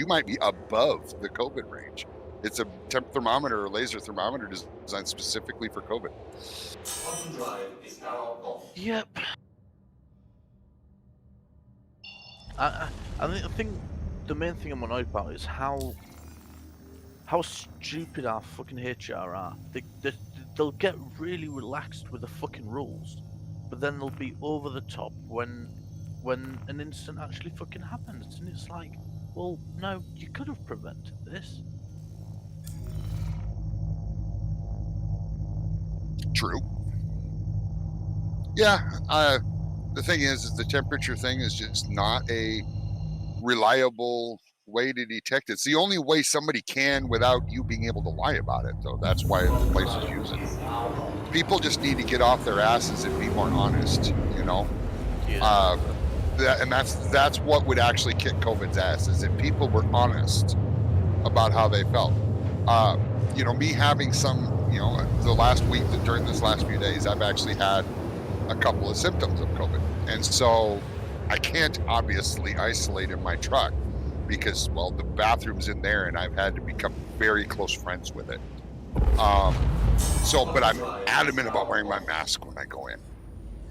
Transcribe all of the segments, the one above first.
you might be above the COVID range. It's a temp thermometer or laser thermometer designed specifically for COVID. Quantum drive is now off. Yep. I think the main thing I'm annoyed about is how stupid our fucking HR are. They'll get really relaxed with the fucking rules, but then they'll be over the top when an incident actually fucking happens, and it's like, well, no, you could have prevented this. True. Yeah, the thing is the temperature thing is just not a reliable way to detect it. It's the only way somebody can without you being able to lie about it, though. That's why the places use it. People just need to get off their asses and be more honest, you know? Yeah. And that's what would actually kick COVID's ass, is if people were honest about how they felt. You know, me having some, you know, the last week, during this last few days, I've actually had a couple of symptoms of COVID. And so I can't obviously isolate in my truck because, well, the bathroom's in there and I've had to become very close friends with it. But I'm adamant about wearing my mask when I go in.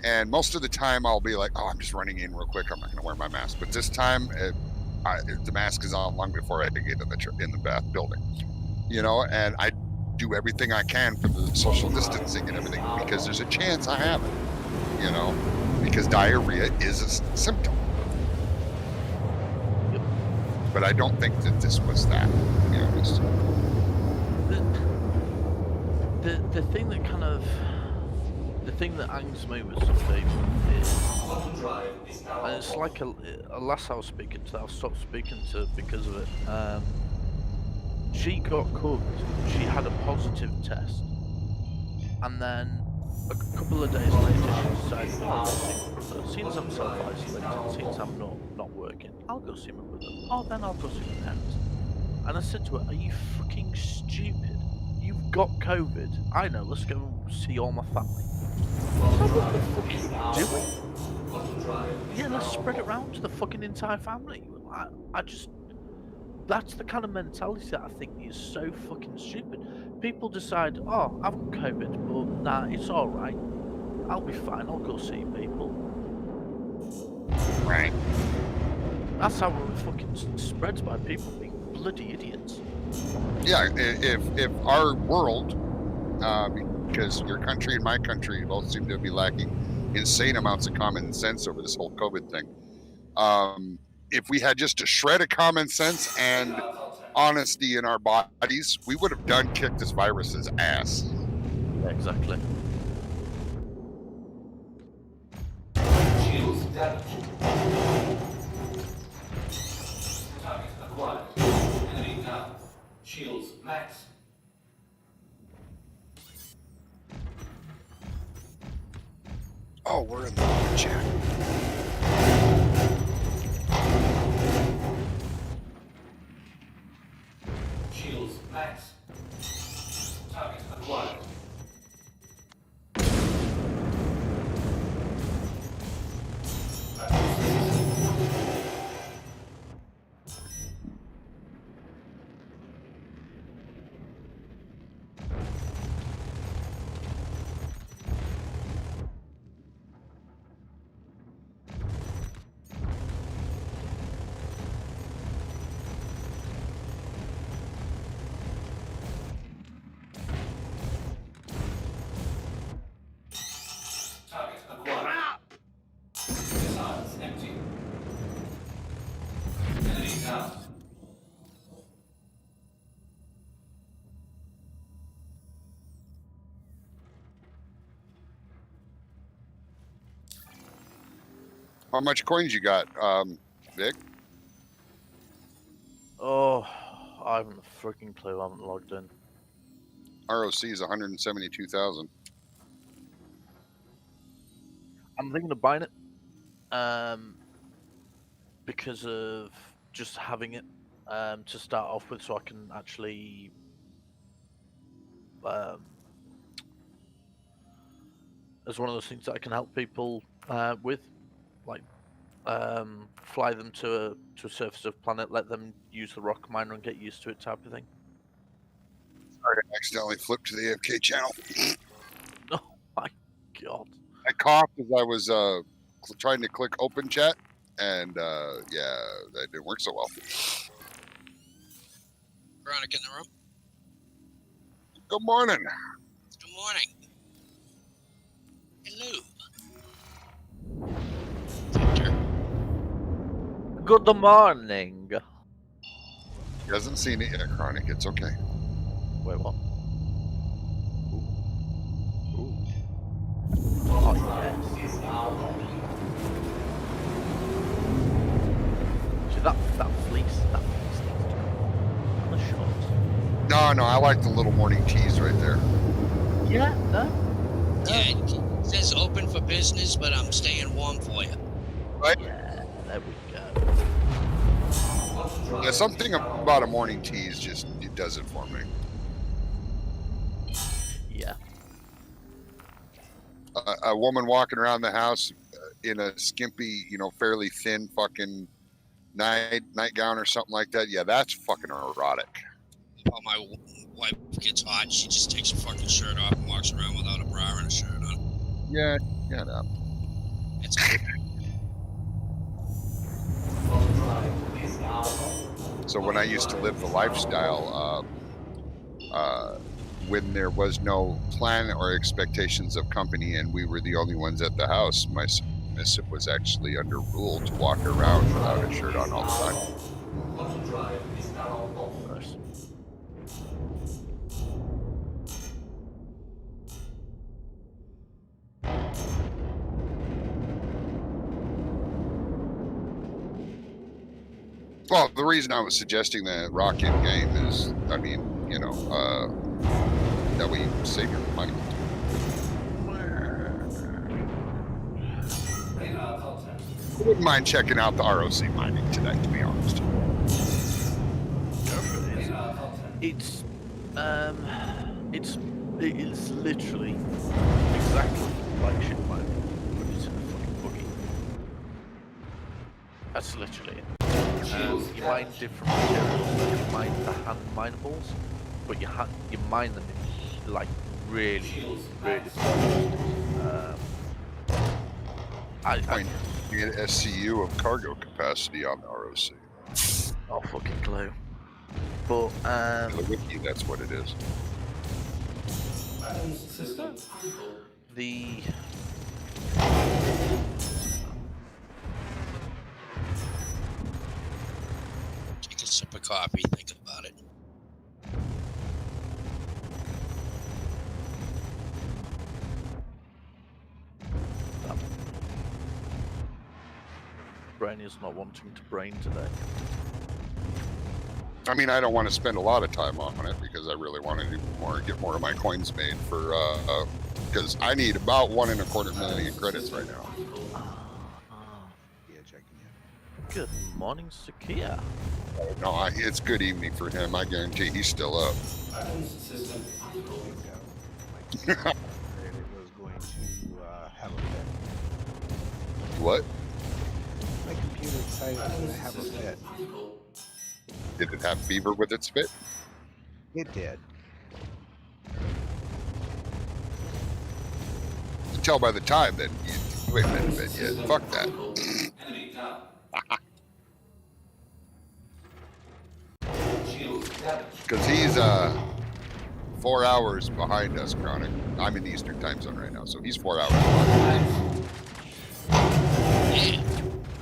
And most of the time I'll be like, oh, I'm just running in real quick. I'm not going to wear my mask. But this time the mask is on long before I get in the bath building, you know, and I do everything I can for the social distancing and everything because there's a chance I have it, you know, because diarrhea is a symptom. Yep. But I don't think that this was that, to be honest. The thing that kind of, the thing that angers me with some people is, and it's like a lass I was speaking to, I stopped speaking to because of it. She got COVID, she had a positive test, and then a couple of days later she decided, oh, I'll see my brother. Seeing as I'm self-isolated, seeing as I'm not working, I'll go see my brother. Oh, then I'll go see my parents. And I said to her, are you fucking stupid? You've got COVID. I know, let's go see all my family. So what the fuck are you doing? Yeah, let's spread it around to the fucking entire family. I just... That's the kind of mentality that I think is so fucking stupid. People decide, oh, I've got COVID, but nah, it's alright. I'll be fine, I'll go see people. Right. That's how it fucking spreads, by people being bloody idiots. Yeah, if our world, because your country and my country both seem to be lacking insane amounts of common sense over this whole COVID thing. If we had just a shred of common sense and honesty in our bodies, we would have done kicked this virus's ass. Yeah, exactly. Shields damaged. Target acquired. Enemy down. Shields max. Oh, we're in the chat. Shields max. Target acquired. Target acquired. Missiles empty. Enemy down. How much coins you got, Vic? Oh, I haven't a freaking clue, I haven't logged in. ROC is 172,000. I'm thinking of buying it, because of just having it, to start off with, so I can actually, as one of those things that I can help people with, like fly them to a surface of planet, let them use the rock miner and get used to it, type of thing. Sorry, I accidentally flipped to the AFK channel. Oh my god! I coughed as I was trying to click open chat, and yeah, that didn't work so well. Veronica in the room. Good morning. Good morning. Hello. Victor. Good morning. He hasn't seen it yet, Chronic. It's okay. Wait, what? Ooh. Oh, yes. See that fleece needs to go on the shorts. No, I like the little morning teas right there. Yeah, no. Yeah, it says open for business, but I'm staying warm for you. Right? Yeah, there we go. Yeah, something about a morning tea is just, it does it for me. Yeah. A woman walking around the house in a skimpy, fairly thin fucking nightgown or something like that. Yeah, that's fucking erotic. While my wife gets hot, she just takes her fucking shirt off and walks around without a bra and a shirt on. Yeah, no. It's good. So when I used to live the lifestyle, when there was no plan or expectations of company and we were the only ones at the house, my submissive was actually under rule to walk around without a shirt on all the time. Nice. Well, the reason I was suggesting the rocket game is, I mean, that way you save your money. I wouldn't mind checking out the ROC mining today, to be honest. It's literally exactly like ship mining, but it's in a fucking buggy. That's literally it. You mine different materials, you mine the hand minables, but you mine them in like really You get an SCU of cargo capacity on the ROC. oh fucking clue. But In the wiki, that's what it is. the Take a sip of coffee, think about it. brain is not wanting to brain today. I mean, I don't want to spend a lot of time on it because I really want to do more, get more of my coins made for, because I need about 1.25 million credits right now. Yeah, checking you. Good morning, Sakia. No, it's good evening for him. I guarantee he's still up. And it was going to have a fit. What? My computer decided it was going to have a fit. Did it have fever with its spit? It did. You tell by the time that wait a minute, yeah, fuck that. Enemy down. Because he's 4 hours behind us, Chronic. I'm in the Eastern time zone right now, so he's 4 hours behind.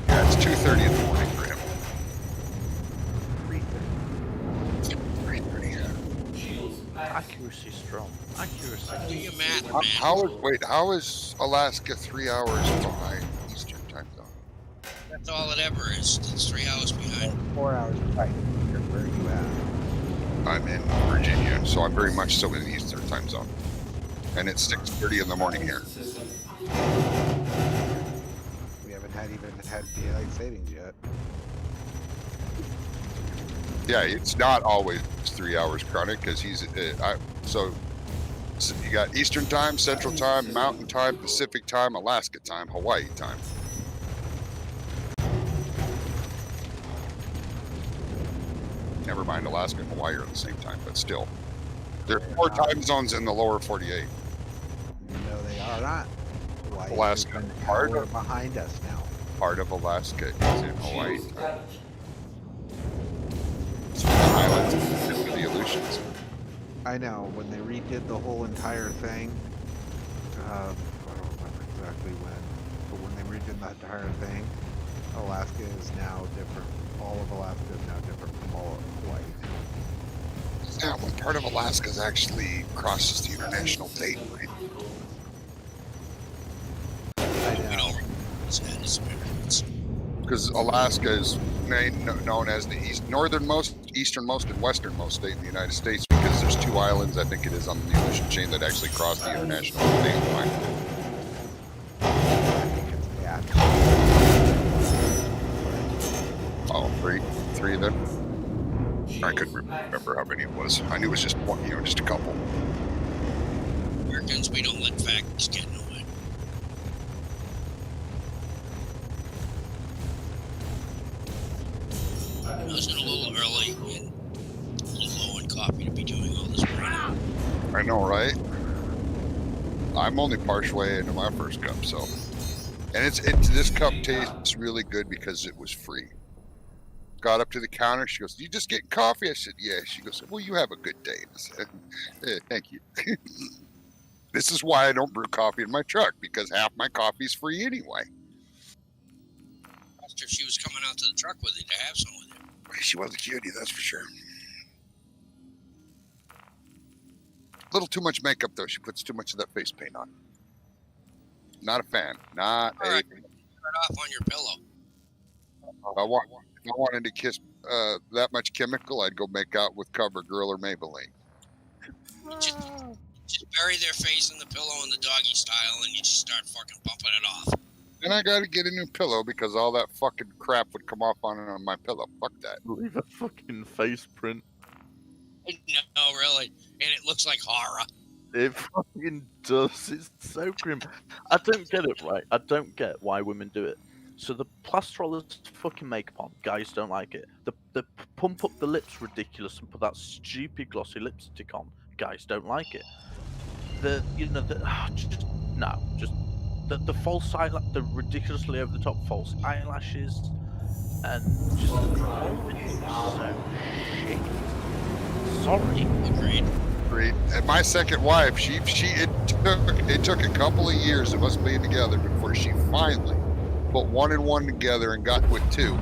Yeah, it's 2:30 in the morning for him. 3:30, yeah. Accuracy strong. Accuracy. Do your math, man. How is Alaska 3 hours behind Eastern time zone? That's all it ever is. It's 3 hours behind. 4 hours right. Where are you at? I'm in Virginia, so I'm very much so in the Eastern time zone. And it's 6:30 in the morning here. We haven't even had daylight savings yet. Yeah, it's not always 3 hours, Chronic, because he's so you got Eastern time, Central time, Mountain time, Pacific time, Alaska time, Hawaii time. Never mind, Alaska and Hawaii are at the same time, but still. There's 4 time zones in the lower 48. No, they are not. Hawaii Alaska, is an part hour of- behind us now. Part of Alaska is in Hawaii. Shields damaged. It's from the islands and the Aleutians. I know, when they redid the whole entire thing, I don't remember exactly when, but when they redid the entire thing, Alaska is now different. All of Alaska is now different from all of Hawaii. Yeah, one part of Alaska is actually crosses the international date line. I We know. don't understand this Americans. Because Alaska is known as the northernmost, easternmost, and westernmost state in the United States because there's 2 islands, I think it is, on the ocean chain that actually cross the international date line. I think it's bad. Oh, three then? I couldn't remember how many it was. I knew it was just one, just a couple. Americans, we don't let facts get in the way. I was in a little early and a little low in coffee to be doing all this right. I know, right? I'm only partially into my first cup, so. And this cup tastes really good because it was free. Got up to the counter. She goes, "You just getting coffee?" I said, "Yeah." She goes, "Well, you have a good day." I said, "Thank you." This is why I don't brew coffee in my truck, because half my coffee's free anyway. Asked her if she was coming out to the truck with you to have some with you. She was a cutie, that's for sure. A little too much makeup, though. She puts too much of that face paint on. Not a fan. Not All right. a fan. Right off on your pillow. If I wanted to kiss that much chemical, I'd go make out with CoverGirl or Maybelline. Just bury their face in the pillow in the doggy style and you just start fucking bumping it off. Then I gotta get a new pillow because all that fucking crap would come off on my pillow. Fuck that. Leave a fucking face print. No, really. And it looks like horror. It fucking does. It's so grim. I don't get it, right? I don't get why women do it. So the plaster all this fucking makeup on, guys don't like it. The pump up the lips ridiculous and put that stupid glossy lipstick on, guys don't like it. The false eyelash, the ridiculously over the top false eyelashes, and just all of it looks so shit. Sorry. Agreed. And my second wife, it took a couple of years of us being together before she finally put 1 and 1 together and got with 2,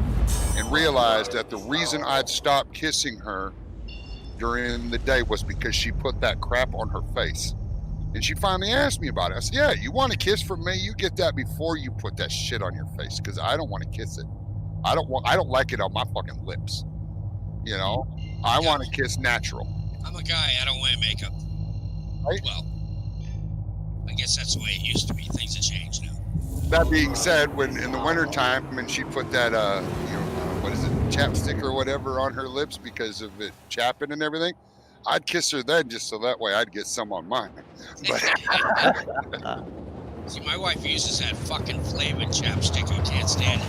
and realized that the reason I'd stopped kissing her during the day was because she put that crap on her face. And she finally asked me about it. I said, "Yeah, you want a kiss from me? You get that before you put that shit on your face, because I don't want to kiss it. I don't like it on my fucking lips. You know, I want to kiss natural." I'm a guy, I don't wear makeup. Right. Well, I guess that's the way it used to be. Things have changed now. That being said, when in the wintertime, and she put that, what is it, chapstick or whatever on her lips because of it chapping and everything, I'd kiss her then just so that way I'd get some on mine. But See, my wife uses that fucking flavored chapstick. I can't stand it.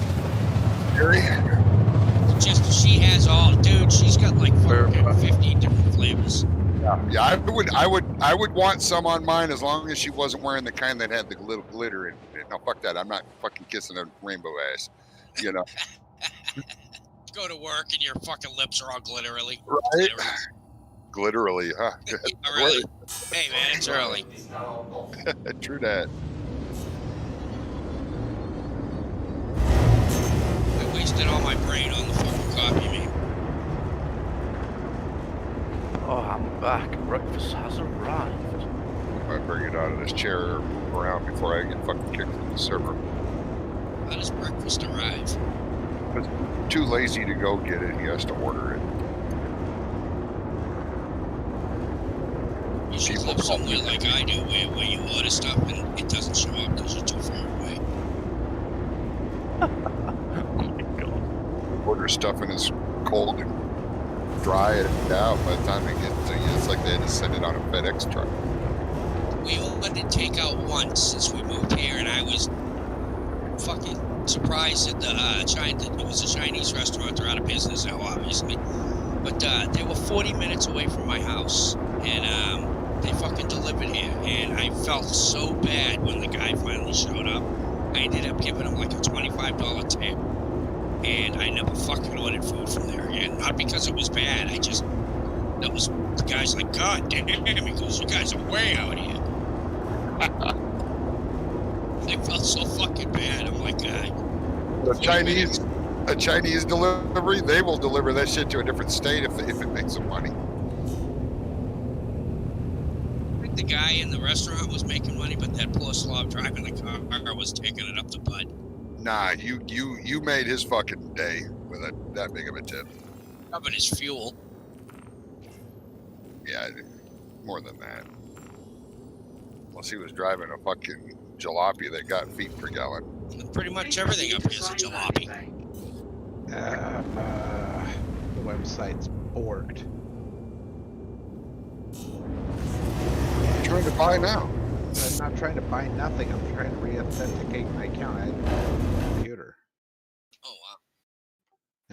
She has all, dude. She's got like fucking 50 different flavors. Yeah, I would want some on mine as long as she wasn't wearing the kind that had the little glitter in it. No, fuck that. I'm not fucking kissing a rainbow ass. You know. Go to work and your fucking lips are all glittery. Right? Glitterily, huh? Really? Hey man, it's early. True that. I wasted all my brain on the fucking coffee, man. Oh, I'm back. Breakfast has arrived. I bring it out of this chair or move around before I get fucking kicked from the server. How does breakfast arrive? Too lazy to go get it. He has to order it. You should People live call somewhere me- like I do, where you order stuff and it doesn't show up because you're too far away. Oh my god. Order stuff and it's cold and dry and out. By the time it gets to you, it's like they had to send it on a FedEx truck. We ordered takeout once since we moved here, and I was fucking surprised that it was a Chinese restaurant. They're out of business now, obviously. But they were 40 minutes away from my house, and they fucking delivered here. And I felt so bad when the guy finally showed up. I ended up giving him like a $25 tip, and I never fucking ordered food from there again. Not because it was bad. The guy's like, God damn, he goes, you guys are way out here. I felt so fucking bad. I'm like, A Chinese delivery, they will deliver that shit to a different state if it makes them money. I think the guy in the restaurant was making money, but that poor slob driving the car was taking it up the butt. Nah, you made his fucking day with that big of a tip. Covered his fuel. Yeah, more than that. Unless he was driving a fucking jalopy that got feet per gallon. Pretty much everything up here is a jalopy. The website's borked. Trying to buy now. I'm not trying to buy nothing. I'm trying to re-authenticate my account. I have a computer. Oh, wow.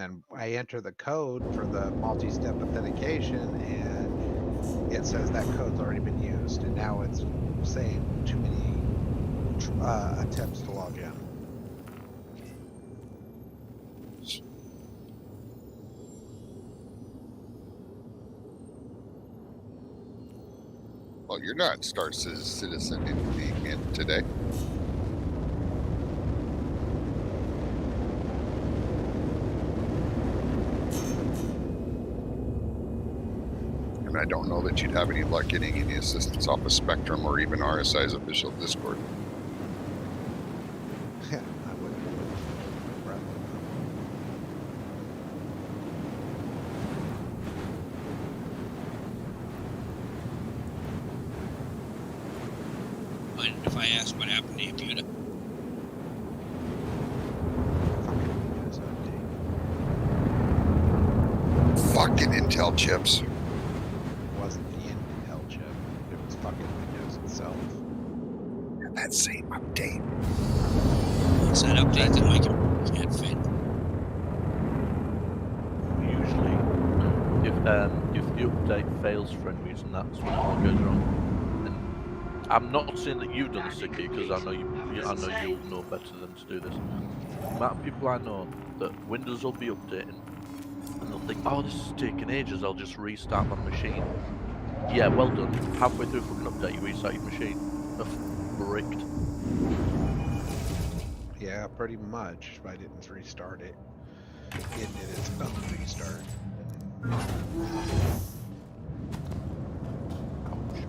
And I enter the code for the multi-step authentication, and it says that code's already been used. And now it's saying too many attempts to log in. Well, you're not Star Citizen in today. And I don't know that you'd have any luck getting any assistance off of Spectrum or even RSI's official Discord. Yeah, I wouldn't. Mind if I ask what happened to your computer? Fucking Intel chips. It wasn't the Intel chip. It was fucking Windows itself. That same update. It's that update that my computer can't fit. Usually, if the update fails for any reason, that's when it all goes wrong. And I'm not saying that you've done this, Sicky, because I know you know better than to do this. The amount of people I know that Windows will be updating, and they'll think, "Oh, this is taking ages. I'll just restart my machine." Yeah, well done. Halfway through from an update, you restart your machine. Bricked. Yeah, pretty much. I didn't restart it. It did its own restart. Ouch.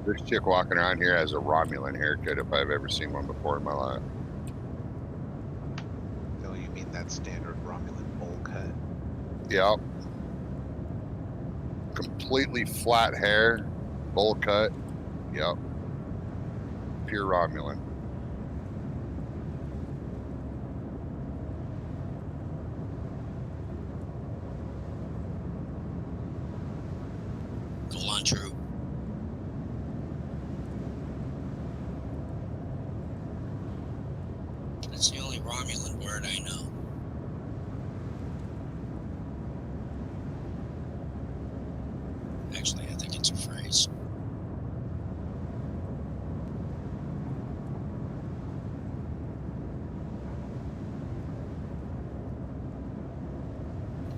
This chick walking around here has a Romulan haircut if I've ever seen one before in my life. So you mean that standard Romulan bowl cut? Yep. Completely flat hair, bowl cut. Yep. Pure Romulan. Go on, true. That's the only Romulan word I know. Actually, I think it's a phrase.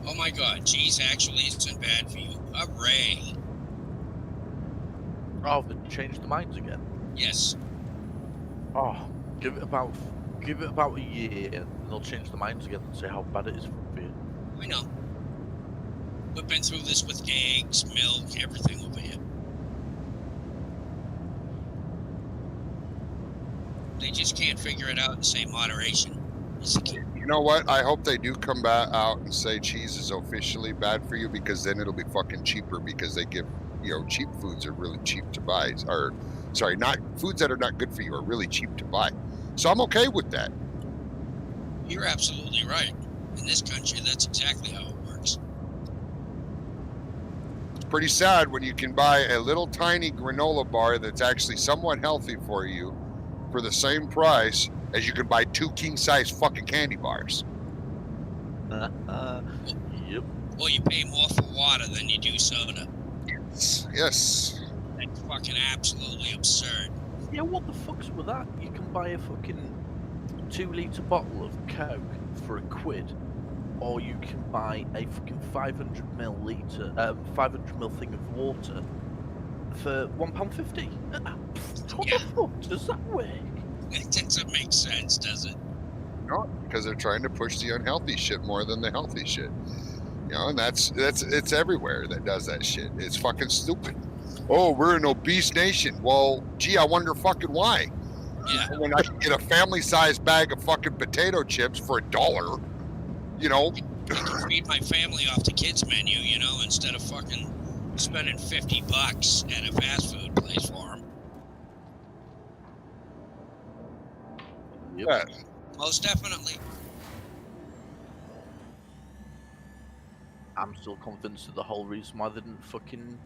Oh my god, cheese actually isn't bad for you. Hooray! Oh, they changed the minds again. Yes. Oh, give it about a year, and they'll change the minds again and say how bad it is for you. I know. We've been through this with eggs, milk, everything over here. They just can't figure it out and say moderation is the key. You know what? I hope they do come back out and say cheese is officially bad for you, because then it'll be fucking cheaper, because they give, cheap foods are really cheap to buy. Or, sorry, not foods that are not good for you are really cheap to buy. So I'm okay with that. You're absolutely right. In this country, that's exactly how it works. It's pretty sad when you can buy a little tiny granola bar that's actually somewhat healthy for you for the same price as you can buy 2 king-size fucking candy bars. Yep. Or you pay more for water than you do soda. Yes. That's fucking absolutely absurd. Yeah, what the fuck's with that? You can buy a fucking 2-litre bottle of Coke for £1, or you can buy a fucking 500ml thing of water for £1.50. What Yeah. the fuck does that work? It doesn't make sense, does it? No, because they're trying to push the unhealthy shit more than the healthy shit. You know, and that's it's everywhere that does that shit. It's fucking stupid. Oh, we're an obese nation. Well, gee, I wonder fucking why. Yeah. When I can get a family-sized bag of fucking potato chips for $1, you know. I can feed my family off the kids menu, you know, instead of fucking spending $50 at a fast food place for them. Yep. Yeah. Most definitely. I'm still convinced that the whole reason why they didn't fucking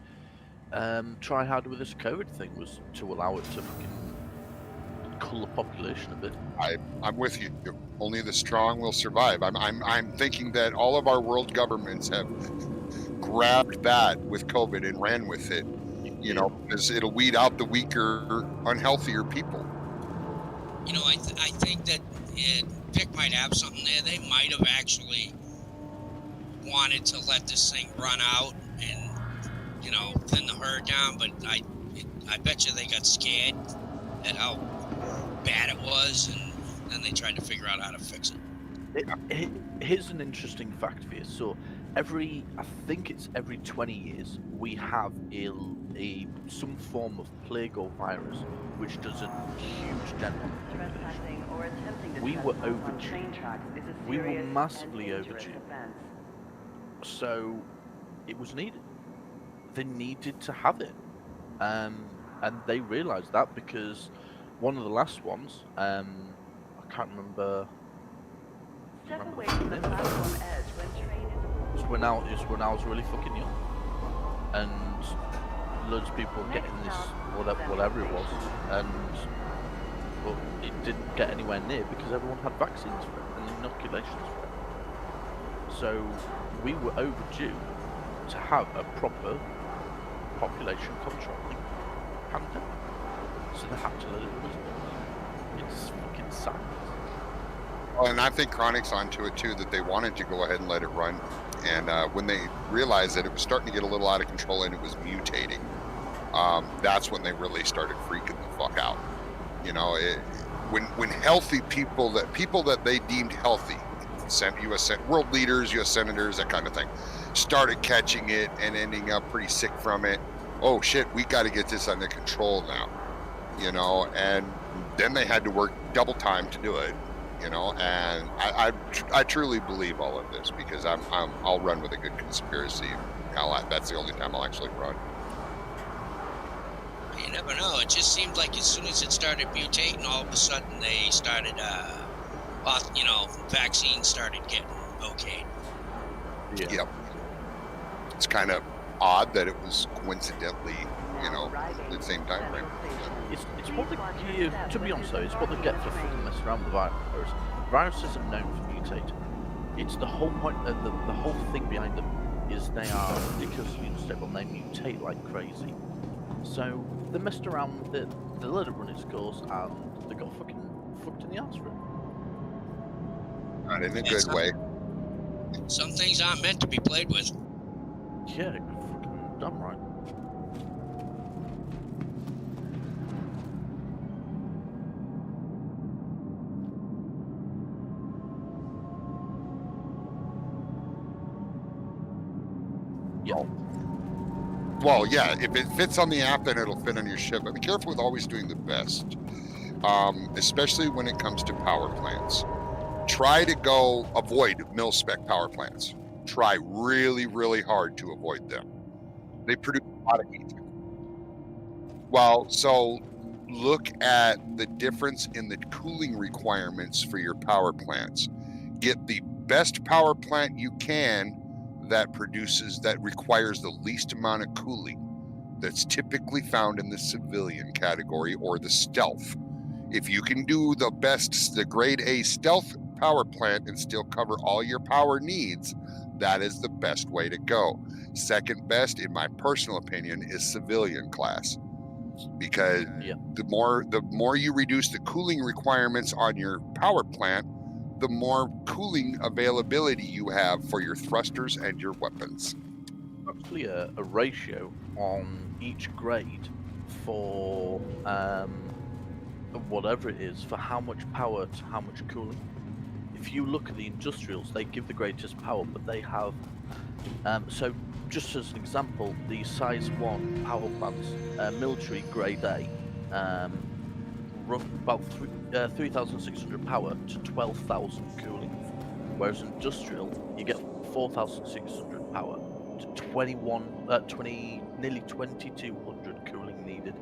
try harder with this COVID thing was to allow it to fucking cull the population a bit. I'm with you. Only the strong will survive. I'm thinking that all of our world governments have grabbed that with COVID and ran with it. You know, because it'll weed out the weaker, unhealthier people. You know, I think that Pick might have something there. They might have actually wanted to let this thing run out and, you know, thin the herd down, but I bet you they got scared at how bad it was, and then they tried to figure out how to fix it. Here's an interesting fact for you. So I think it's every 20 years, we have some form of plague or virus which does a huge dent on the population. We were overdue. We were massively overdue. So it was needed. They needed to have it. And they realised that because one of the last ones, I can't remember. It's when I was really fucking young, and loads of people were getting this whatever it was, but it didn't get anywhere near because everyone had vaccines for it and inoculations for it. So we were overdue to have a proper population controlling pandemic. So they had to let it run. It's fucking sad. Well, and I think Chronic's onto it too, that they wanted to go ahead and let it run. And when they realized that it was starting to get a little out of control and it was mutating, that's when they really started freaking the fuck out. You know, when healthy people that they deemed healthy, U.S. world leaders, U.S. senators, that kind of thing, started catching it and ending up pretty sick from it. Oh shit, we got to get this under control now. You know, and then they had to work double time to do it. You know, and I truly believe all of this because I'll run with a good conspiracy. That's the only time I'll actually run. You never know. It just seemed like as soon as it started mutating, all of a sudden they started, you know, vaccines started getting okayed. Yeah. Yep. It's kind of odd that it was coincidentally, you know, the same time frame. It's what they, to be honest though, it's what they get for fucking messing around with the virus. Viruses are known for mutating. It's the whole point, the whole thing behind them is they are ridiculously unstable and they mutate like crazy. So they messed around with it, they let it run its course, and they got fucking fucked in the ass for it. Not in a good way. Some things aren't meant to be played with. Yeah, fucking damn right. Yeah. Well, yeah, if it fits on the app, then it'll fit on your ship. But be careful with always doing the best, especially when it comes to power plants. Try to avoid mil-spec power plants. Try really, really hard to avoid them. They produce a lot of heat. Well, so look at the difference in the cooling requirements for your power plants. Get the best power plant you can that requires the least amount of cooling, that's typically found in the civilian category or the stealth. If you can do the grade A stealth power plant and still cover all your power needs, that is the best way to go. Second best, in my personal opinion, is civilian class, because the more you reduce the cooling requirements on your power plant, the more cooling availability you have for your thrusters and your weapons. Actually, a ratio on each grade for whatever it is, for how much power to how much cooling. If you look at the industrials, they give the greatest power, but they have so just as an example, the size 1 power plants, military grade A, run about 3,600 power to 12,000 cooling, whereas industrial you get 4,600 power to nearly 2,200 cooling needed.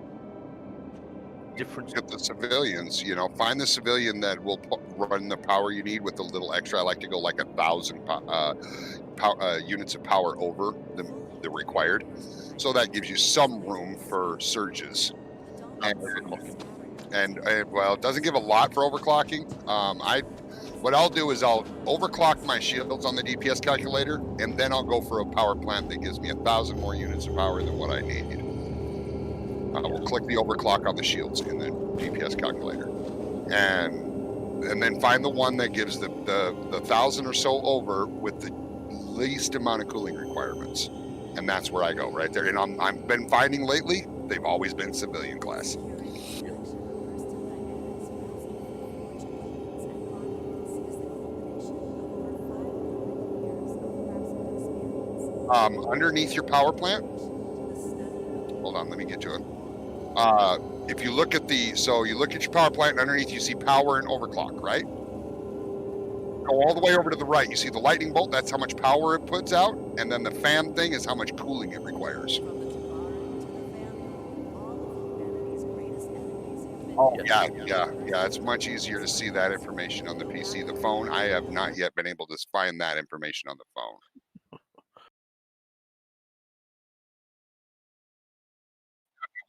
Difference. At the civilians, find the civilian that will run the power you need with a little extra. I like to go like 1,000 units of power over the required, so that gives you some room for surges. And well, it doesn't give a lot for overclocking. What I'll do is I'll overclock my shields on the DPS calculator, and then I'll go for a power plant that gives me 1,000 more units of power than what I need. I will click the overclock on the shields in the DPS calculator, and then find the one that gives the 1,000 or so over with the least amount of cooling requirements, and that's where I go right there. And I've been finding lately they've always been civilian class. Underneath your power plant, hold on, let me get to it. If you look at you look at your power plant, and underneath you see power and overclock, right? Go all the way over to the right. You see the lightning bolt, that's how much power it puts out, and then the fan thing is how much cooling it requires. Oh, yeah. It's much easier to see that information on the PC. The phone, I have not yet been able to find that information on the phone.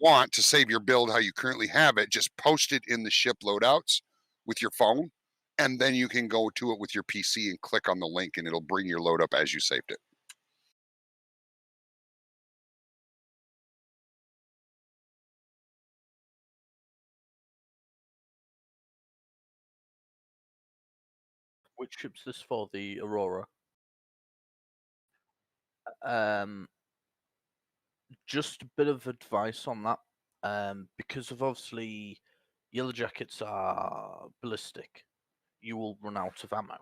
Want to save your build how you currently have it, just post it in the ship loadouts with your phone, and then you can go to it with your PC and click on the link, and it'll bring your load up as you saved it. Which ship's this for? The Aurora? Just a bit of advice on that. Because of obviously yellow jackets are ballistic, you will run out of ammo.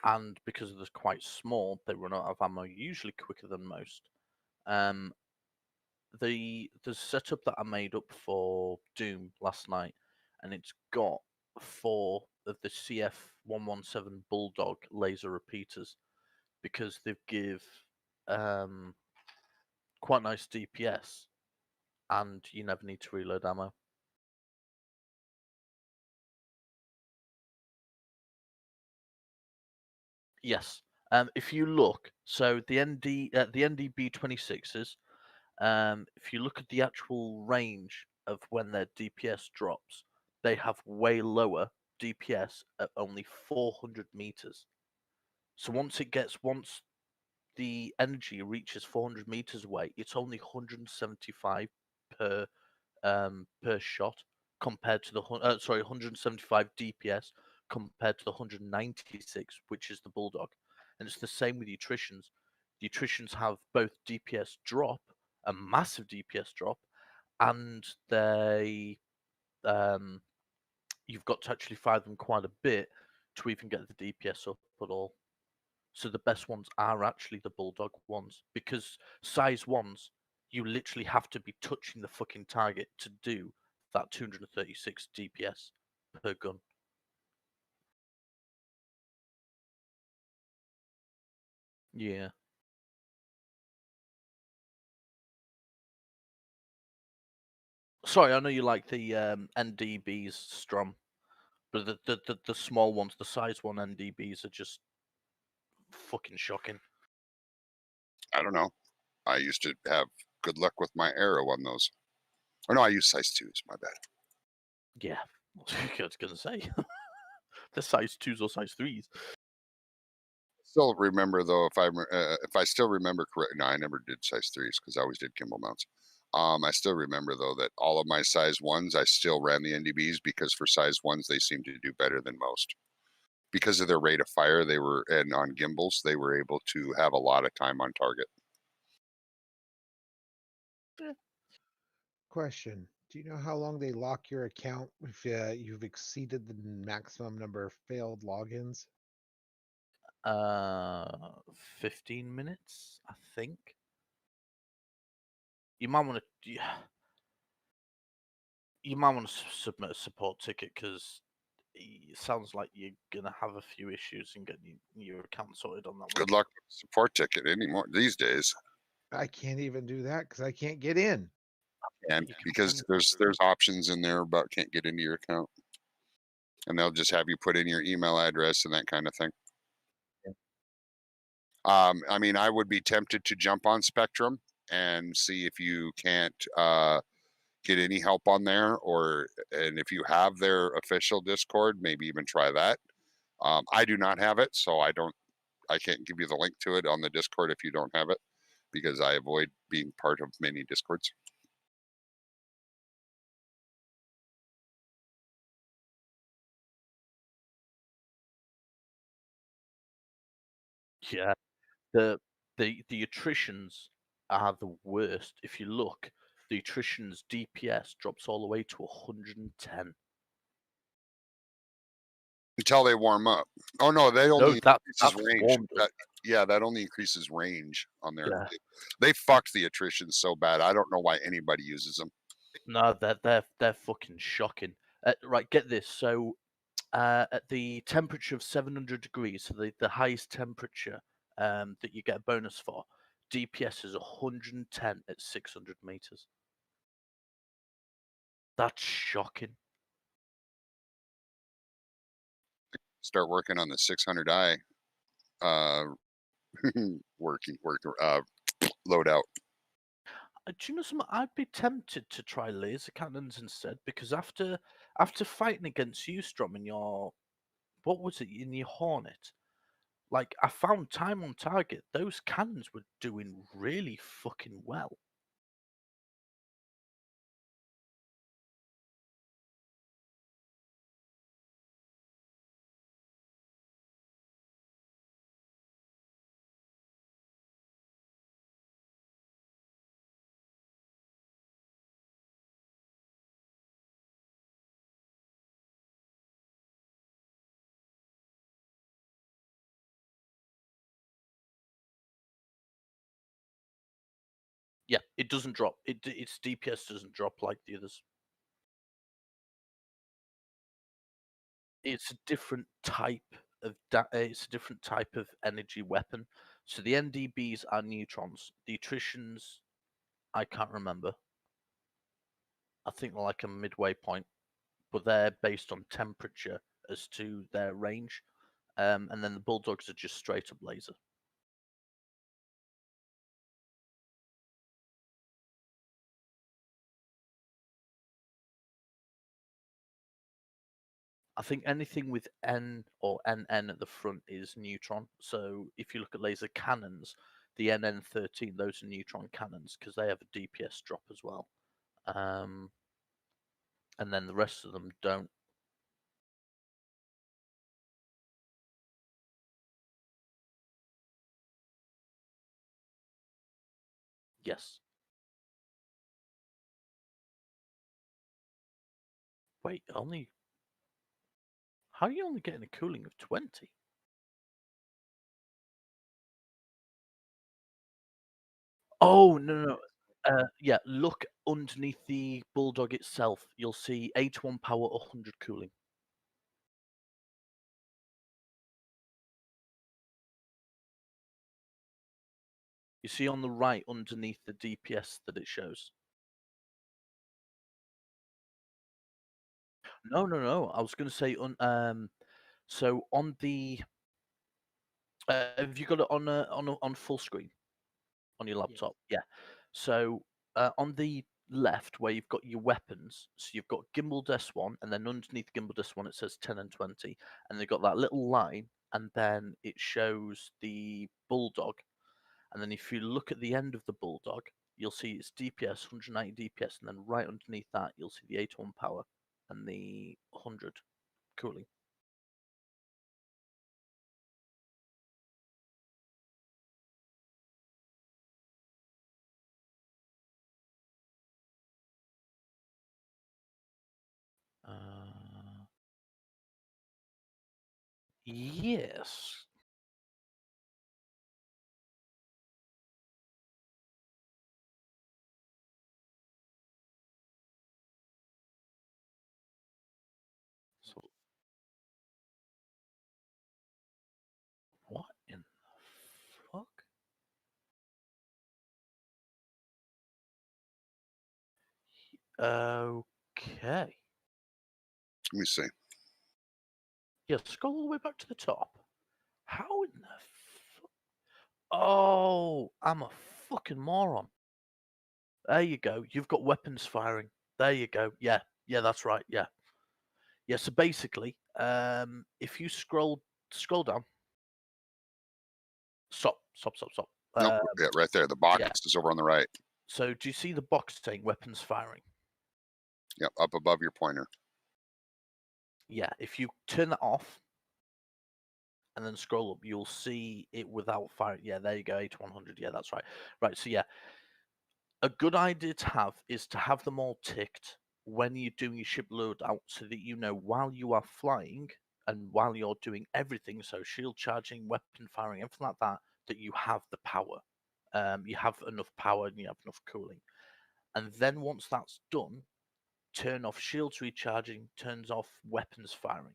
And because they're quite small, they run out of ammo usually quicker than most. The setup that I made up for Doom last night, and it's got 4 of the CF117 Bulldog laser repeaters, because they give quite nice DPS, and you never need to reload ammo. Yes. If you look, so the NDB26s, if you look at the actual range of when their DPS drops, they have way lower DPS at only 400 meters. So once the energy reaches 400 meters away, it's only 175 per shot, compared to the 175 DPS compared to the 196, which is the Bulldog. And it's the same with the attritions. The attritions have both DPS drop, a massive DPS drop, and they you've got to actually fire them quite a bit to even get the DPS up at all. So the best ones are actually the Bulldog ones, because size 1s, you literally have to be touching the fucking target to do that 236 DPS per gun. Yeah. Sorry, I know you like the NDBs, Strom, But the small ones, the size 1 NDBs are just fucking shocking. I don't know. I used to have good luck with my arrow on those. Or no, I use size 2s. My bad. Yeah, I was gonna say. The size 2s or size 3s. Still remember though, if I still remember correct. No, I never did size 3s because I always did gimbal mounts. I still remember though that all of my size 1s, I still ran the NDBs because for size 1s they seem to do better than most. Because of their rate of fire, and on gimbals, they were able to have a lot of time on target. Question: do you know how long they lock your account if you've exceeded the maximum number of failed logins? 15 minutes, I think. You might want to. You might want to submit a support ticket because it sounds like you're gonna have a few issues and get your account sorted on that one. Good luck with the support ticket anymore these days. I can't even do that because I can't get in. And You can because find- there's options in there about can't get into your account. And they'll just have you put in your email address and that kind of thing. I mean, I would be tempted to jump on Spectrum and see if you can't get any help on there, and if you have their official Discord, maybe even try that. I do not have it, so I can't give you the link to it on the Discord if you don't have it, because I avoid being part of many Discords. Yeah, the attritions are the worst. If you look, the attrition's DPS drops all the way to 110. Until they warm up. Oh no, they only that's increases range. warmed up. That only increases range on their. Yeah. They fucked the attrition so bad. I don't know why anybody uses them. No, they're fucking shocking. Right, get this. So, at the temperature of 700 degrees, so the highest temperature that you get a bonus for, DPS is 110 at 600 meters. That's shocking. Start working on the 600i working loadout. Do you know something? I'd be tempted to try laser cannons instead because after fighting against you, Strom, in your what was it in your Hornet? Like I found time on target. Those cannons were doing really fucking well. Yeah, it doesn't drop. Its DPS doesn't drop like the others. It's a different type of it's a different type of energy weapon. So the NDBs are neutrons. The attritions, I can't remember. I think they're like a midway point, but they're based on temperature as to their range. And then the bulldogs are just straight up laser. I think anything with N or NN at the front is neutron. So if you look at laser cannons, the NN13, those are neutron cannons because they have a DPS drop as well. And then the rest of them don't. Yes. Wait, only. How are you only getting a cooling of 20? Oh, no. Yeah, look underneath the bulldog itself. You'll see 81 power, 100 cooling. You see on the right underneath the DPS that it shows. No. I was going to say so on the have you got it on full screen on your laptop? Yeah. So on the left where you've got your weapons, so you've got Gimbal S1, and then underneath Gimbal S1 it says 10 and 20, and they've got that little line, and then it shows the Bulldog, and then if you look at the end of the Bulldog, you'll see it's DPS 190 DPS, and then right underneath that you'll see the 81 power and the 100 cooling. Yes. So what in the fuck? Okay. Let me see. Yeah, scroll all the way back to the top. How in the Oh, I'm a fucking moron. There you go. You've got weapons firing. There you go. Yeah, that's right. Yeah. Yeah, so basically, if you scroll down. Stop. Nope, yeah, right there. The box yeah. is over on the right. So do you see the box saying weapons firing? Yep, up above your pointer. Yeah, if you turn that off and then scroll up, you'll see it without fire. Yeah, there you go, 8100. Yeah, that's right. Right, so yeah, a good idea to have is to have them all ticked when you're doing your ship loadout, so that you know while you are flying and while you're doing everything, so shield charging, weapon firing, everything like that, that you have the power. You have enough power and you have enough cooling. And then once that's done, turn off shields recharging, turns off weapons firing,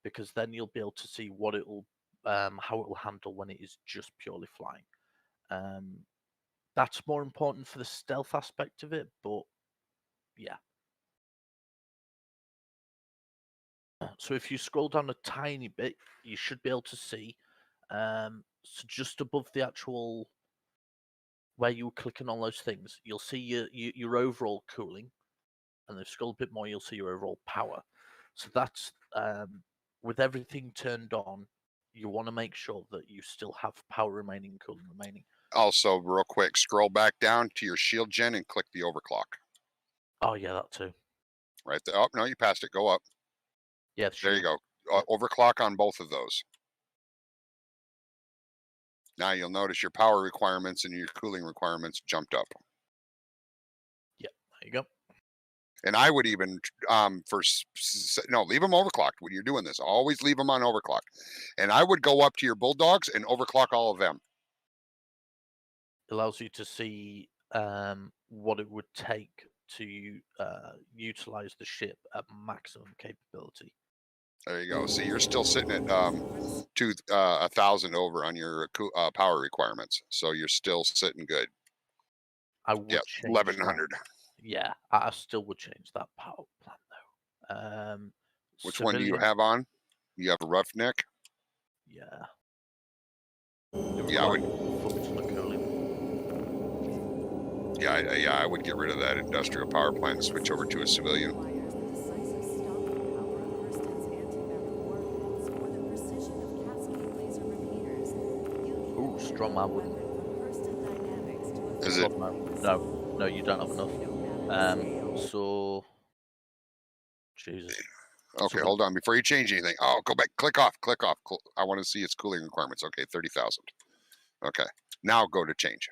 because then you'll be able to see what it'll how it will handle when it is just purely flying. That's more important for the stealth aspect of it, but yeah. So if you scroll down a tiny bit, you should be able to see so just above the actual where you were clicking on those things, you'll see your overall cooling, and if you scroll a bit more, you'll see your overall power. So that's with everything turned on, you want to make sure that you still have power remaining, cooling remaining. Also, real quick, scroll back down to your shield gen and click the overclock. Oh yeah, that too. Right there. Oh no, you passed it. Go up. Yeah, There you go. Overclock on both of those. Now you'll notice your power requirements and your cooling requirements jumped up. Yeah, there you go. And I would even leave them overclocked when you're doing this. Always leave them on overclock. And I would go up to your bulldogs and overclock all of them. Allows you to see what it would take to utilize the ship at maximum capability. There you go. See, you're still sitting at 1,000 over on your power requirements, so you're still sitting good. I would change 1,100. Yeah, I still would change that power plan though. Which one do you have on? You have a roughneck? Yeah. Yeah, I would. Yeah, I would get rid of that industrial power plant and switch over to a civilian. Ooh, strong man wouldn't. Is it? No, you don't have enough. So, Jesus. Okay, hold on. Before you change anything, go back. Click off. I want to see its cooling requirements. Okay, 30,000. Okay, now go to change.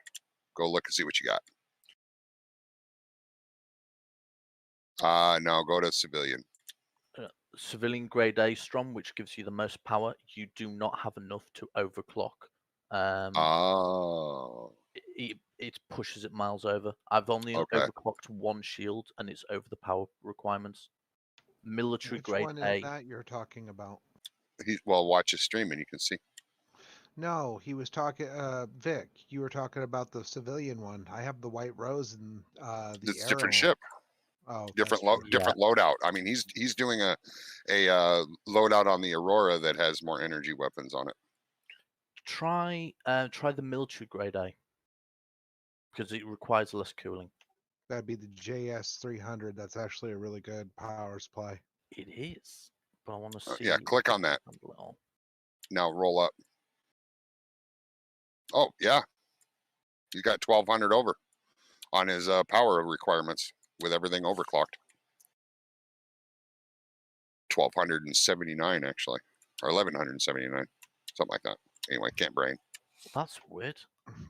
Go look and see what you got. No, go to civilian. Civilian grade A Strom, which gives you the most power. You do not have enough to overclock. It pushes it miles over. I've only overclocked one shield, and it's over the power requirements. Military grade one A. Is that you're talking about? Watch his stream and you can see. No, he was talking. Vic, you were talking about the civilian one. I have the White Rose and the. It's a different ship. Oh, different okay. different loadout. I mean, he's doing a loadout on the Aurora that has more energy weapons on it. Try the military grade A because it requires less cooling. That'd be the JS300. That's actually a really good power supply. It is, but I want to see. Yeah, click on that. Well, Now roll up. Oh yeah, you got 1200 over on his power requirements with everything overclocked. 1279 actually, or 1179, something like that. Anyway, can't brain. that's weird.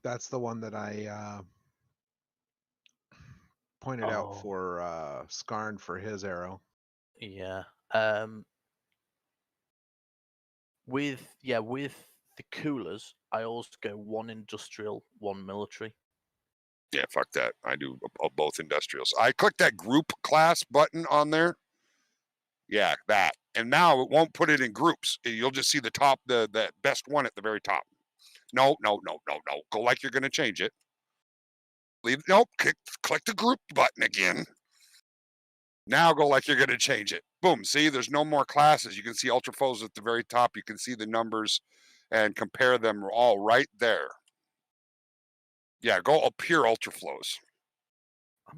That's the one that I pointed out Oh. for Skarn for his arrow. Yeah. With the coolers, I also go 1 industrial, 1 military. Yeah, fuck that. I do both industrials. I click that group class button on there. Yeah, that. And now it won't put it in groups. You'll just see the top, the best one at the very top. No. Go like you're going to change it. Leave. Nope. Click the group button again. Now go like you're going to change it. Boom. See, there's no more classes. You can see ultra foes at the very top. You can see the numbers and compare them all right there. Yeah, go up pure ultra flows.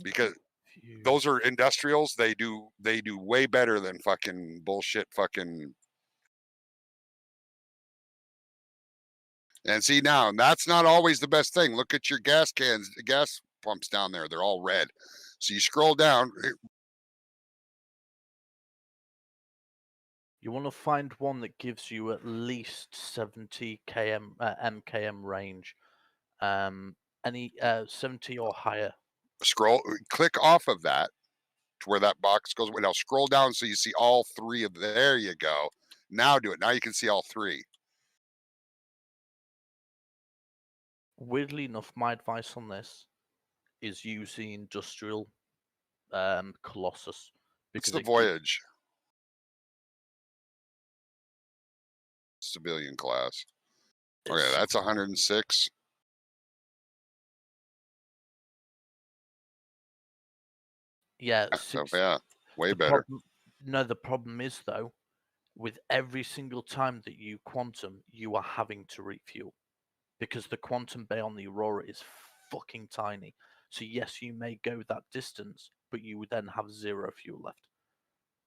Because those are industrials. They do way better than fucking bullshit fucking. And see now, that's not always the best thing. Look at your gas cans, gas pumps down there. They're all red. So you scroll down. You want to find one that gives you at least 70 MKM range. Any 70 or higher. Click off of that to where that box goes. Now scroll down so you see all 3 of. There you go. Now do it. Now you can see all 3. Weirdly enough, my advice on this is using industrial Colossus It's because the Voyage civilian class. Okay, that's 106. Yeah, So, yeah, way better. The problem is though, with every single time that you quantum, you are having to refuel because the quantum bay on the Aurora is fucking tiny. So yes, you may go that distance, but you would then have 0 fuel left.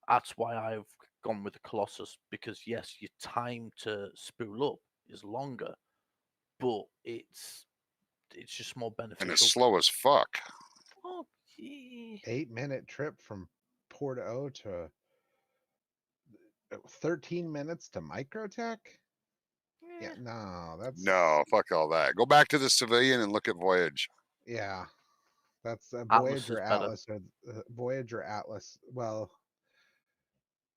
That's why I've gone with the Colossus because yes, your time to spool up is longer, but it's just more beneficial. And it's slow as fuck. Oh, yeah. 8-minute trip from Port O to 13 minutes to Microtech? Yeah, no, that's No, fuck all that. Go back to the civilian and look at Voyage. yeah. That's Atlas Voyage or is better. Atlas or Voyage or Atlas. Well,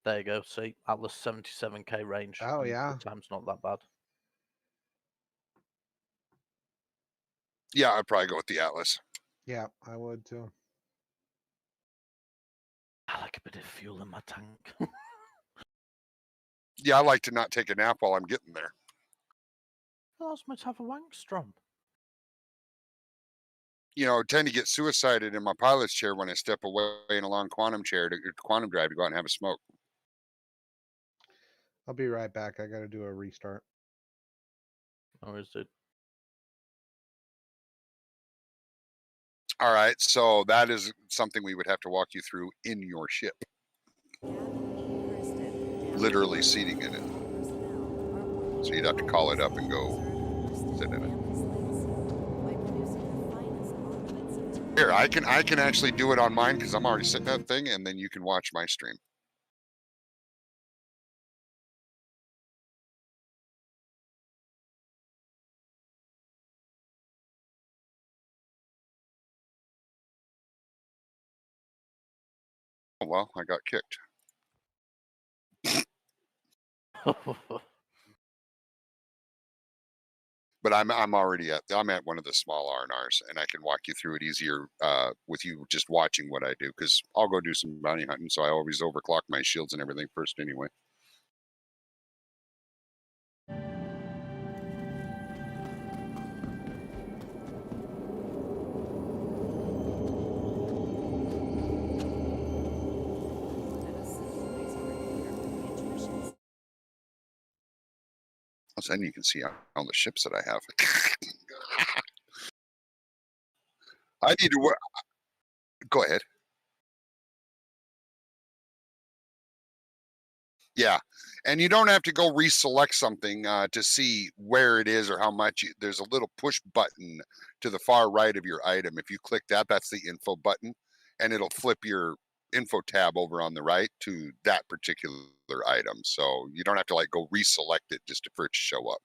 There you go. See, Atlas 77k range. oh and yeah. the time's not that bad. Yeah, I'd probably go with the Atlas. Yeah, I would too. I like a bit of fuel in my tank. Yeah, I like to not take a nap while I'm getting there. Well, I was meant to have a Wangstrom. You know, I tend to get suicided in my pilot's chair when I step away in a long quantum chair to quantum drive to go out and have a smoke. I'll be right back. I got to do a restart. Or is it? All right, so that is something we would have to walk you through in your ship. Literally seating in it. So you'd have to call it up and go sit in it. Here, I can actually do it on mine because I'm already sitting in that thing, and then you can watch my stream. Oh, well, I got kicked. But I'm already I'm at one of the small R&Rs, and I can walk you through it easier with you just watching what I do, because I'll go do some bounty hunting, so I always overclock my shields and everything first anyway. Then you can see all the ships that I have. I need to work. Go ahead. Yeah, and you don't have to go reselect something to see where it is or how much. There's a little push button to the far right of your item. If you click that, that's the info button, and it'll flip your info tab over on the right to that particular item. So you don't have to like go reselect it just for it to show up.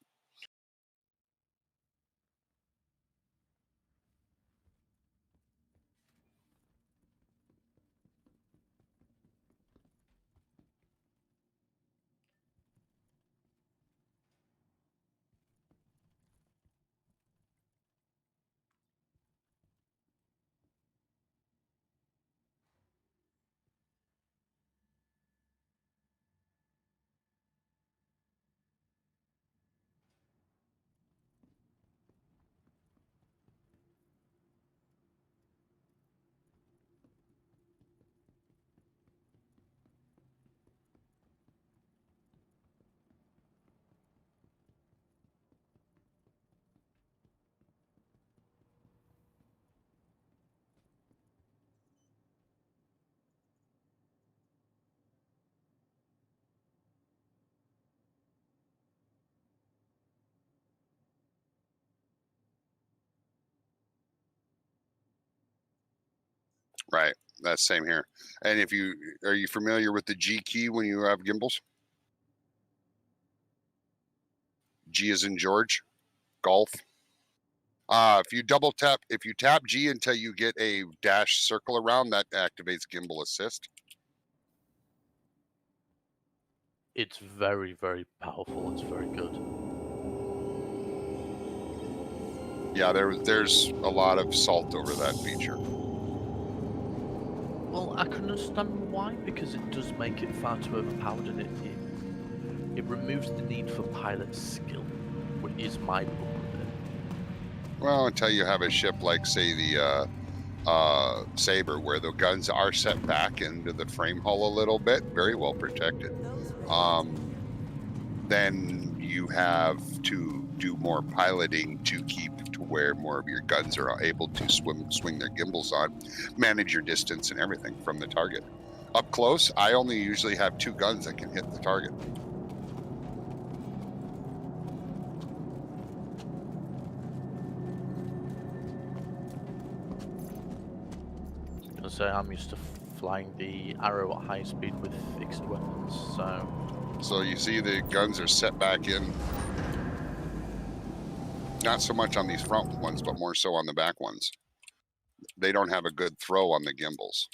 Right. That's same here. And if you are you familiar with the G key when you have gimbals? G is in George, golf. If you tap G until you get a dash circle around, that activates gimbal assist. It's very, very powerful. It's very good. Yeah, there's a lot of salt over that feature. Well, I can understand why, because it does make it far too overpowered, and it removes the need for pilot skill, which is my problem with it. Well, until you have a ship like, say, the Saber, where the guns are set back into the frame hull a little bit, very well protected. Then you have to do more piloting to keep to where more of your guns are able to swing their gimbals on, manage your distance and everything from the target. Up close, I only usually have 2 guns that can hit the target. I was gonna say, I'm used to flying the arrow at high speed with fixed weapons, So you see the guns are set back in, not so much on these front ones, but more so on the back ones. They don't have a good throw on the gimbals.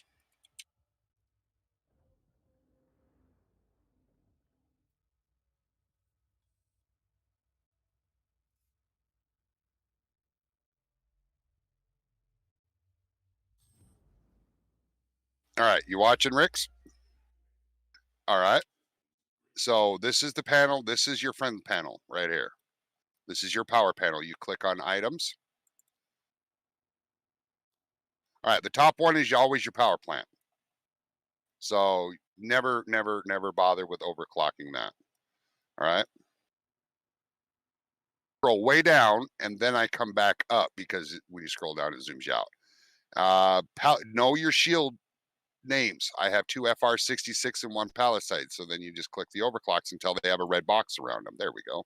All right, you watching, Ricks? All right. So this is the panel. This is your friend panel right here. This is your power panel. You click on items. All right, the top one is always your power plant. So never, never, never bother with overclocking that. All right. Scroll way down, and then I come back up because when you scroll down, it zooms you out. Know your shield names. I have 2 FR66 and 1 Palisade. So then you just click the overclocks until they have a red box around them. There we go.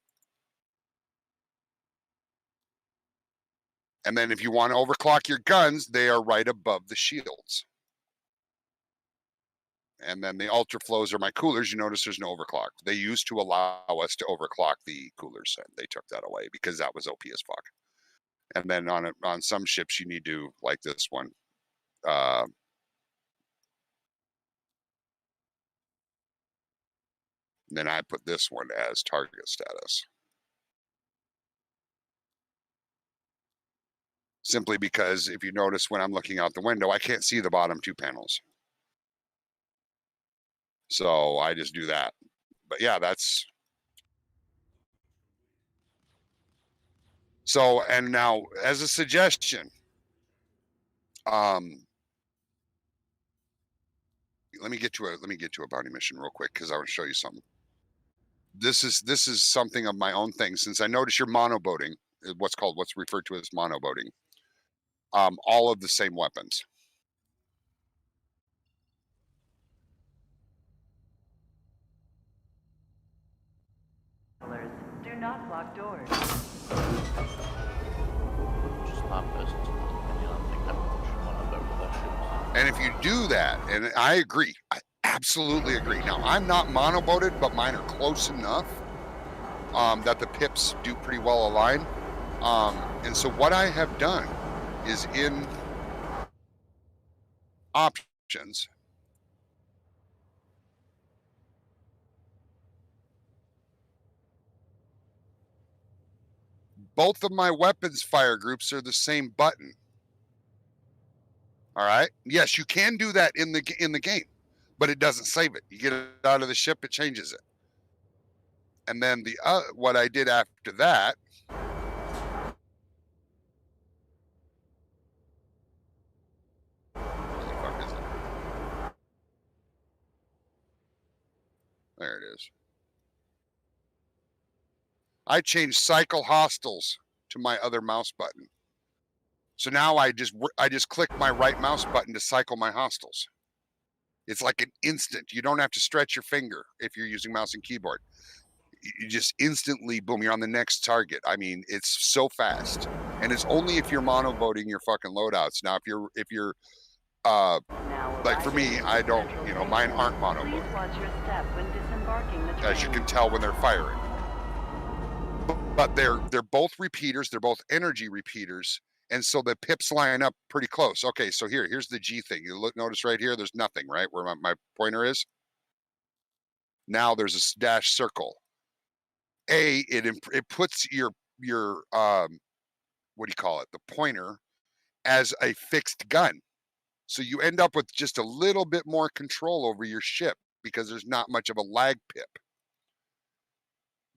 And then if you want to overclock your guns, they are right above the shields. And then the ultra flows are my coolers. You notice there's no overclock. They used to allow us to overclock the coolers, and they took that away because that was OP as fuck. And then on some ships, you need to, like this one, then I put this one as target status. Simply because if you notice when I'm looking out the window, I can't see the bottom 2 panels. So I just do that. But yeah, that's. So, and now as a suggestion, let me get to a bounty mission real quick because I want to show you something. this is something of my own thing. Since I notice you're monoboating, what's referred to as monoboating. All of the same weapons. Do not lock doors. Just my personal opinion. I think everyone should want to vote with their ships. And if you do that, and I agree, I absolutely agree. Now, I'm not monoboated, but mine are close enough that the pips do pretty well align. And so what I have done is in options, both of my weapons fire groups are the same button. All right. Yes, you can do that in the game, but it doesn't save it. You get it out of the ship, it changes it. And then what I did after that. Where the fuck is it? There it is. I changed cycle hostiles to my other mouse button. So now I just click my right mouse button to cycle my hostiles. It's like an instant. You don't have to stretch your finger if you're using mouse and keyboard. You just instantly, boom, you're on the next target. I mean, it's so fast. And it's only if you're monoboating your fucking loadouts. Now, if you're like for me, I don't, mine aren't monoboating. Please watch your step when disembarking the train. As you can tell when they're firing. But they're both repeaters. They're both energy repeaters. And so the pips line up pretty close. Okay, so here's the G thing. You notice right here, there's nothing, right? Where my pointer is. Now there's a dash circle. It puts your what do you call it? The pointer as a fixed gun. So you end up with just a little bit more control over your ship because there's not much of a lag pip.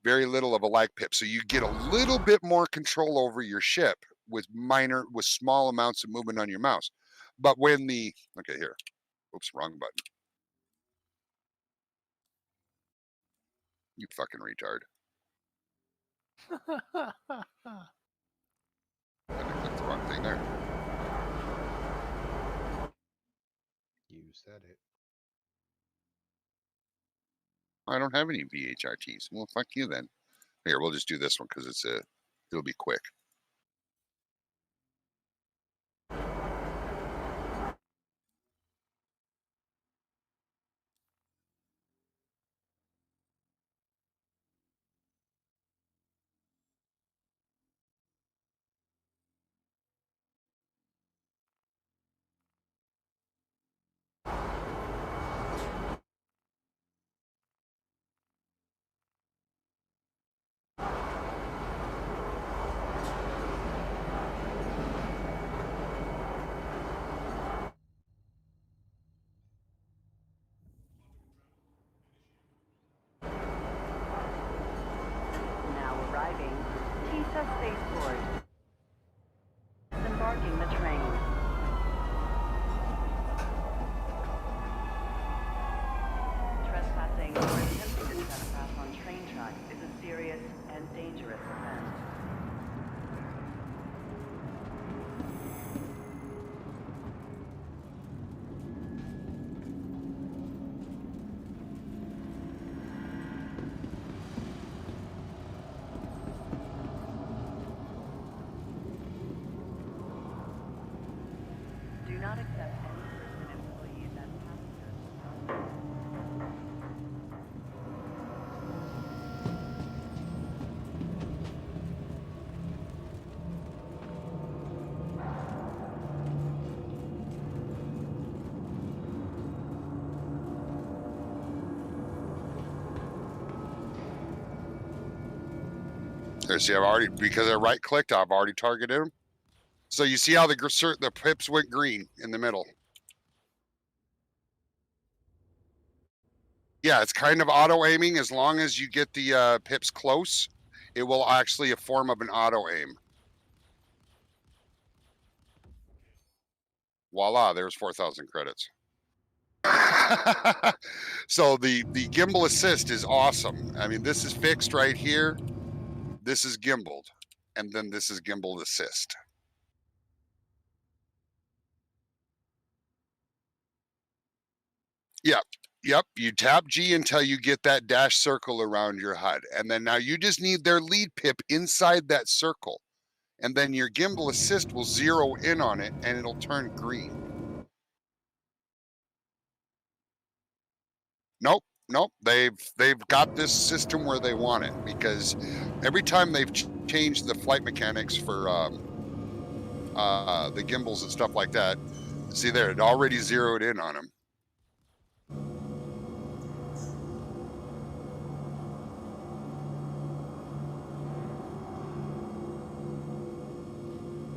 Very little of a lag pip. So you get a little bit more control over your ship with small amounts of movement on your mouse. But when okay, here. Oops, wrong button. You fucking retard. I clicked the wrong thing there. You said it. I don't have any VHRTs. Well, fuck you then. Here, we'll just do this one because it'll be quick. Now arriving, TISA Spaceport. Disembarking the train. Trespassing or attempting to trespass on train tracks is a serious and dangerous offense. Do not accept any person, employees, as passengers. There, see, because I right clicked, I've already targeted them. So you see how the pips went green in the middle. Yeah, it's kind of auto aiming. As long as you get the pips close, it will actually a form of an auto aim. Voila, there's 4,000 credits. So the gimbal assist is awesome. I mean, this is fixed right here. This is gimbaled, and then this is gimbal assist. Yep, you tap G until you get that dash circle around your HUD. And then now you just need their lead pip inside that circle. And then your gimbal assist will zero in on it and it'll turn green. Nope. They've got this system where they want it, because every time they've changed the flight mechanics for the gimbals and stuff like that, see there, it already zeroed in on them.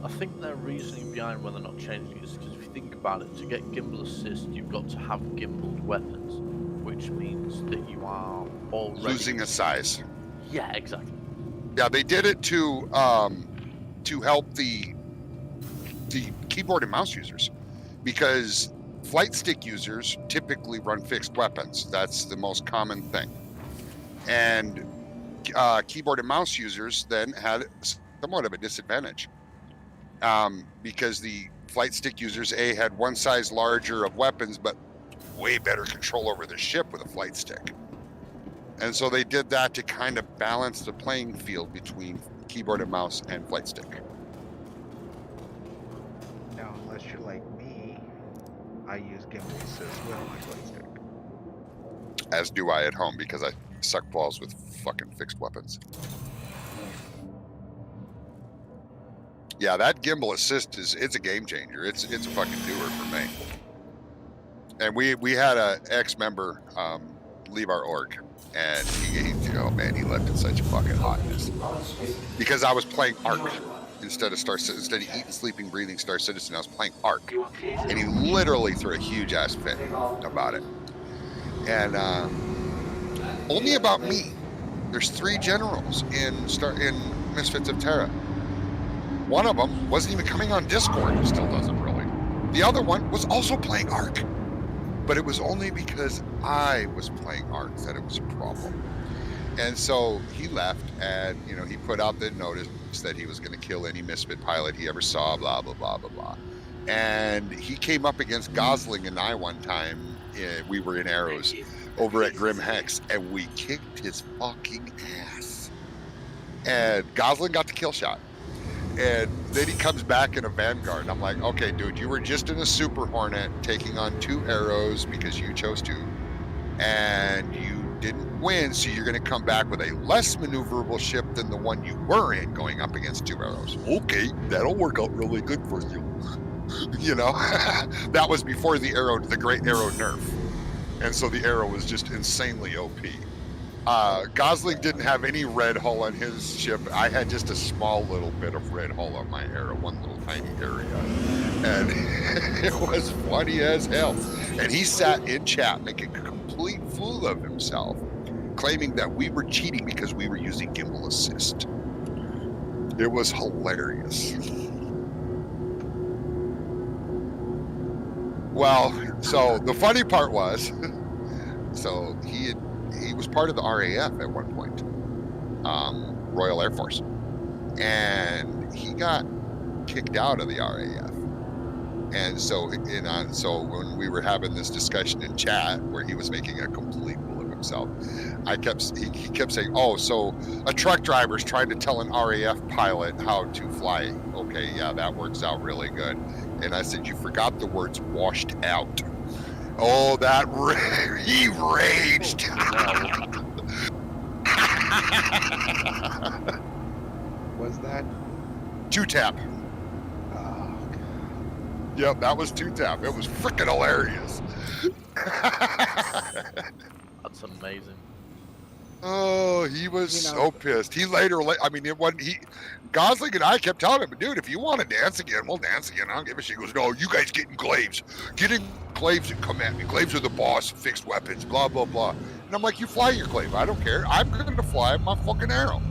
I think their reasoning behind why they're not changing it is because if you think about it, to get gimbal assist, you've got to have gimbaled weapons, which means that you are already Losing a size. Yeah, exactly. Yeah, they did it to help the keyboard and mouse users, because flight stick users typically run fixed weapons. That's the most common thing. And keyboard and mouse users then had somewhat of a disadvantage, because the flight stick users had one size larger of weapons, but way better control over the ship with a flight stick. And so they did that to kind of balance the playing field between keyboard and mouse and flight stick. Now, unless you're like me, I use gimbal assist with my flight stick. As do I at home, because I suck balls with fucking fixed weapons. Yeah, that gimbal assist it's a game changer. It's a fucking doer for me. And we had a ex-member leave our org, and he oh man, he left in such a fucking hotness because I was playing Ark instead of eating, sleeping, breathing Star Citizen. I was playing Ark, and he literally threw a huge ass fit about it. And only about me. There's 3 generals in Misfits of Terra. One of them wasn't even coming on Discord, still doesn't really. The other one was also playing Ark. But it was only because I was playing Ark that it was a problem. And so he left, and he put out the notice that he was going to kill any Misfit pilot he ever saw, blah, blah, blah, blah, blah. And he came up against Gosling and I one time. We were in Arrows over at Grim Hex, and we kicked his fucking ass. And Gosling got the kill shot. And then he comes back in a Vanguard. And I'm like, okay, dude, you were just in a Super Hornet taking on 2 arrows because you chose to. And you didn't win, so you're going to come back with a less maneuverable ship than the one you were in going up against 2 arrows. Okay, that'll work out really good for you. That was before the Great Arrow nerf. And so the Arrow was just insanely OP. Gosling didn't have any red hull on his ship. I had just a small little bit of red hull on my Arrow, one little tiny area. And it was funny as hell. And he sat in chat making a complete fool of himself, claiming that we were cheating because we were using gimbal assist. It was hilarious. Well, so the funny part was, so he was part of the RAF at one point, Royal Air Force, and he got kicked out of the RAF. And so, so when we were having this discussion in chat where he was making a complete fool of himself, he kept saying, "Oh, so a truck driver's trying to tell an RAF pilot how to fly. Okay, yeah, that works out really good." And I said, "You forgot the words washed out." Oh, he raged. Was that 2-tap? Oh, God. Yep, that was 2-tap. It was freaking hilarious. That's amazing. Oh, he was so pissed. He later, Gosling and I kept telling him, "Dude, if you want to dance again, we'll dance again. I don't give a shit." He goes, "No, you guys get in Glaives. Get in Glaives and come at me. Glaives are the boss, fixed weapons, blah, blah, blah." And I'm like, "You fly your Glaive. I don't care. I'm going to fly my fucking Arrow.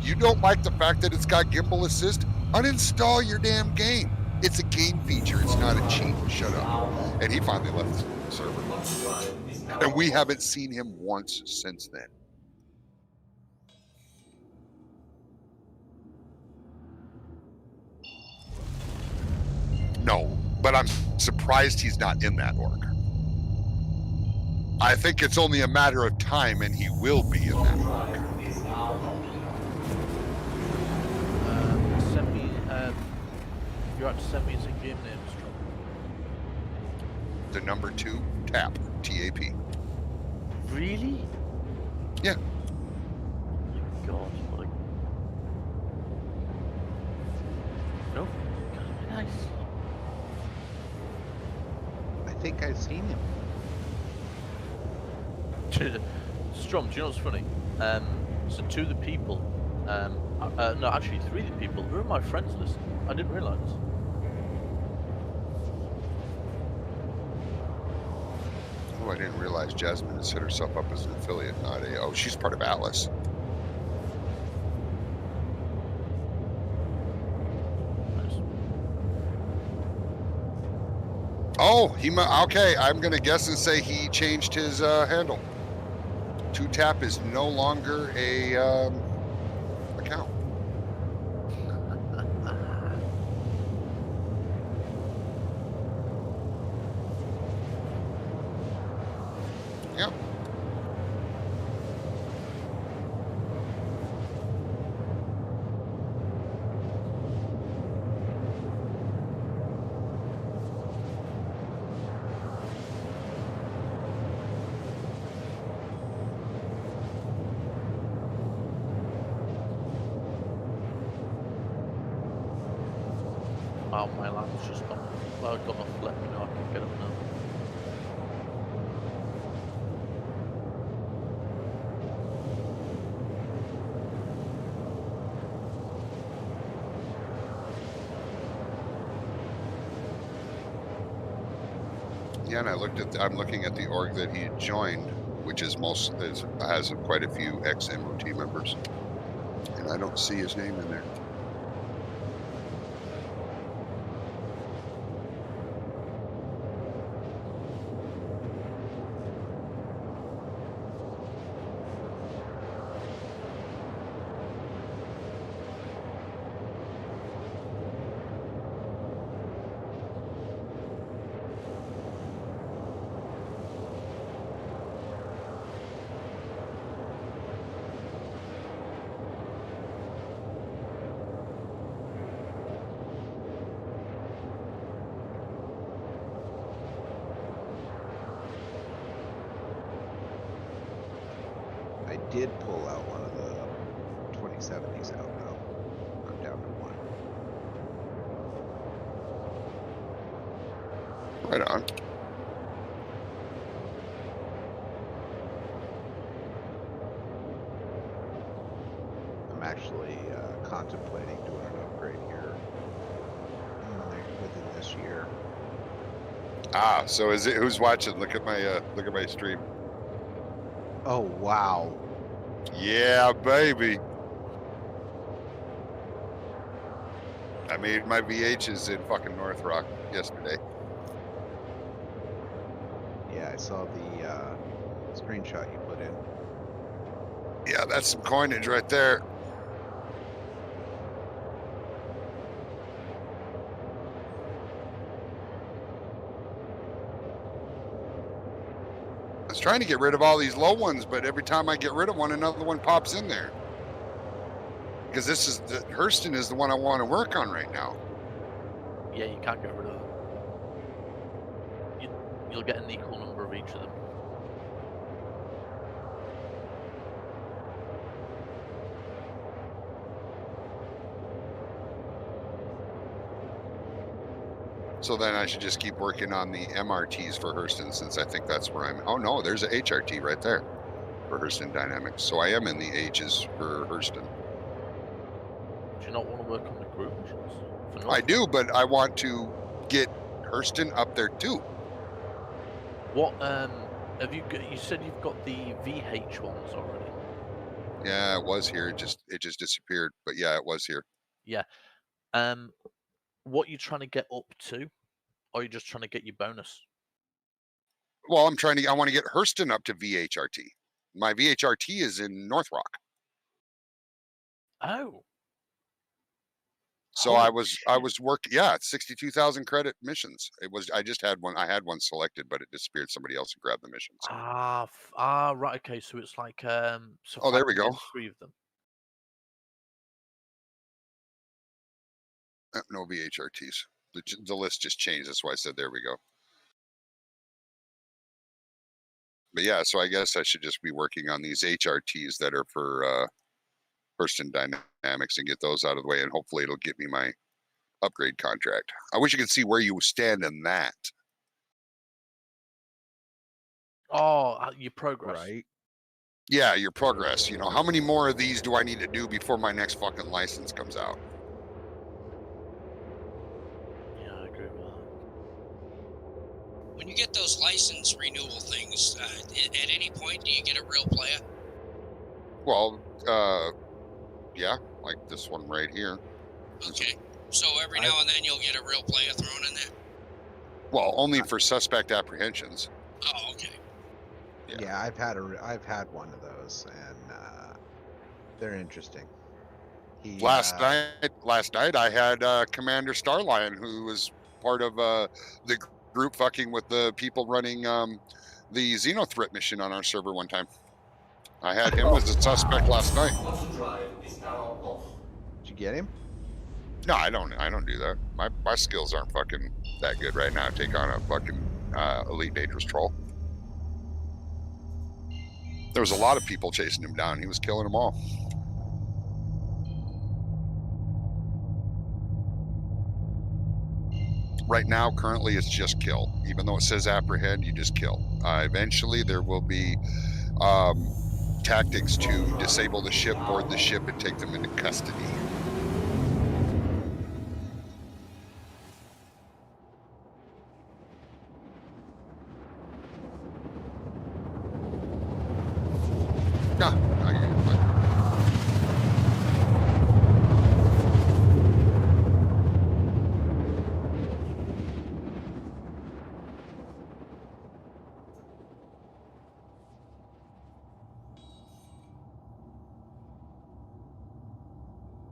You don't like the fact that it's got gimbal assist? Uninstall your damn game. It's a game feature. It's not a cheat. Shut up." And he finally left the server. acquired is now And we unlocked. haven't seen him once since then. No, but I'm surprised he's not in that org. I think it's only a matter of time and he will be in that org. Drive is now locked. Send me. You have to send me some game names, John. The number 2 tap, TAP. Really? Yeah. Oh my God! What a... No. God, it'd be nice. I think I've seen him. Strom, do you know what's funny? So 2 of the people, no, actually 3 of the people are on my friends list. I didn't realise. Oh, I didn't realize Jasmine has set herself up as an affiliate, not a. Oh, she's part of Atlas. Nice. Oh, okay. I'm gonna guess and say he changed his handle. 2tap is no longer a account. Yep. Oh, my land's just gone. Well, gone off. Let me know. I can get up now. Yeah, and I'm looking at the org that he joined, which is has quite a few ex-MOT members, and I don't see his name in there. I did pull out one of the 2070s out though. I'm down to 1. Right on. I'm actually contemplating doing an upgrade here within this year. Ah, so is it who's watching? Look at my stream. Oh wow! Yeah, baby. I made my VHs in fucking North Rock yesterday. Yeah, I saw the screenshot you put in. Yeah, that's some coinage right there. I was trying to get rid of all these low ones, but every time I get rid of one, another one pops in there. Because Hurston is the one I want to work on right now. Yeah, you can't get rid of them. You'll get an equal number of each of them. So then I should just keep working on the MRTs for Hurston, since I think that's where I'm. Oh no, there's a HRT right there for Hurston Dynamics. So I am in the H's for Hurston. Do you not want to work on the group missions? For I North? do, but I want to get Hurston up there too. What have you got? You said you've got the VH ones already. Yeah, it was here. It just disappeared. But yeah, it was here. Yeah. What you trying to get up to, or are you just trying to get your bonus? Well, I want to get Hurston up to VHRT. My VHRT is in North Rock. Oh. So Oh, I was working, yeah, 62,000 credit missions. I just had one. I had one selected, but it disappeared. Somebody else grabbed the missions. Right. Okay, so it's like so Oh, there 5 we go. million, 3 of them. No VHRTs. The list just changed. That's why I said there we go. But yeah, so I guess I should just be working on these HRTs that are for Hurston Dynamics and get those out of the way, and hopefully it'll get me my upgrade contract. I wish you could see where you stand in that. Oh, your progress. Right. Yeah, your progress. You know, how many more of these do I need to do before my next fucking license comes out? Yeah, I agree with that. When you get those license renewal things, at any point do you get a real player? Well, yeah, like this one right here. Okay. So every now and then you'll get a real player thrown in there? Well, only for suspect apprehensions. Oh, okay. Yeah, I've had one of those, and they're interesting. Last night I had Commander Starlion, who was part of the group fucking with the people running the Xenothreat mission on our server one time. I had him as a suspect last night. Auto drive is now off. Did you get him? No, I don't do that. My skills aren't fucking that good right now. Take on a fucking elite dangerous troll. There was a lot of people chasing him down. He was killing them all. Right now, currently, it's just kill. Even though it says apprehend, you just kill. Eventually, there will be tactics to disable the ship, board the ship, and take them into custody.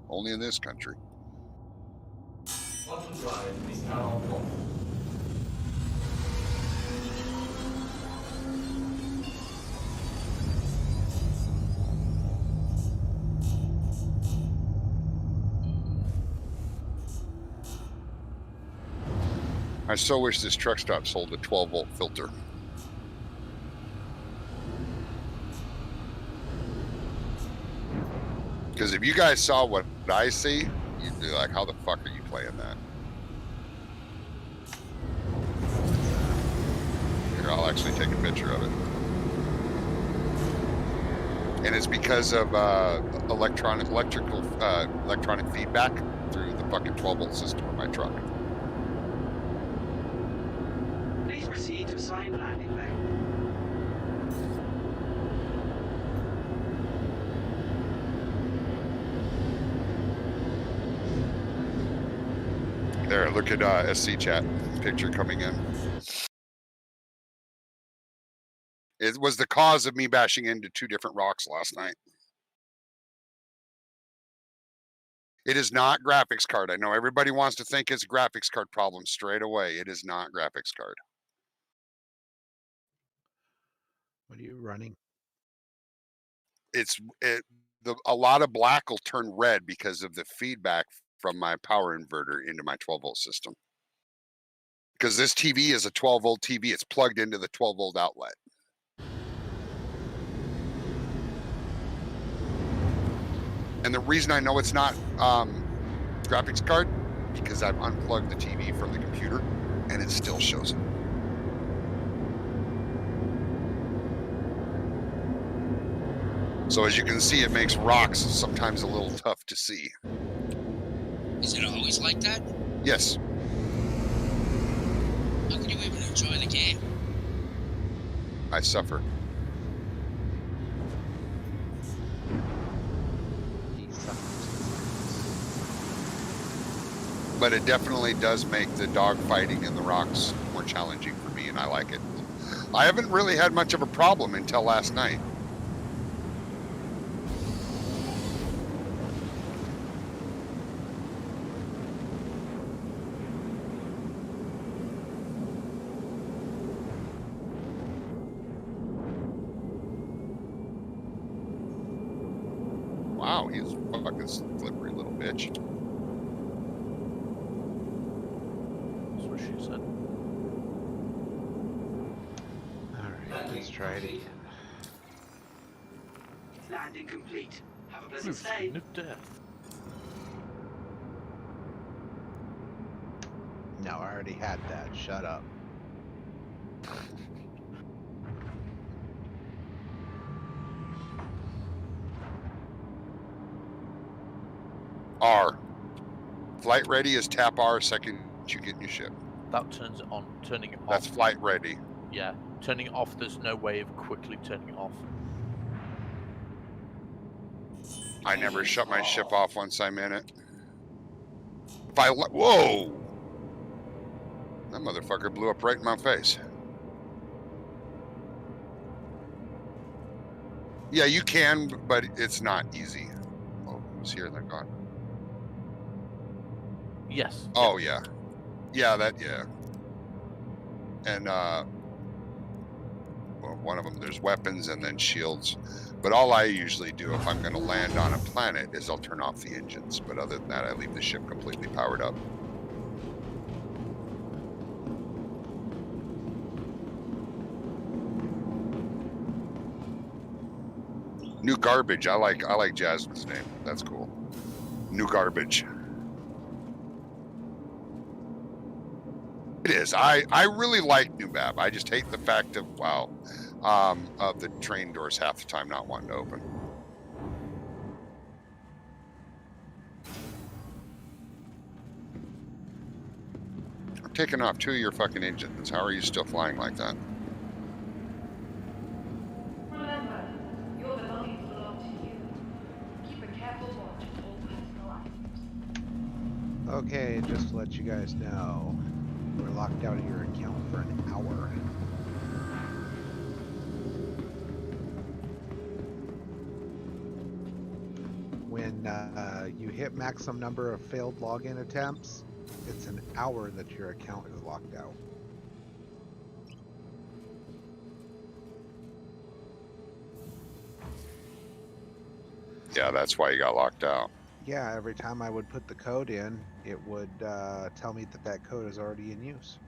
Only in this country. Auto drive is now off. I so wish this truck stop sold a 12-volt filter. Because if you guys saw what I see, you'd be like, how the fuck are you playing that? Here, I'll actually take a picture of it. And it's because of electronic feedback through the fucking 12-volt system of my truck. Please proceed to assigned landing bay. There, look at SC chat picture coming in. It was the cause of me bashing into 2 different rocks last night. It is not graphics card. I know everybody wants to think it's a graphics card problem straight away. It is not graphics card. What are you running? A lot of black will turn red because of the feedback from my power inverter into my 12-volt system. Because this TV is a 12-volt TV. It's plugged into the 12-volt outlet. And the reason I know it's not graphics card, because I've unplugged the TV from the computer and it still shows it. So as you can see, it makes rocks sometimes a little tough to see. Is it always like that? Yes. How can you even enjoy the game? I suffer. He suffers. But it definitely does make the dog fighting in the rocks more challenging for me, and I like it. I haven't really had much of a problem until last night. Wow, he's a fucking slippery little bitch. That's what she said. Alright, let's try it again. Landing complete. Have a pleasant Move, stay. no death. No, I already had that. Shut up. R. Flight ready is tap R second you get in your ship. That turns it on. Turning it off. That's flight ready. Yeah. Turning it off, there's no way of quickly turning it off. I never shut my ship off once I'm in it. If I whoa! That motherfucker blew up right in my face. Yeah, you can, but it's not easy. Oh, who's here? They're gone. Yes. Oh yeah. Yeah, yeah. And well, one of them there's weapons and then shields. But all I usually do if I'm gonna land on a planet is I'll turn off the engines. But other than that, I leave the ship completely powered up. New Garbage. I like Jasmine's name. That's cool. New Garbage. It is. I really like New Bab. I just hate the fact of of the train doors half the time not wanting to open. I'm taking off 2 of your fucking engines. How are you still flying like that? Remember, your belongings belong to you. Keep a careful watch on all personal items. Okay, just to let you guys know, we're locked out of your account for an hour. When you hit maximum number of failed login attempts, it's an hour that your account is locked out. Yeah, that's why you got locked out. Yeah, every time I would put the code in, it would tell me that that code is already in use.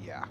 Yeah.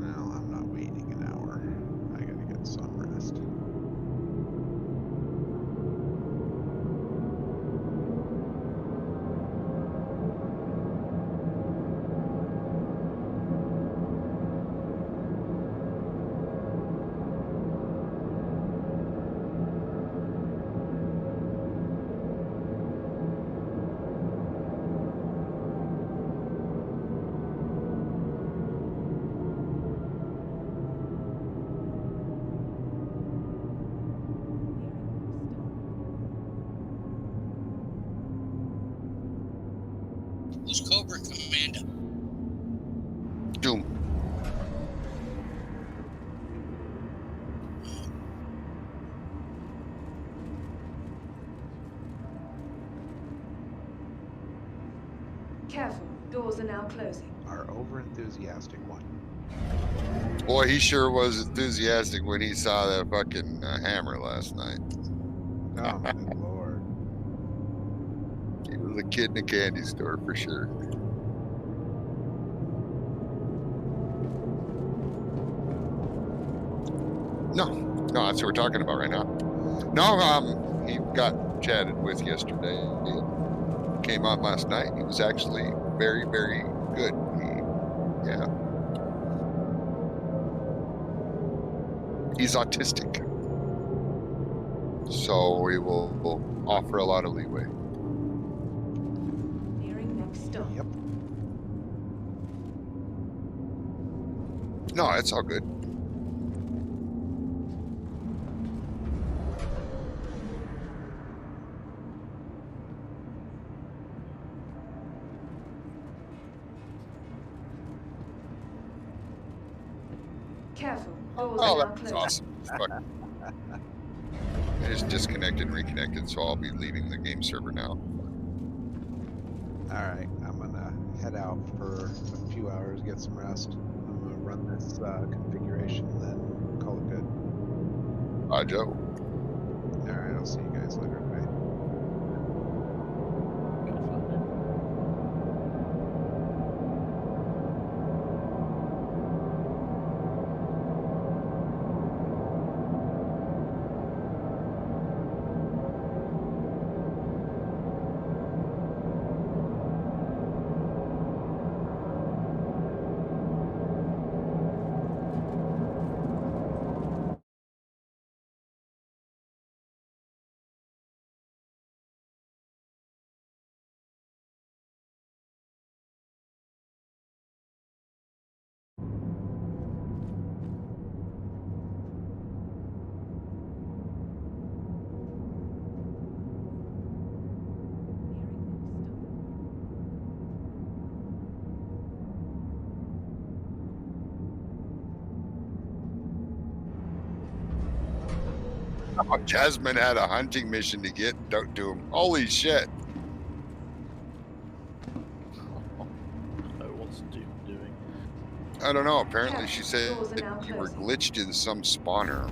Well, I'm not waiting an hour. I gotta get some rest. Who's Cobra Commander? Doom. Careful, doors are now closing. Our overenthusiastic one. Boy, he sure was enthusiastic when he saw that fucking hammer last night. Oh, my good lord. He was a kid in a candy store for sure. No, that's what we're talking about right now. No, he got chatted with yesterday. He came on last night. He was actually very, very good. Yeah. He's autistic. So we will offer a lot of leeway. Nearing next stop. Yep. No, it's all good. Careful. Doors Oh, are now that's closed. awesome. Fuck. I just disconnected and reconnected, so I'll be leaving the game server now. Alright, I'm gonna head out for a few hours, get some rest. I'm gonna run this configuration and then call it good. Joe. Alright, I'll see you guys later. Bye. Oh, Jasmine had a hunting mission to get to him. Holy shit. What's Doom doing? I don't know. Apparently she said Doors are now you were closing. glitched in some spawner.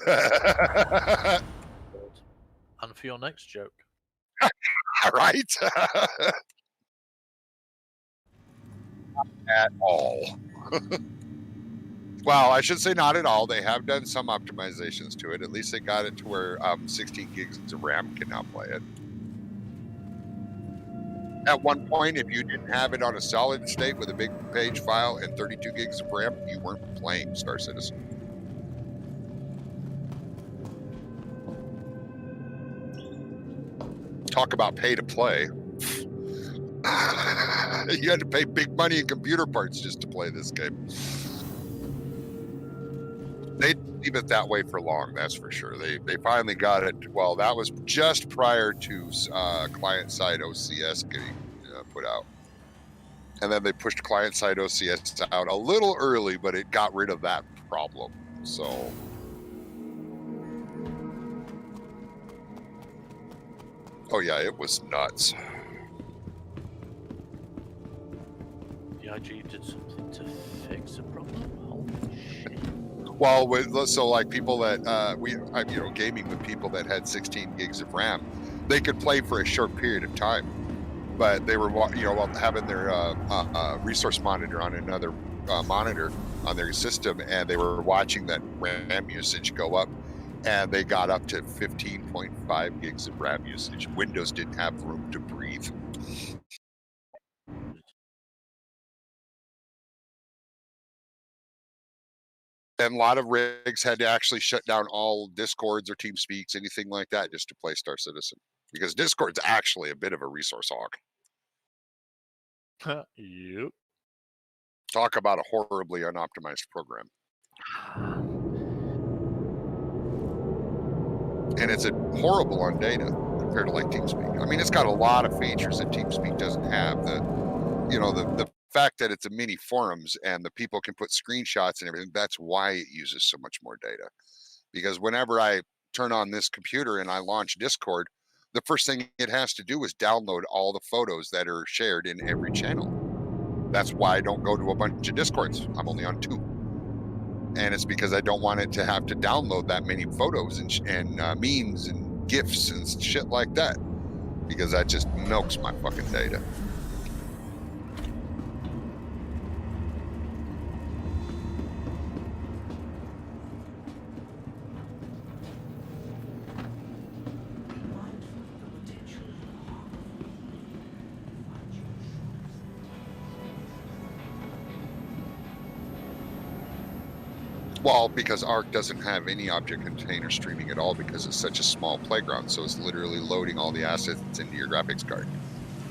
And for your next joke. Right? At all. Well, I should say not at all. They have done some optimizations to it. At least they got it to where 16 gigs of RAM can now play it. At one point, if you didn't have it on a solid state with a big page file and 32 gigs of RAM, you weren't playing Star Citizen. Talk about pay to play. You had to pay big money in computer parts just to play this game. They didn't leave it that way for long, that's for sure. They finally got it. Well, that was just prior to client-side OCS getting put out. And then they pushed client-side OCS out a little early, but it got rid of that problem. So... Oh yeah, it was nuts. The IG did something to fix a problem. Holy shit. Well, so like people that gaming with people that had 16 gigs of RAM, they could play for a short period of time, but they were having their resource monitor on another monitor on their system, and they were watching that RAM usage go up. And they got up to 15.5 gigs of RAM usage. Windows didn't have room to breathe. And a lot of rigs had to actually shut down all Discords or TeamSpeaks, anything like that, just to play Star Citizen. Because Discord's actually a bit of a resource hog. Yep. Talk about a horribly unoptimized program. and it's horrible on data compared to like TeamSpeak. I mean, it's got a lot of features that TeamSpeak doesn't have. The fact that it's a mini forums and the people can put screenshots and everything, that's why it uses so much more data. Because whenever I turn on this computer and I launch Discord, the first thing it has to do is download all the photos that are shared in every channel. That's why I don't go to a bunch of Discords. I'm only on 2. And it's because I don't want it to have to download that many photos and memes and GIFs and shit like that, because that just milks my fucking data. Well, because Arc doesn't have any object container streaming at all because it's such a small playground. So it's literally loading all the assets into your graphics card.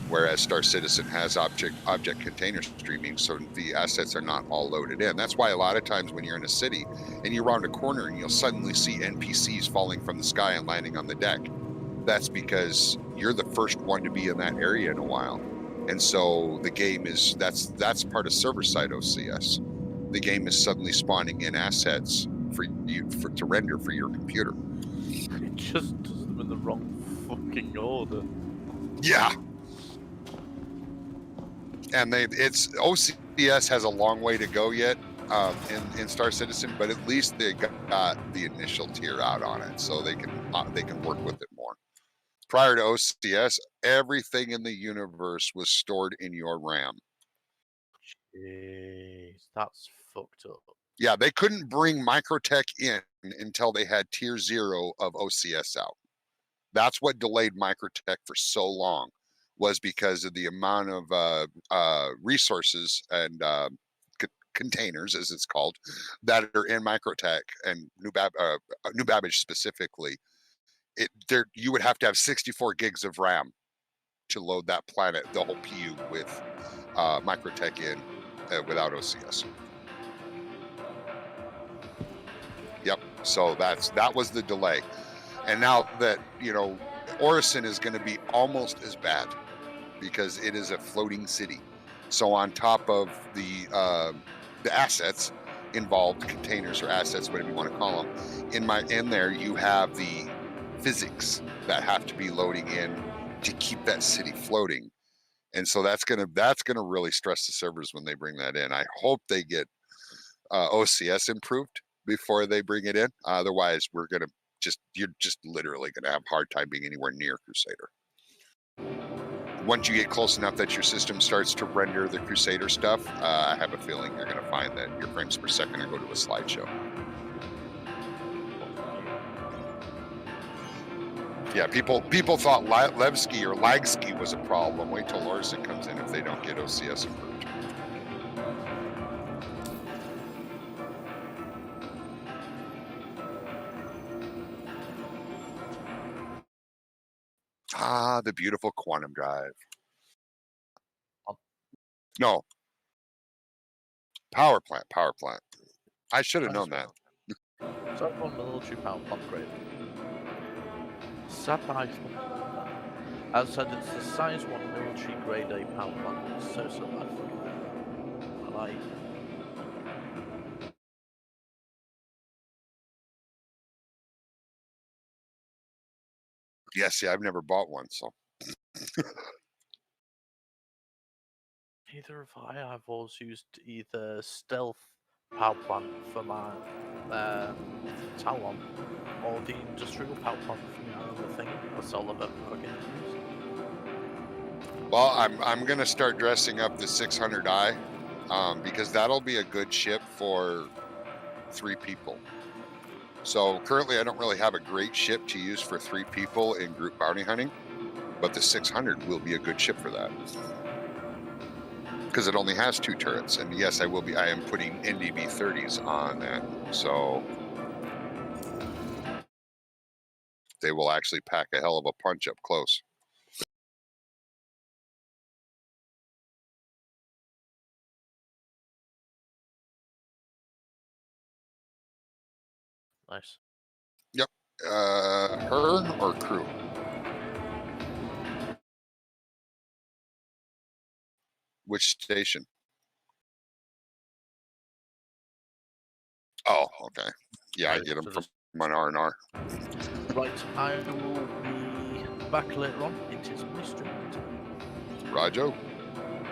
Whereas Star Citizen has object container streaming, so the assets are not all loaded in. That's why a lot of times when you're in a city and you round a corner and you'll suddenly see NPCs falling from the sky and landing on the deck. That's because you're the first one to be in that area in a while. And so the game is, that's part of server-side OCS. The game is suddenly spawning in assets for you to render for your computer. It just does them in the wrong fucking order. Yeah. And it's OCS has a long way to go yet in Star Citizen, but at least they got the initial tier out on it, so they can work with it more. Prior to OCS, everything in the universe was stored in your RAM. Jeez, that's fucked up. Yeah, they couldn't bring Microtech in until they had tier 0 of OCS out. That's what delayed Microtech for so long, was because of the amount of resources and containers, as it's called, that are in Microtech and New Babbage specifically. You would have to have 64 gigs of RAM to load that planet, the whole PU, with Microtech in without OCS. Yep. So that was the delay. And now that, Orison is going to be almost as bad because it is a floating city. So on top of the assets involved, containers or assets, whatever you want to call them, in there you have the physics that have to be loading in to keep that city floating. And so that's gonna really stress the servers when they bring that in. I hope they get OCS improved before they bring it in. Otherwise, you're just literally gonna have a hard time being anywhere near Crusader. Once you get close enough that your system starts to render the Crusader stuff, I have a feeling you're gonna find that your frames per second are go to a slideshow. Yeah, people thought Levski or Lagski was a problem. Wait till Orison comes in if they don't get OCS improved. Ah, the beautiful quantum drive. No. Power plant. I should have known that. So on military power plant grade. Sad nice one. As I said, it's the size 1 military grade A power plant. It's so nice. And I Yeah, see, I've never bought one, so. Neither have I. I've always used either stealth power plant for my Talon or the industrial power plant for my other thing. That's all I've ever fucking used. Well, I'm gonna start dressing up the 600i because that'll be a good ship for 3 people. So currently I don't really have a great ship to use for 3 people in group bounty hunting, but the 600 will be a good ship for that. Because it only has 2 turrets, and yes, I am putting NDB 30s on that, so they will actually pack a hell of a punch up close. Nice. Yep. Her or crew? Which station? Oh, okay. Yeah, I Right, get them so from there's- an R&R. Right, I will be back later on. It is mystery time. Rajo?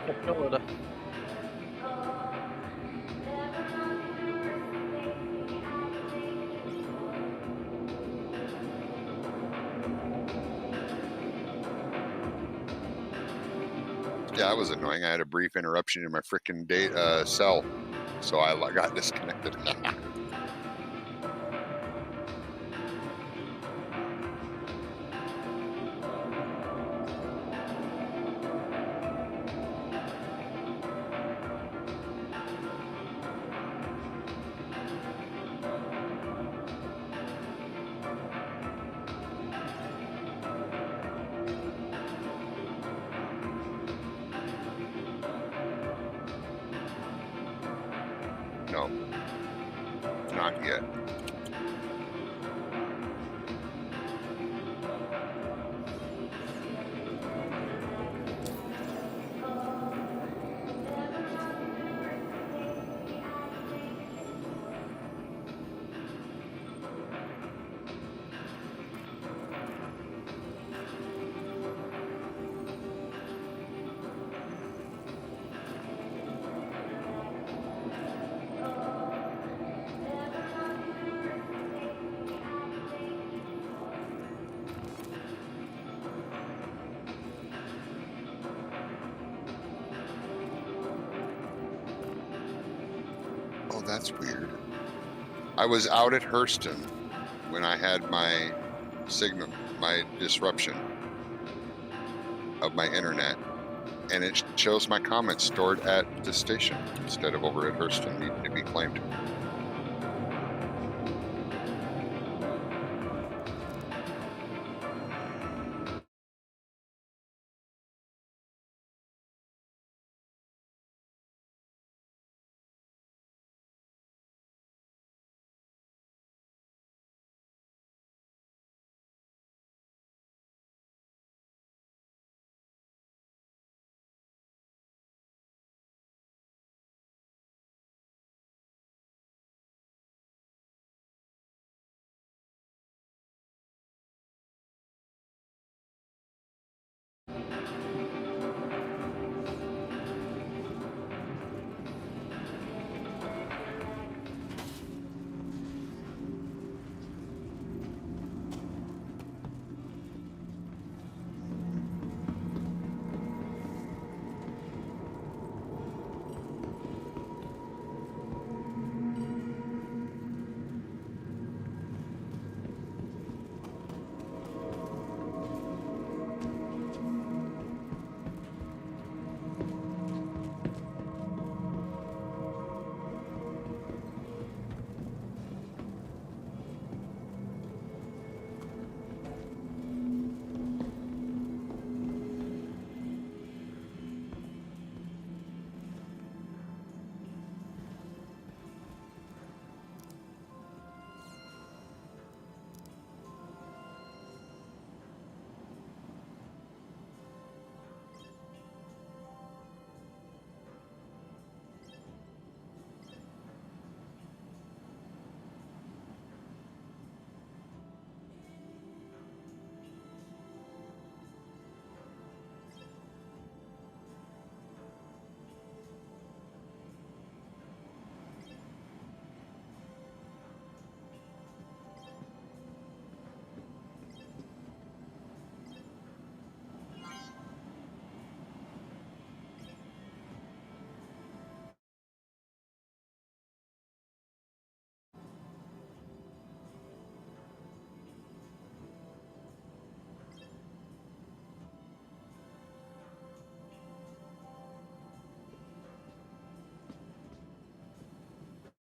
Catch you later. Yeah, that was annoying. I had a brief interruption in my freaking cell, so I got disconnected. No, not yet. Oh, that's weird. I was out at Hurston when I had my signal, my disruption of my internet, and it shows my comments stored at the station instead of over at Hurston needing to be claimed.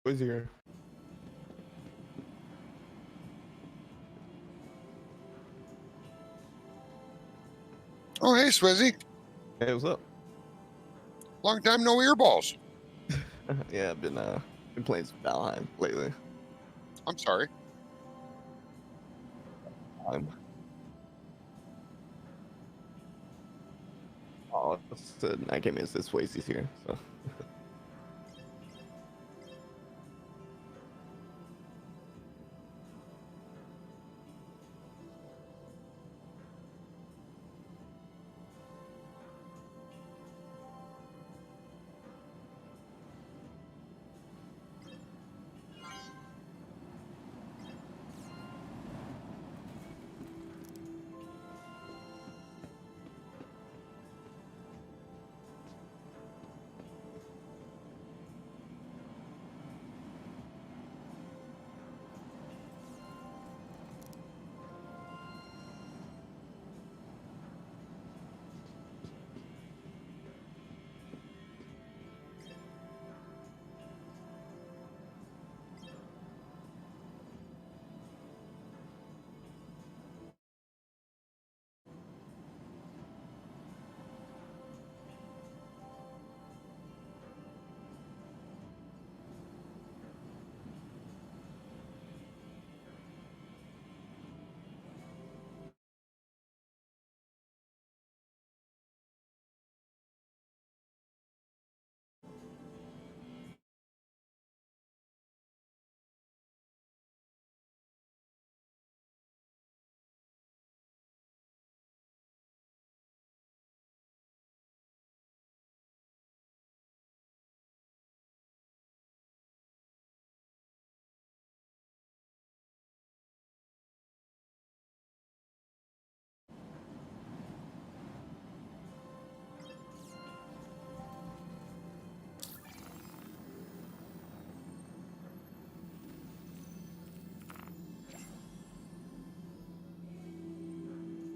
Who's here? Oh, hey, Swizzy. Hey, what's up? Long time no earballs. Yeah, I've been playing some Valheim lately. I'm sorry. Valheim. Oh, that game is this way easier. So.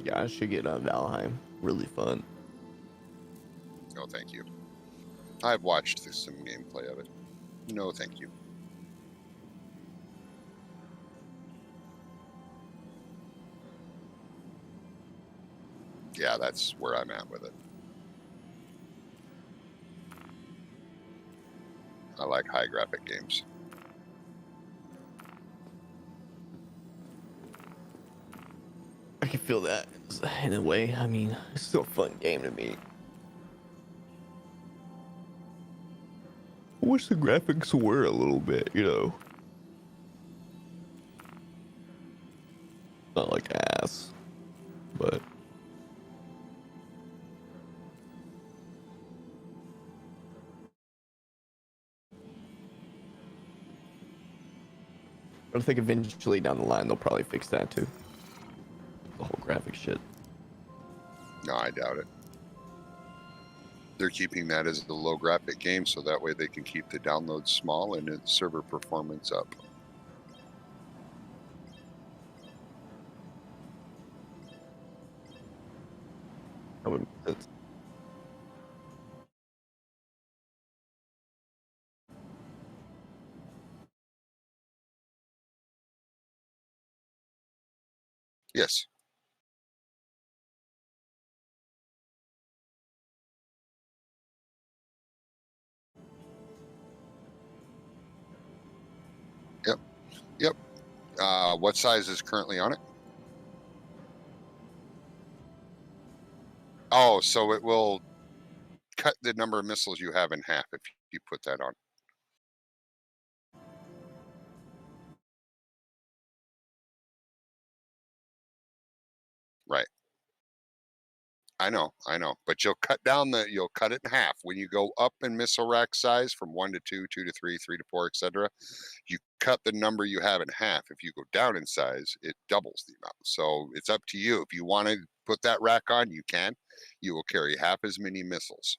Yeah, I should get Valheim. Really fun. No, thank you. I've watched some gameplay of it. No, thank you. Yeah, that's where I'm at with it. I like high graphic games. I can feel that in a way. I mean, it's still a fun game to me. I wish the graphics were a little bit, you know. Not like ass, but. I think eventually down the line they'll probably fix that too. The whole graphic shit. No, I doubt it. They're keeping that as a low graphic game so that way they can keep the downloads small and its server performance up. That would make sense. Yes. Yep. Yep. What size is currently on it? Oh, so it will cut the number of missiles you have in half if you put that on. Right. I know, but you'll cut it in half when you go up in missile rack size from 1 to 2, 2 to 3, 3 to 4, etc. You cut the number you have in half. If you go down in size, it doubles the amount. So it's up to you. If you want to put that rack on, you can. You will carry half as many missiles.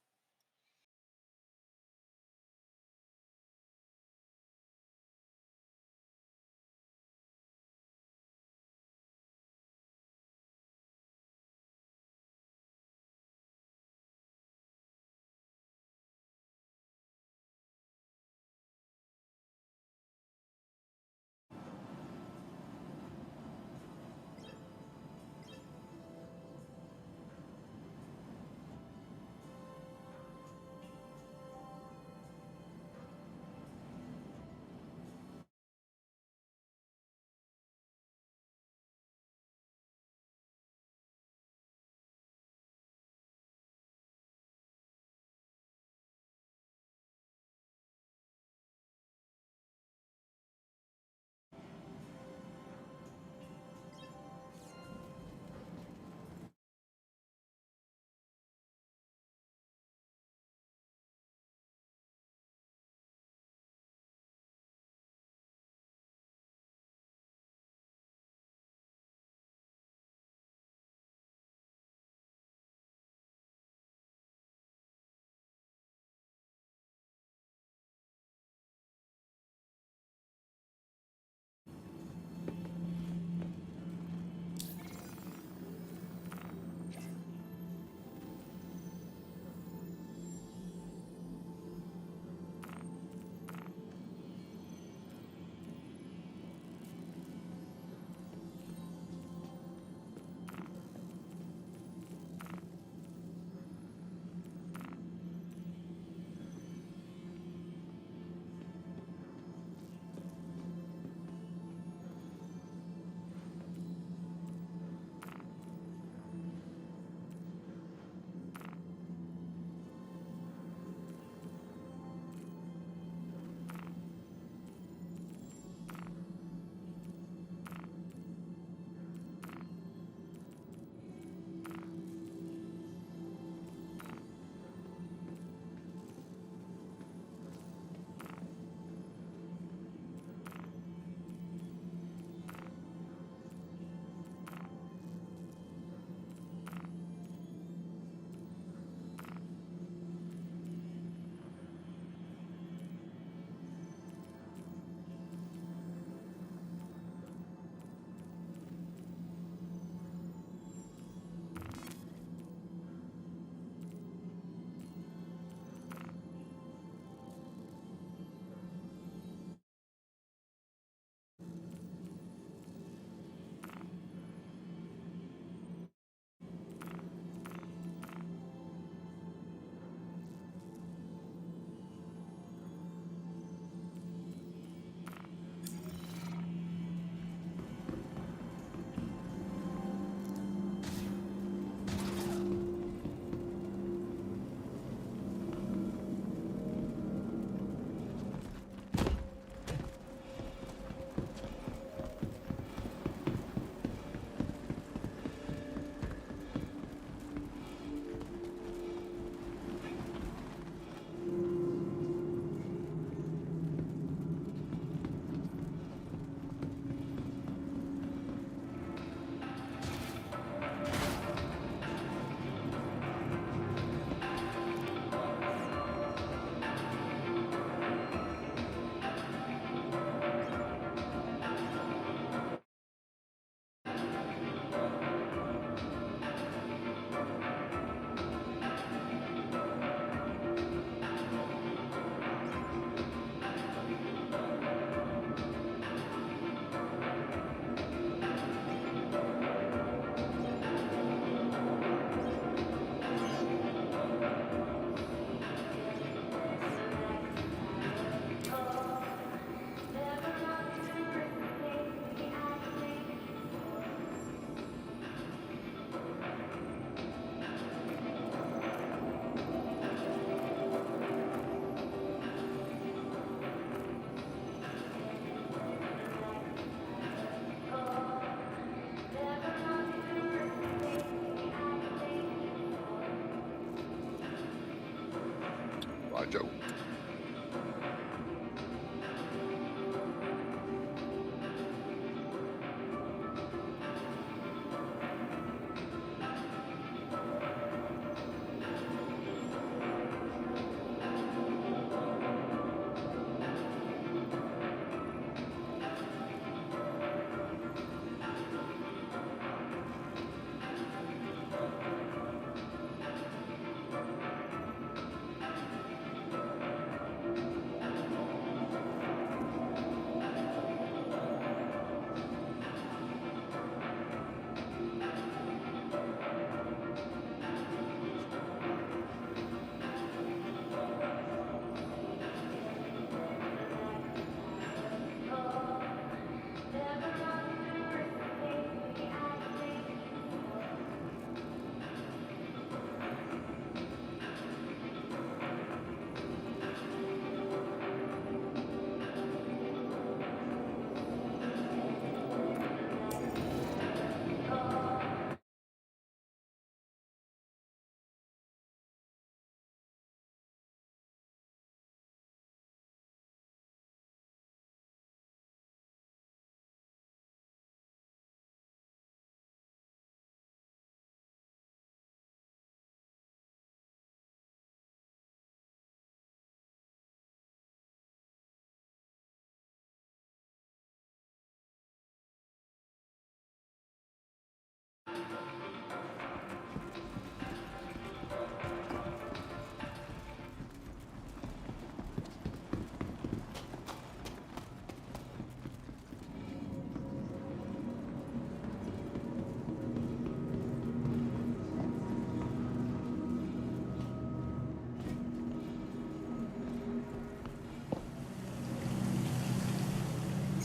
Joe.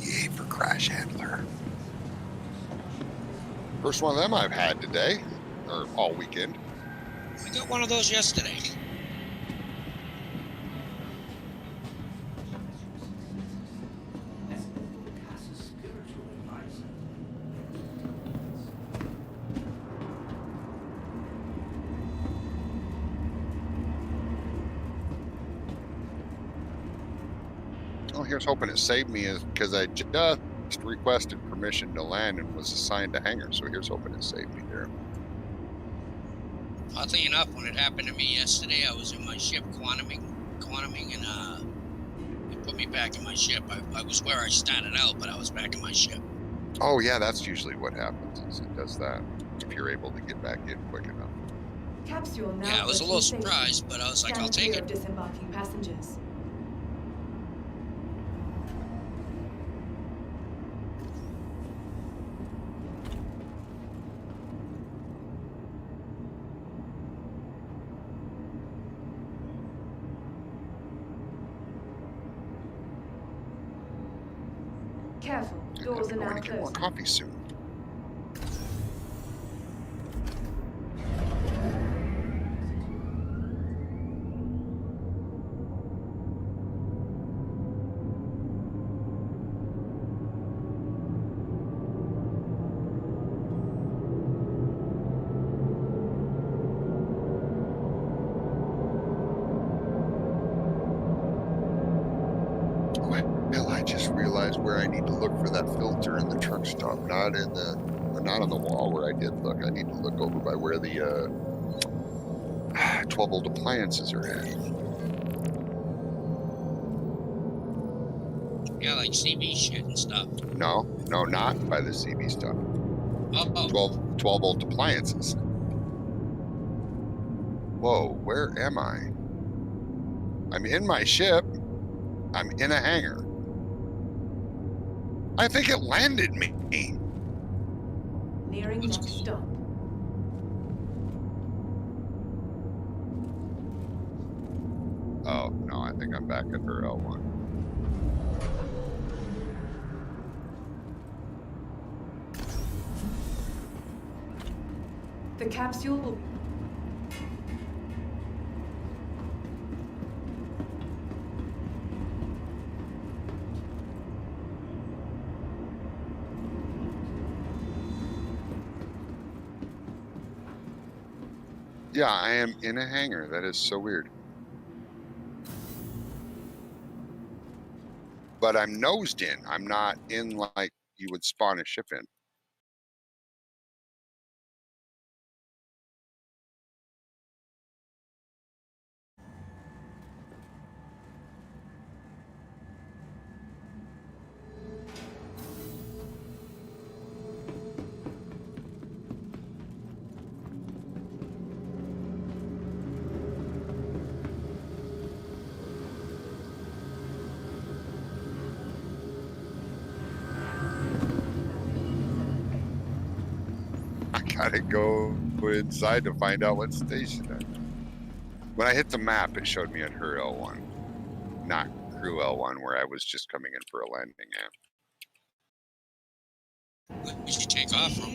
Yay for Crash Handler. First one of them I've had today, or all weekend. I got one of those yesterday. Oh, here's hoping it saved me is because I just requested permission to land and was assigned a hangar. So here's hoping it saved me there. Oddly enough, when it happened to me yesterday, I was in my ship quantuming, and it put me back in my ship. I was where I started out, but I was back in my ship. Oh yeah, that's usually what happens. Is it does that if you're able to get back in quick enough. Capsule now. Yeah, I was a little approaching station. surprised, but I was like, Stand I'll take clear it. of disembarking passengers. Careful, doors are I'm now going to get more closing. coffee soon. Well, I just realized where I need to look for that filter in the truck stop, not on the wall where I did look. I need to look over by where the 12 volt appliances are at. Yeah, like CB shit and stuff. No, not by the CB stuff. Oh, 12 volt appliances. Whoa, where am I? I'm in my ship. I'm in a hangar. I think it landed me. Nearing That's next cool. stop. Oh, no, I think I'm back at HUR-L1. The capsule will... Yeah, I am in a hangar. That is so weird. but I'm nosed in. I'm not in like you would spawn a ship in. I gotta go inside to find out what station I'm in. When I hit the map, it showed me at HUR-L1, not Crew L1, where I was just coming in for a landing at. Where did you take off from?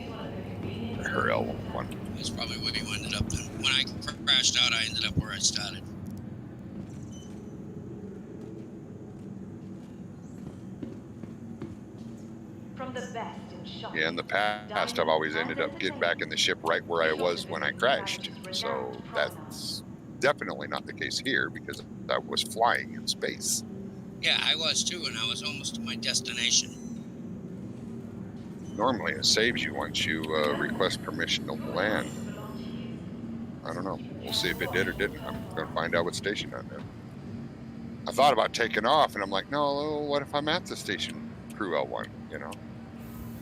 HUR-L1. That's probably where you ended up then. When I crashed out, I ended up where I started. From the best in shot. Yeah, in the past, I've always ended up getting back in the ship right where I was when I crashed. So that's definitely not the case here because I was flying in space. Yeah, I was too, and I was almost to my destination. Normally, it saves you once you request permission to land. I don't know. We'll see if it did or didn't. I'm going to find out what station I'm in. I thought about taking off, and I'm like, no, what if I'm at the station Crew L1, you know?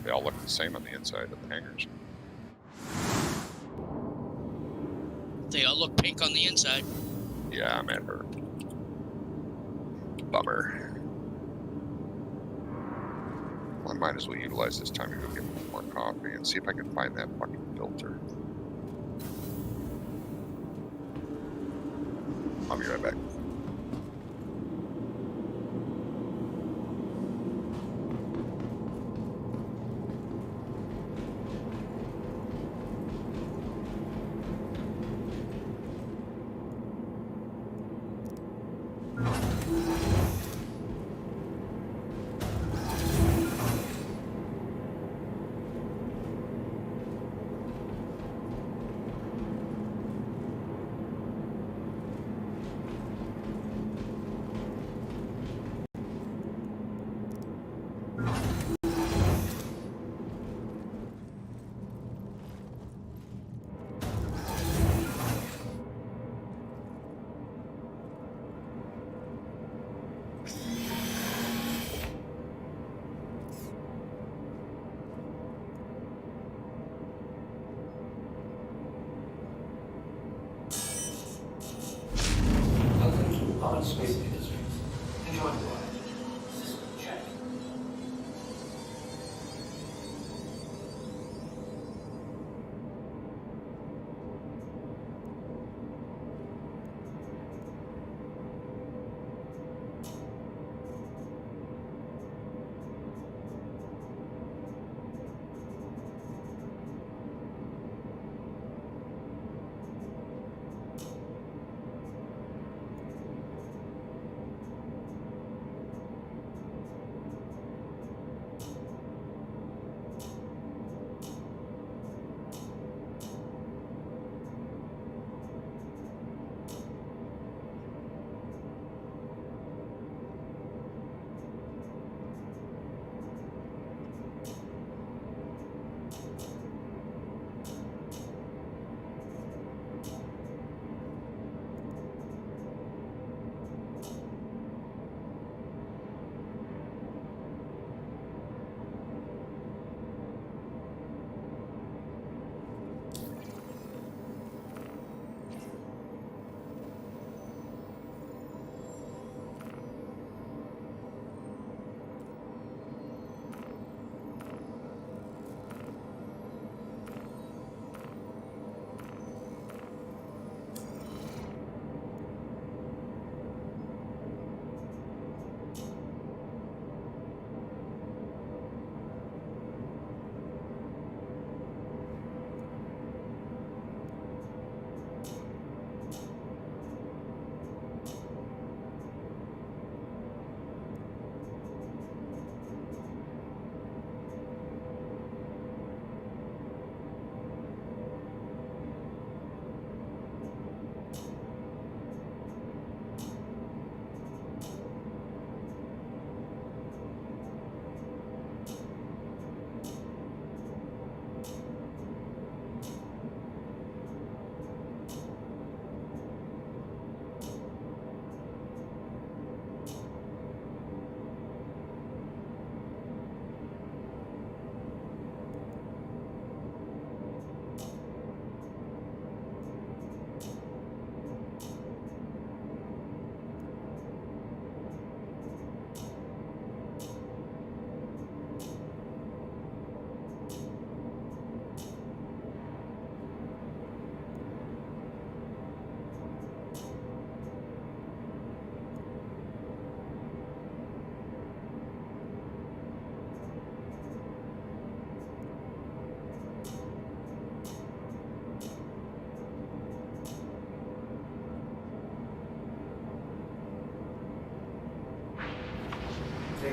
They all look the same on the inside of the hangars. They all look pink on the inside. Yeah, I'm at her. Bummer. Well, I might as well utilize this time to go get more coffee and see if I can find that fucking filter. I'll be right back.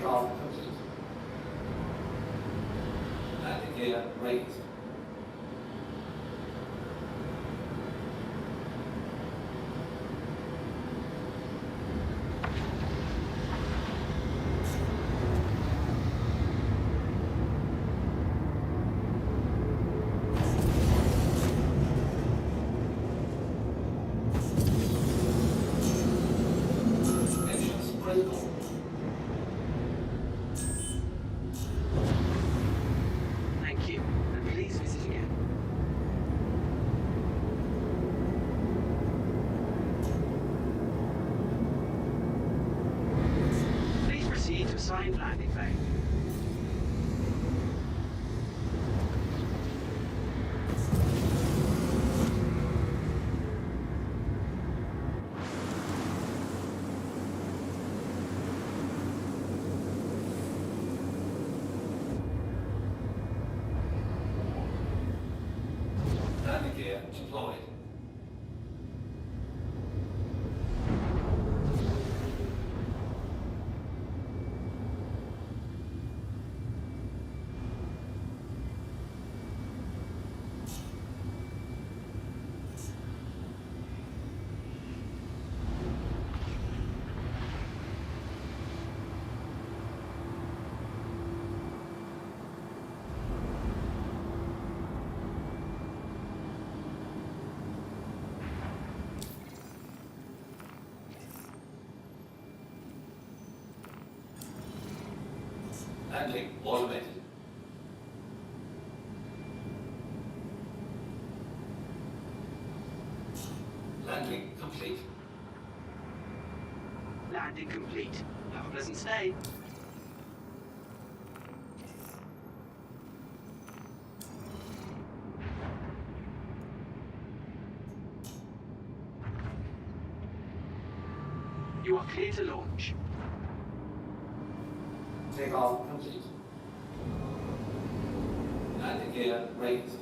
Takeoff complete. Landing gear raised. Engines critical. Thank you, and please visit again. Please proceed to assigned landing bay. Landing gear deployed. Landing automated. Landing complete. Landing complete. Have a pleasant stay. You are clear to launch. Takeoff complete. Landing gear raised.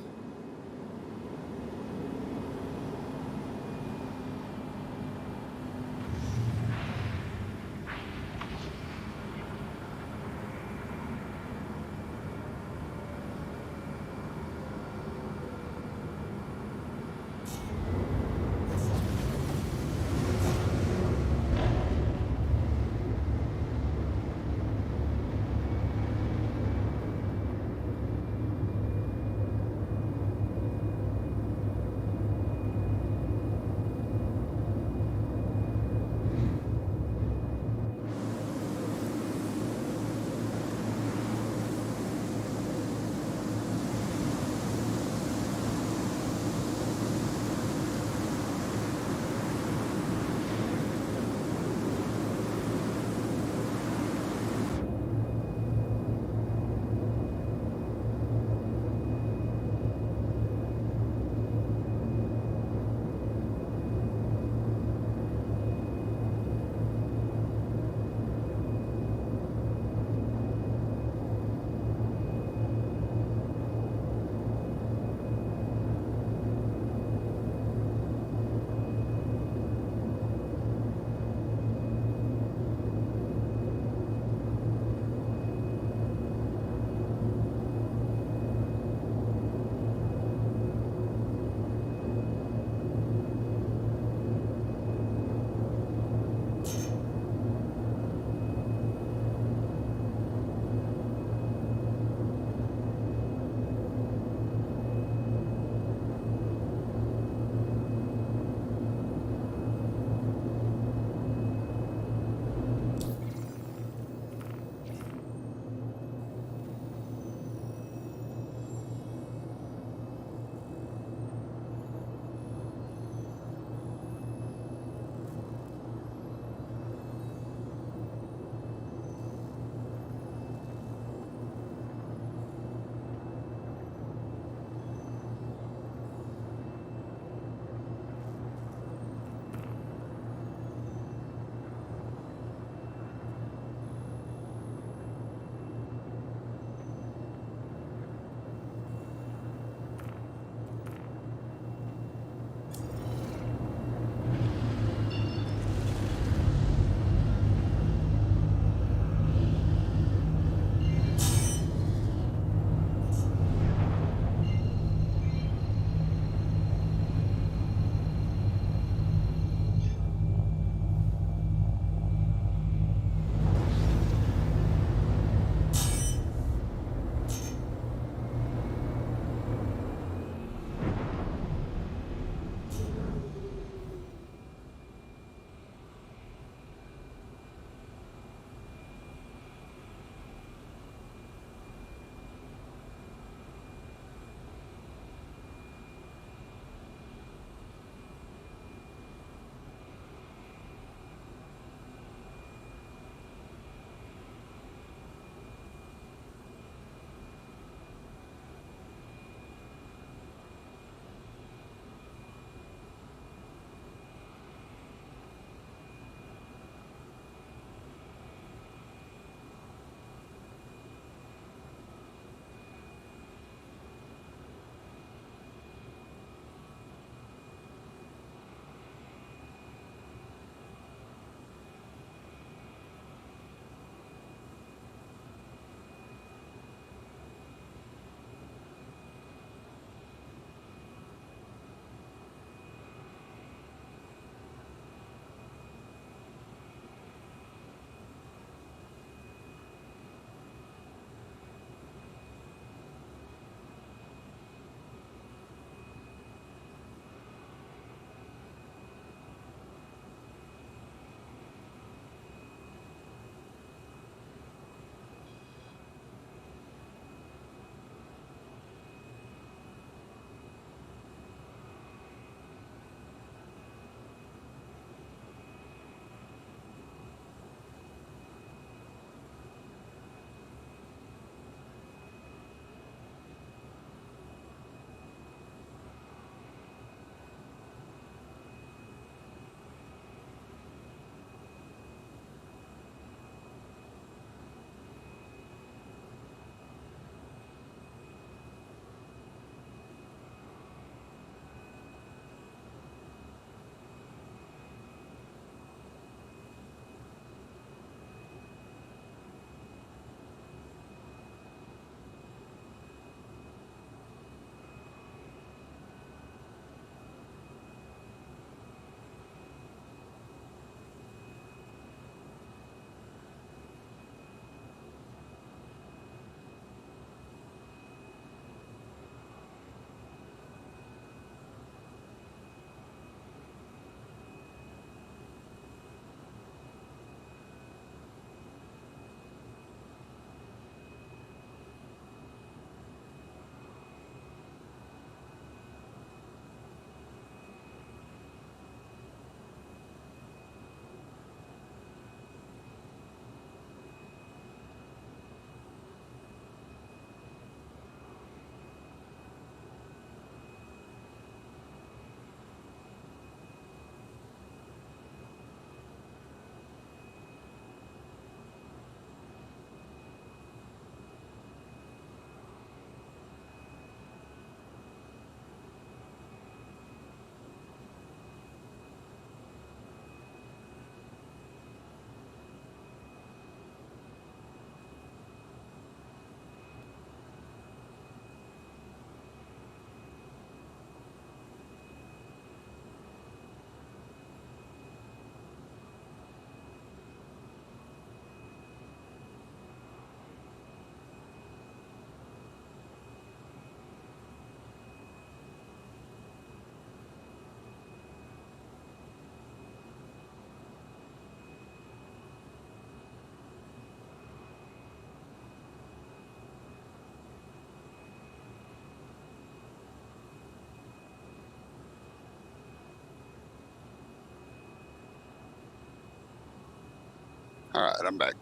All right, I'm back.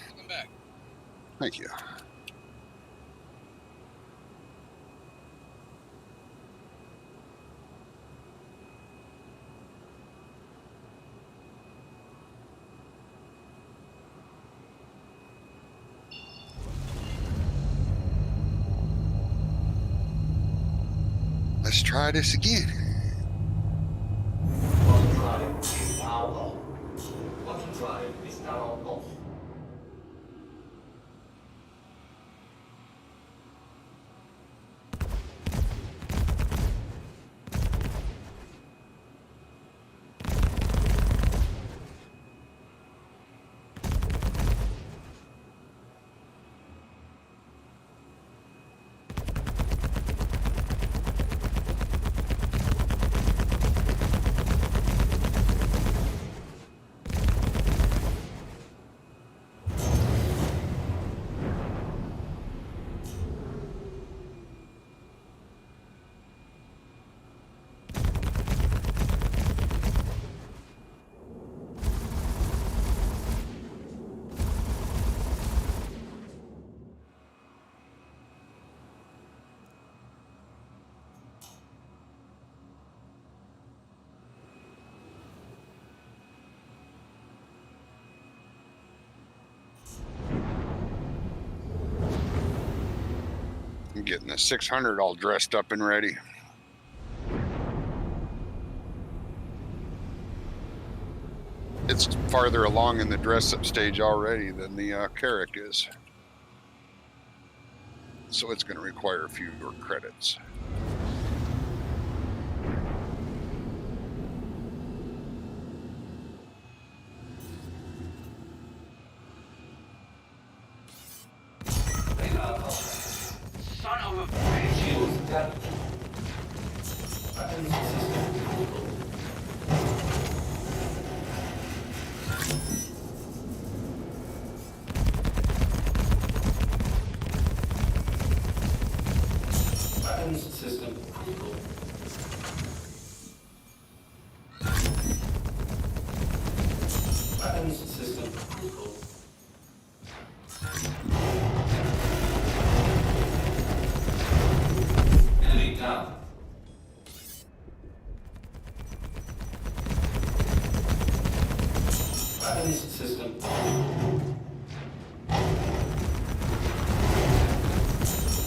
Welcome back. Thank you. Let's try this again. Water drive is now off. Water drive is now off. I'm getting the 600 all dressed up and ready. It's farther along in the dress-up stage already than the Carrack is. So it's going to require fewer credits. Radar off. Son of a bitch! Shields damaged. Weapons system critical. Weapons system critical. Weapons system critical. Enemy down. Weapons system critical.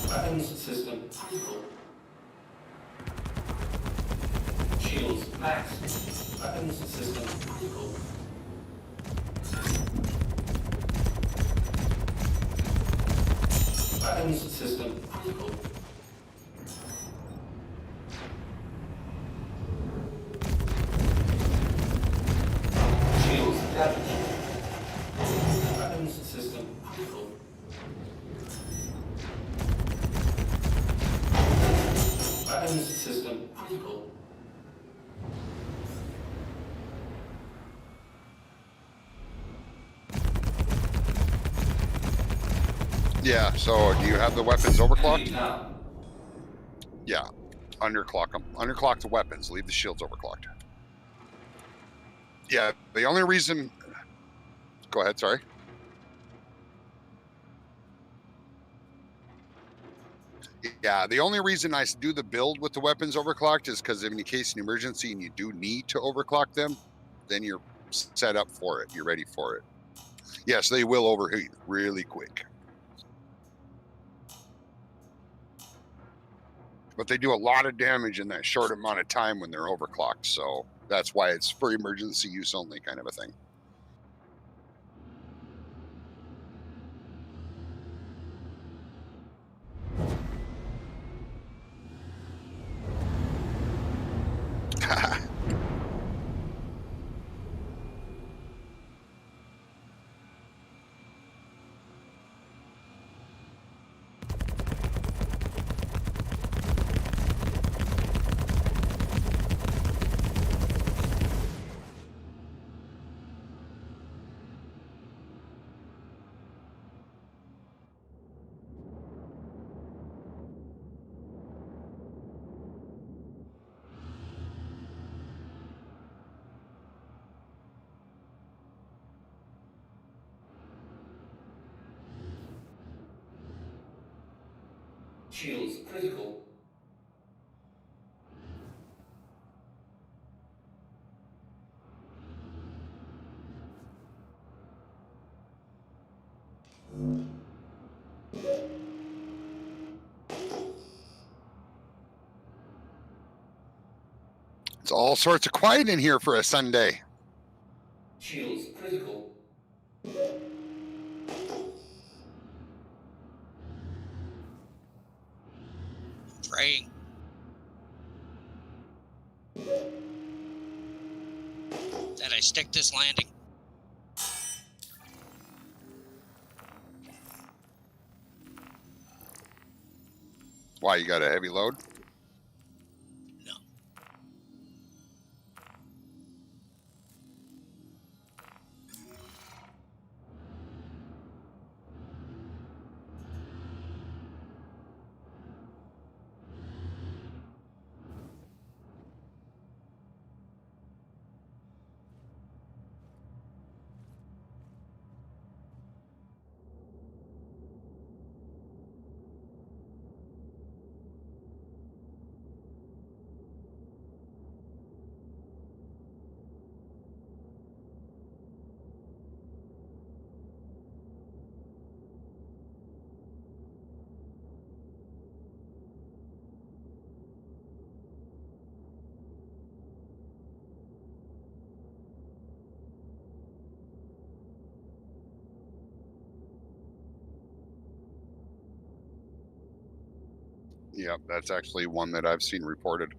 Weapons system critical. Shields max. Weapons system critical. Weapons system critical. Shields damaged. Weapons system critical. Weapons system critical. Yeah, so do you have the weapons overclocked? Enemy down. Yeah, underclock them. Underclock the weapons, leave the shields overclocked. Yeah, the only reason... Go ahead, sorry. Yeah, the only reason I do the build with the weapons overclocked is because in case an emergency and you do need to overclock them, then you're set up for it. You're ready for it. Yes, they will overheat really quick. But they do a lot of damage in that short amount of time when they're overclocked. So that's why it's for emergency use only kind of a thing. Shields critical. It's all sorts of quiet in here for a Sunday. Shields critical. Praying. That I stick this landing. Why, you got a heavy load? No. Yep, that's actually one that I've seen reported.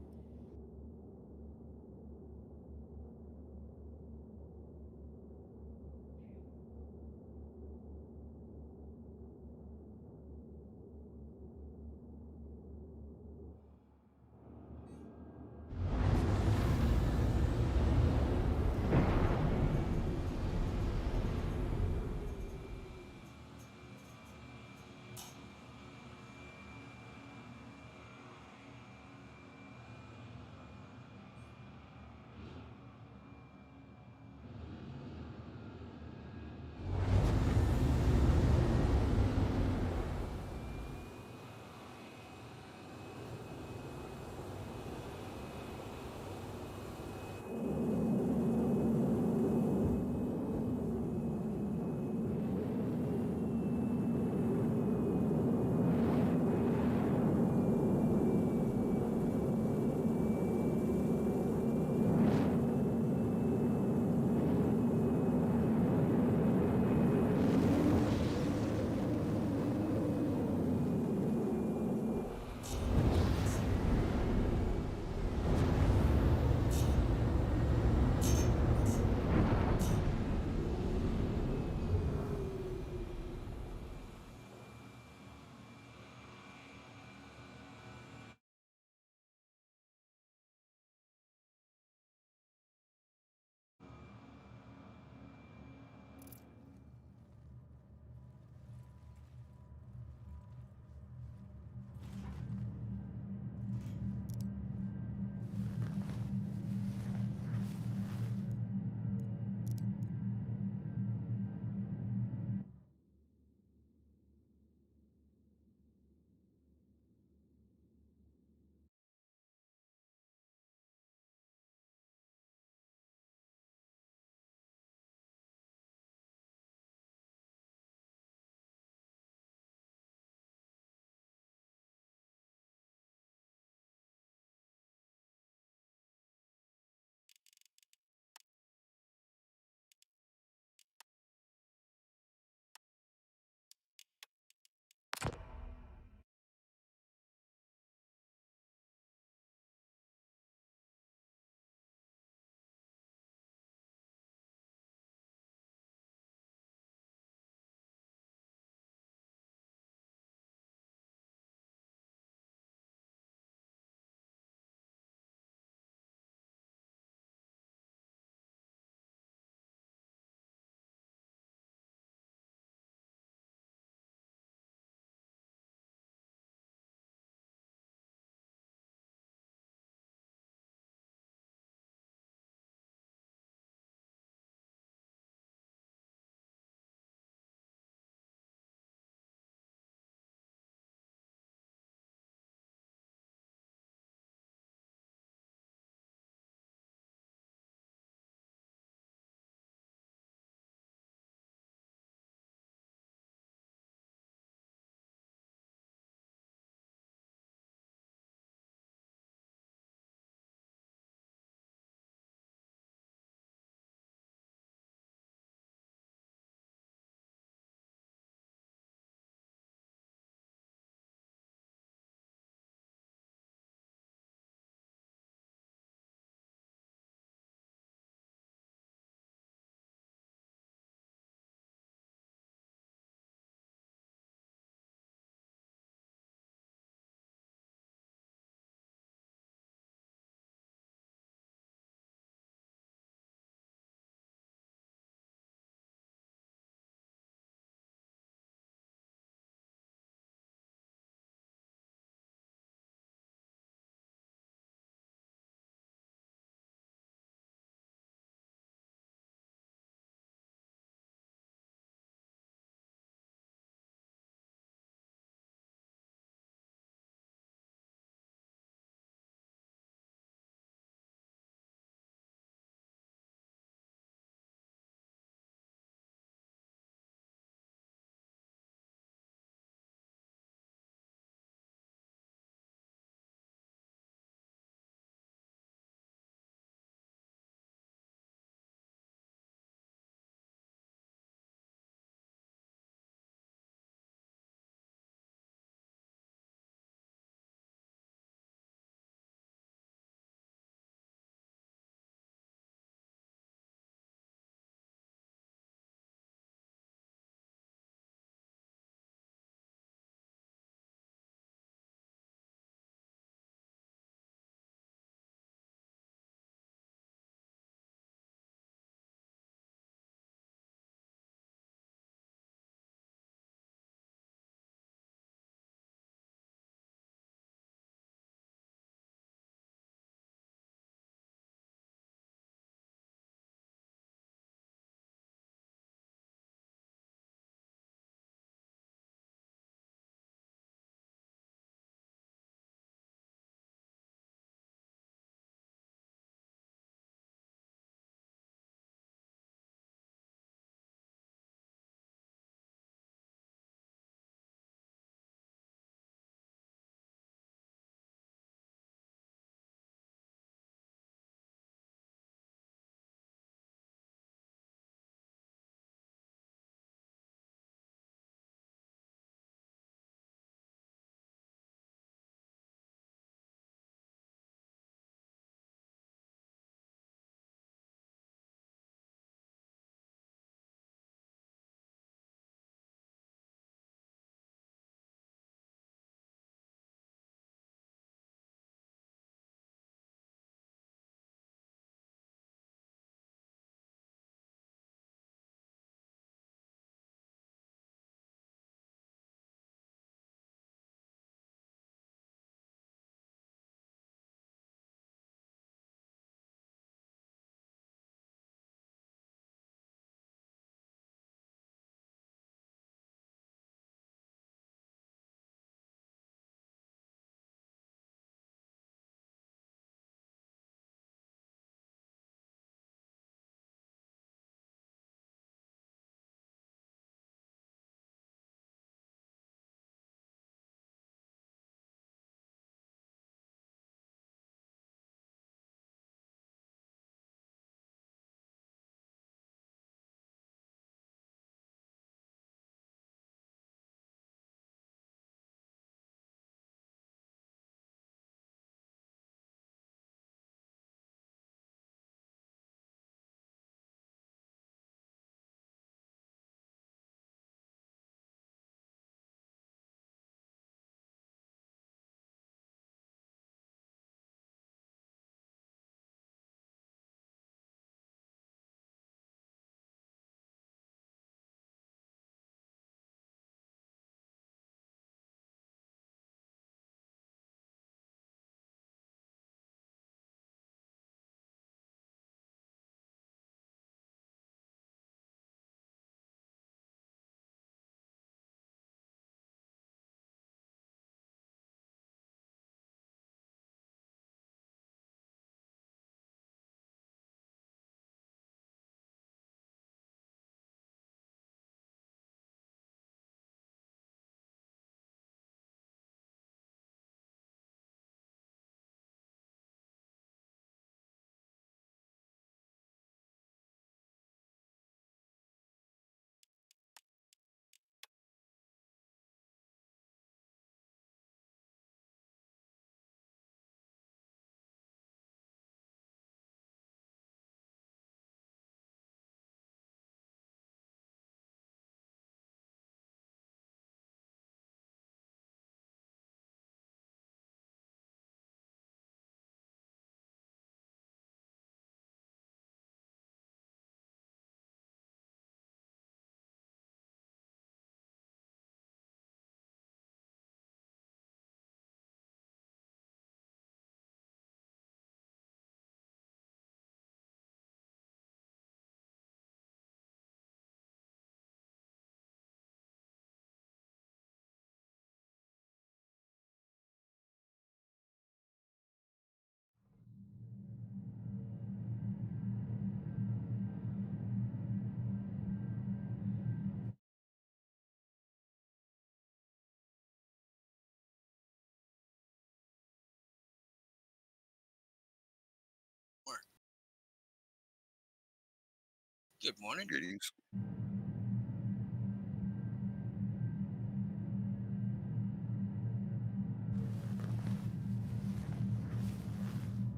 Good morning. Greetings.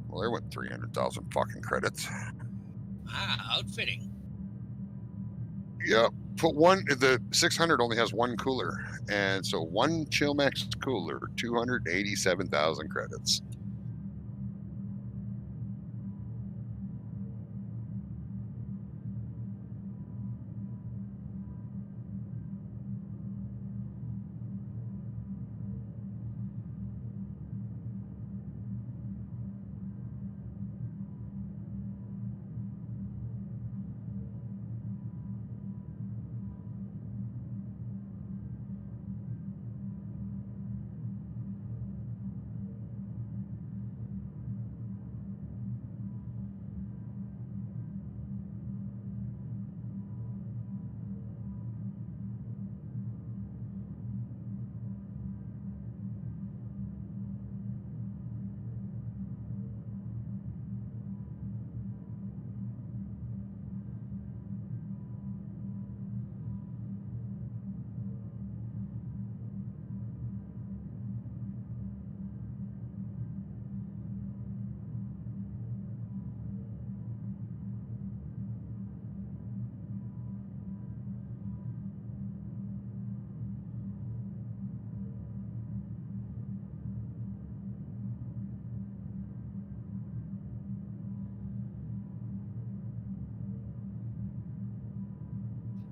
Well, there went 300,000 fucking credits. Ah, outfitting. Yep. Put one. The 600 only has one cooler, and so one Chillmax cooler, 287,000 credits.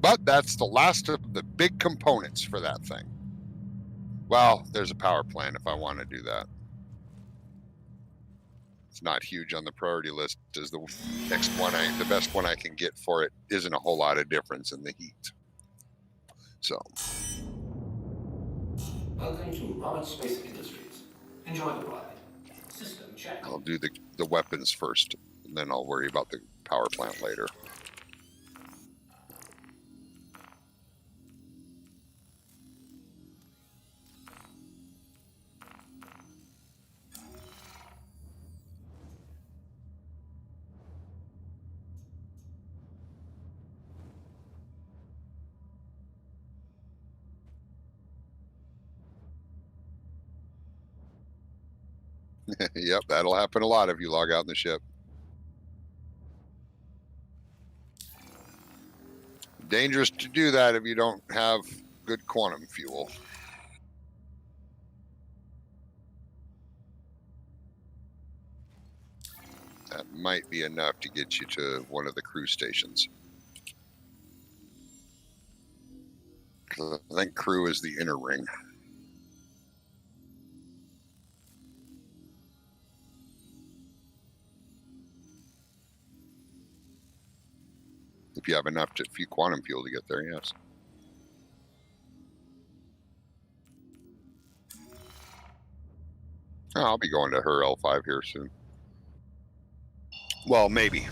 But that's the last of the big components for that thing. Well, there's a power plant if I want to do that. It's not huge on the priority list. Is the next one the best one I can get for it isn't a whole lot of difference in the heat. So. Welcome to Roberts Basic Industries. Enjoy the ride. System check. I'll do the weapons first, and then I'll worry about the power plant later. Yep, that'll happen a lot if you log out in the ship. Dangerous to do that if you don't have good quantum fuel. That might be enough to get you to one of the crew stations. I think crew is the inner ring. If you have enough few quantum fuel to get there, yes. Oh, I'll be going to HUR-L5 here soon. Well, maybe.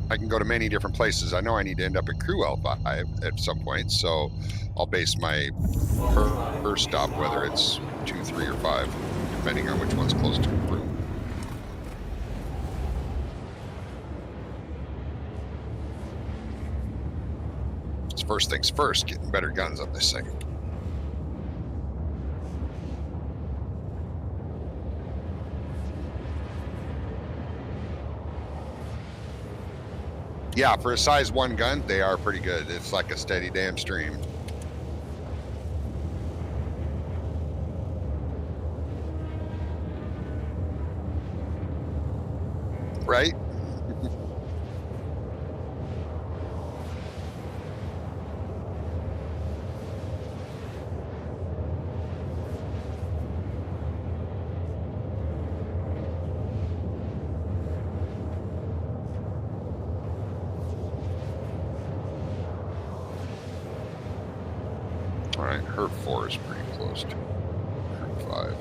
I can go to many different places. I know I need to end up at Crew L5 at some point, so I'll base my HUR stop, whether it's 2, 3, or 5, depending on which one's close to Crew. It's first things first, getting better guns on this thing. Yeah, for a size 1 gun, they are pretty good. It's like a steady damn stream. Right? All right, HUR-4 is pretty close to HUR-5.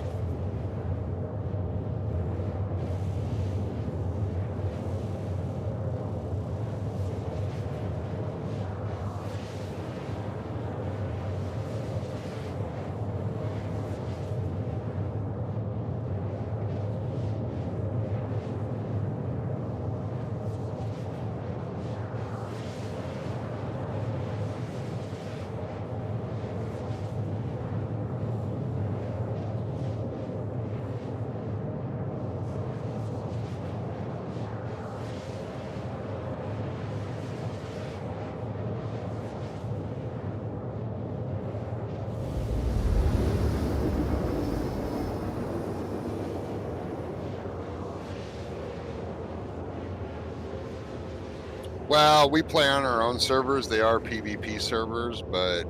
Well, we play on our own servers. They are PvP servers, but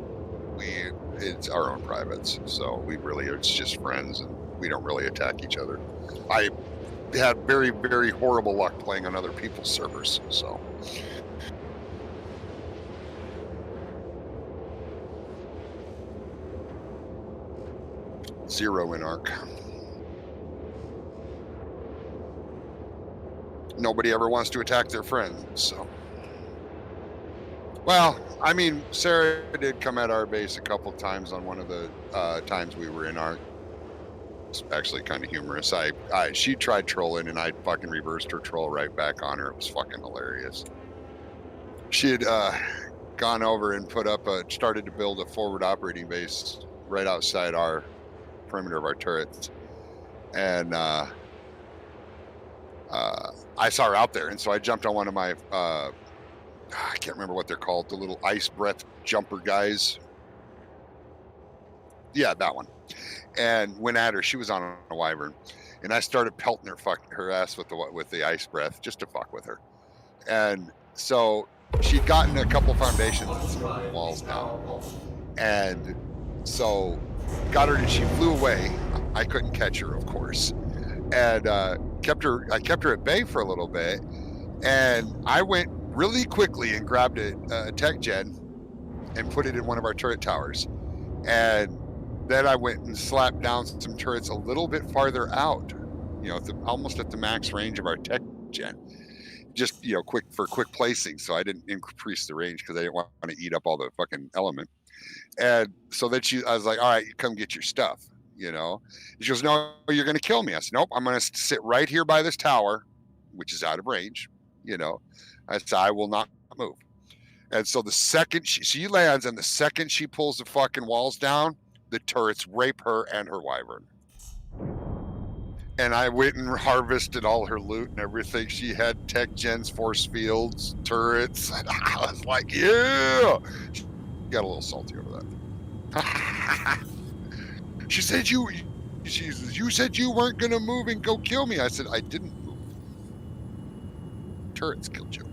it's our own privates. So it's just friends, and we don't really attack each other. I had very, very horrible luck playing on other people's servers. So. Zero in ARC. Nobody ever wants to attack their friends, so. Well, I mean, Sarah did come at our base a couple times on one of the times we were in ARC. It's actually kind of humorous. She tried trolling, and I fucking reversed her troll right back on her. It was fucking hilarious. She had gone over and started to build a forward operating base right outside our perimeter of our turrets, and I saw her out there, and so I jumped on one of my I can't remember what they're called, the little ice breath jumper guys. Yeah, that one. And went at her. She was on a wyvern, and I started pelting her ass with the ice breath just to fuck with her. And so she'd gotten a couple foundations and some walls down, and so got her, and she flew away. I couldn't catch her, of course, and I kept her at bay for a little bit, and I went really quickly and grabbed a tech gen and put it in one of our turret towers, and then I went and slapped down some turrets a little bit farther out, almost at the max range of our tech gen, just quick placing, so I didn't increase the range because I didn't want to eat up all the fucking element. And so then I was like, all right, you come get your stuff, She goes, no, you're going to kill me. I said, nope, I'm going to sit right here by this tower, which is out of range, I said, I will not move. And so the second she lands, and the second she pulls the fucking walls down, the turrets rape her and her wyvern. And I went and harvested all her loot and everything. She had tech gens, force fields, turrets. And I was like, yeah. She got a little salty over that. She said you said you weren't gonna move and go kill me. I said, I didn't move. Turrets killed you.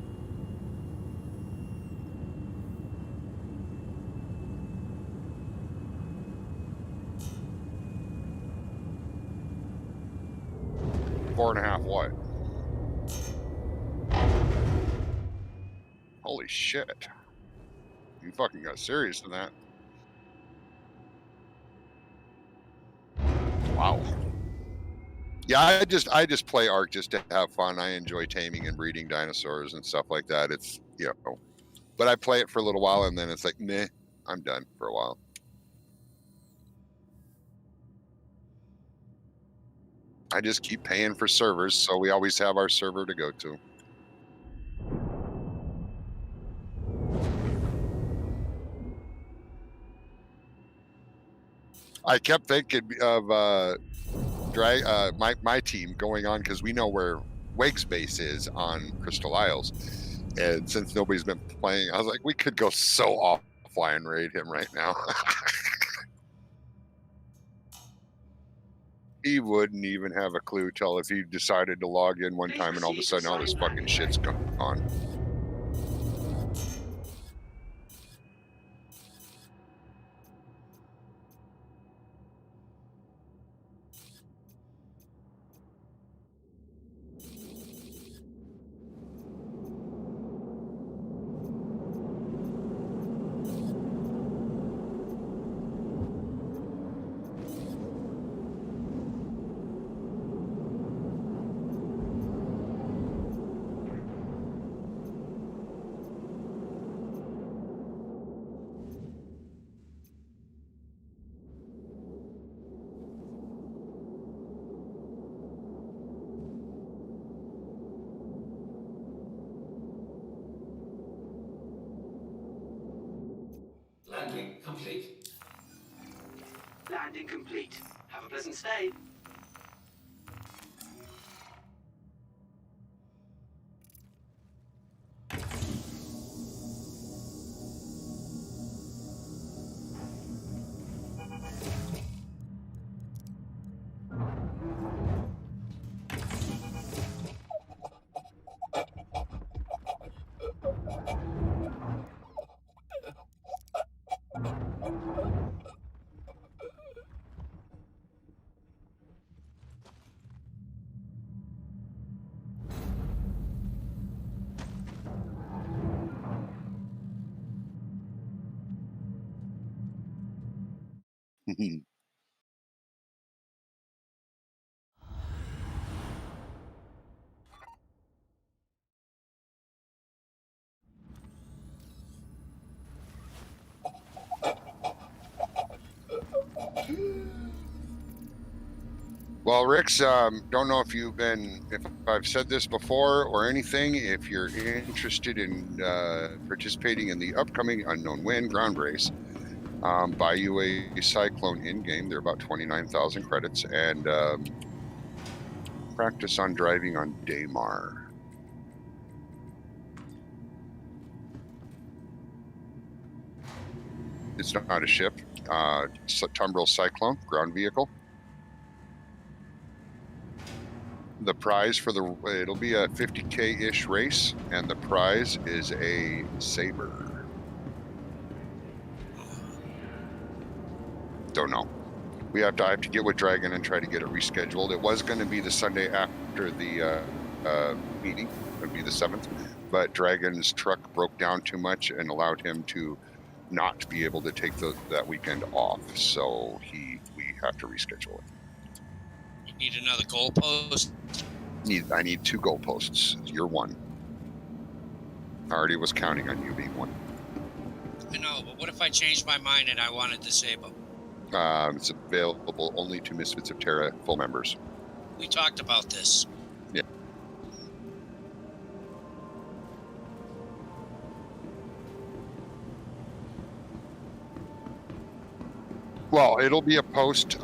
Four and a half what? Holy shit. You fucking got serious in that. Wow. Yeah, I just play ARC just to have fun. I enjoy taming and breeding dinosaurs and stuff like that. It's, but I play it for a little while, and then it's like, meh, I'm done for a while. I just keep paying for servers, so we always have our server to go to. I kept thinking of my team going on, because we know where Wake's base is on Crystal Isles, and since nobody's been playing, I was like, we could go so offline and raid him right now. He wouldn't even have a clue till if he decided to log in one time and all of a sudden all this fucking shit's gone. Landing complete. Landing complete. Have a pleasant stay. Well, Rix, don't know if I've said this before or anything. If you're interested in participating in the upcoming Unknown Win ground race, buy you a Cyclone in-game. They're about 29,000 credits, and practice on driving on Daymar. It's not a ship. Tumbril Cyclone, ground vehicle. The prize for it'll be a 50K-ish race, and the prize is a Saber. Don't know. I have to get with Dragon and try to get it rescheduled. It was going to be the Sunday after the meeting. It would be the 7th, but Dragon's truck broke down too much and allowed him to not be able to take that weekend off. So we have to reschedule it. You need another goalpost? I need 2 goalposts. You're one. I already was counting on you being one. I know, but what if I changed my mind and I wanted the Saber? It's available only to Misfits of Terra full members. We talked about this. Yeah. Well, it'll be a post.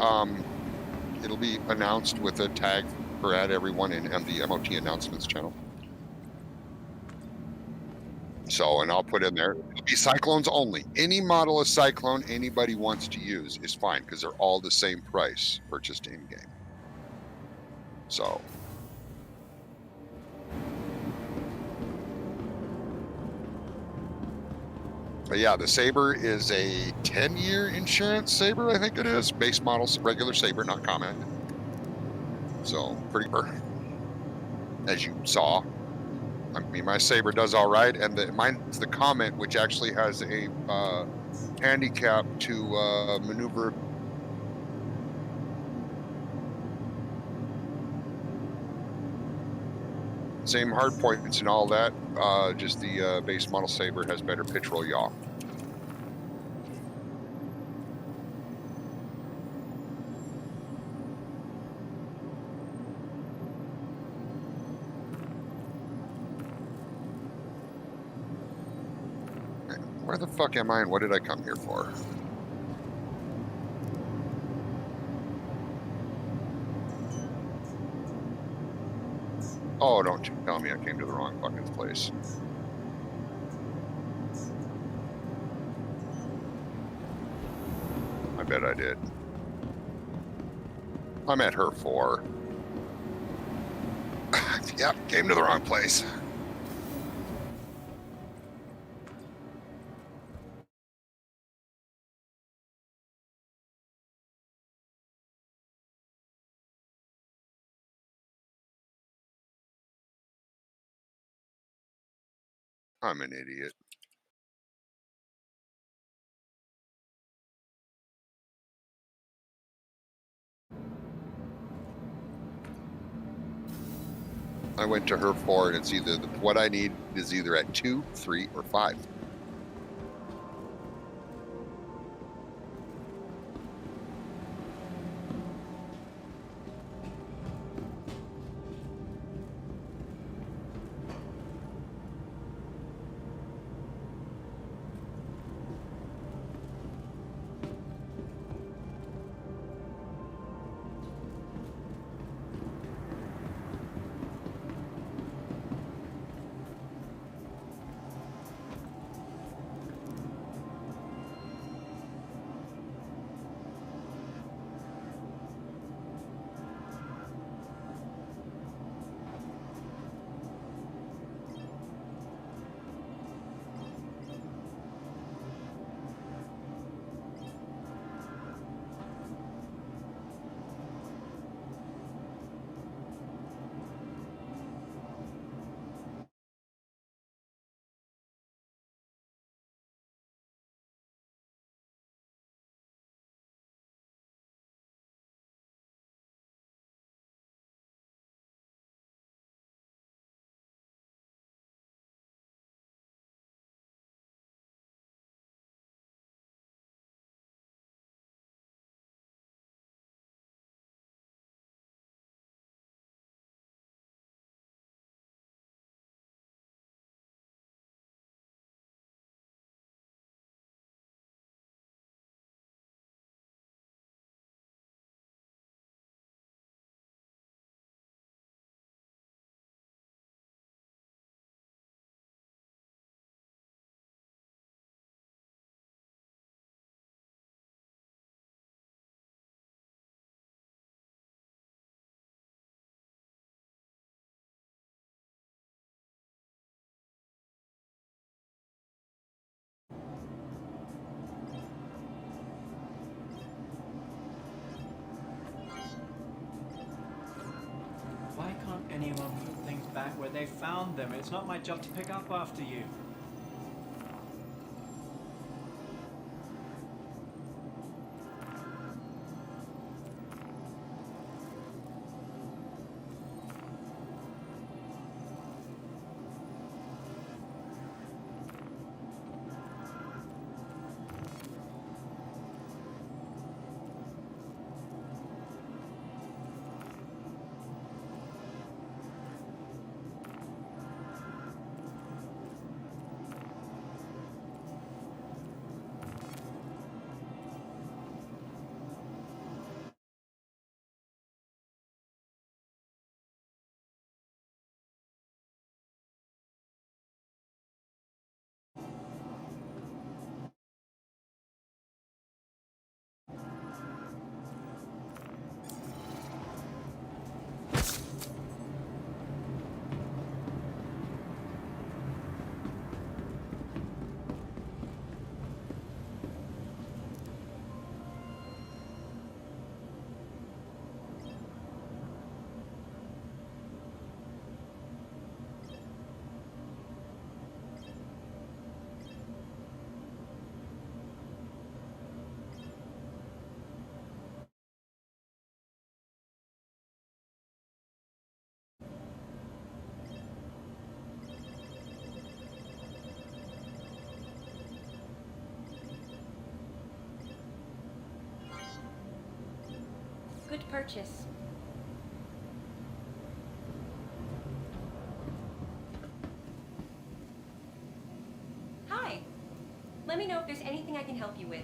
It'll be announced with a tag for at everyone in the MOT announcements channel. So, and I'll put in there, it'll be Cyclones only. Any model of Cyclone anybody wants to use is fine because they're all the same price purchased in-game. So. But yeah, the Saber is a 10-year insurance Saber, I think it is. Base model, regular Saber, not common. So, pretty as you saw. I mean, my Saber does all right, and mine's the Comet, which actually has a handicap to maneuver. Same hard points and all that, just the base model Saber has better pitch roll yaw. Where the fuck am I and what did I come here for? Oh, don't tell me I came to the wrong fucking place. I bet I did. I'm at HUR-4. Yep, came to the wrong place. I'm an idiot. I went to HUR-4 and it's either what I need is either at 2, 3, or 5. back where they found them. It's not my job to pick up after you. Good purchase. Hi. Let me know if there's anything I can help you with.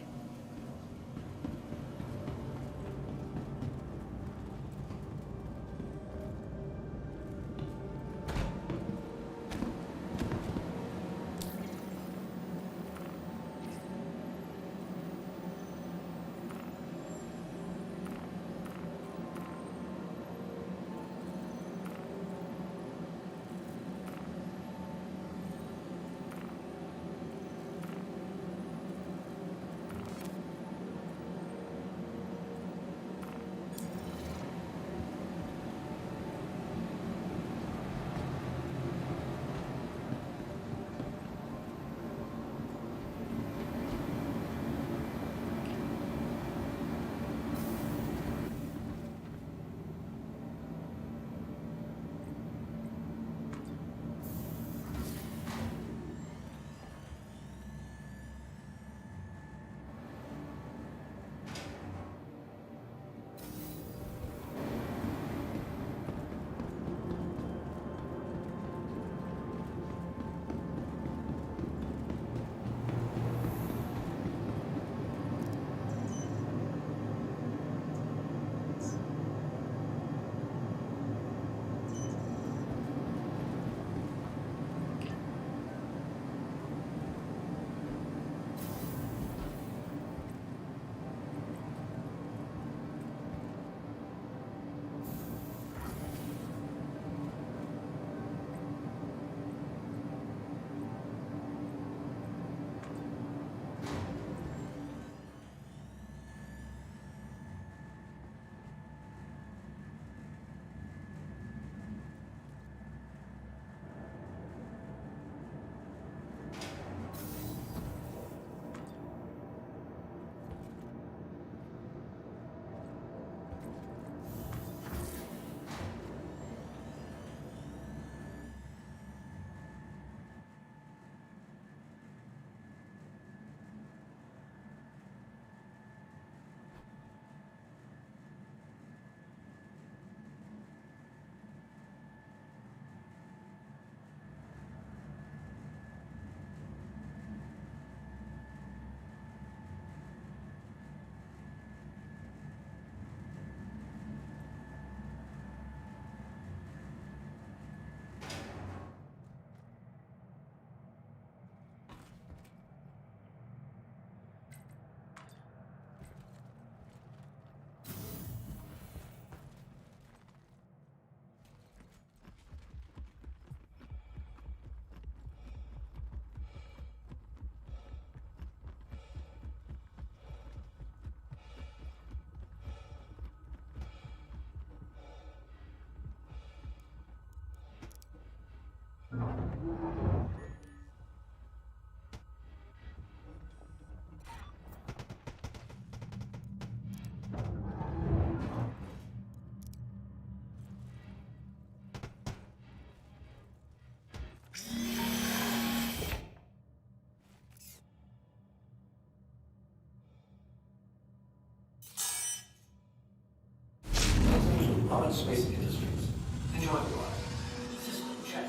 Loadout Space Industries. Enjoy your ride. System check.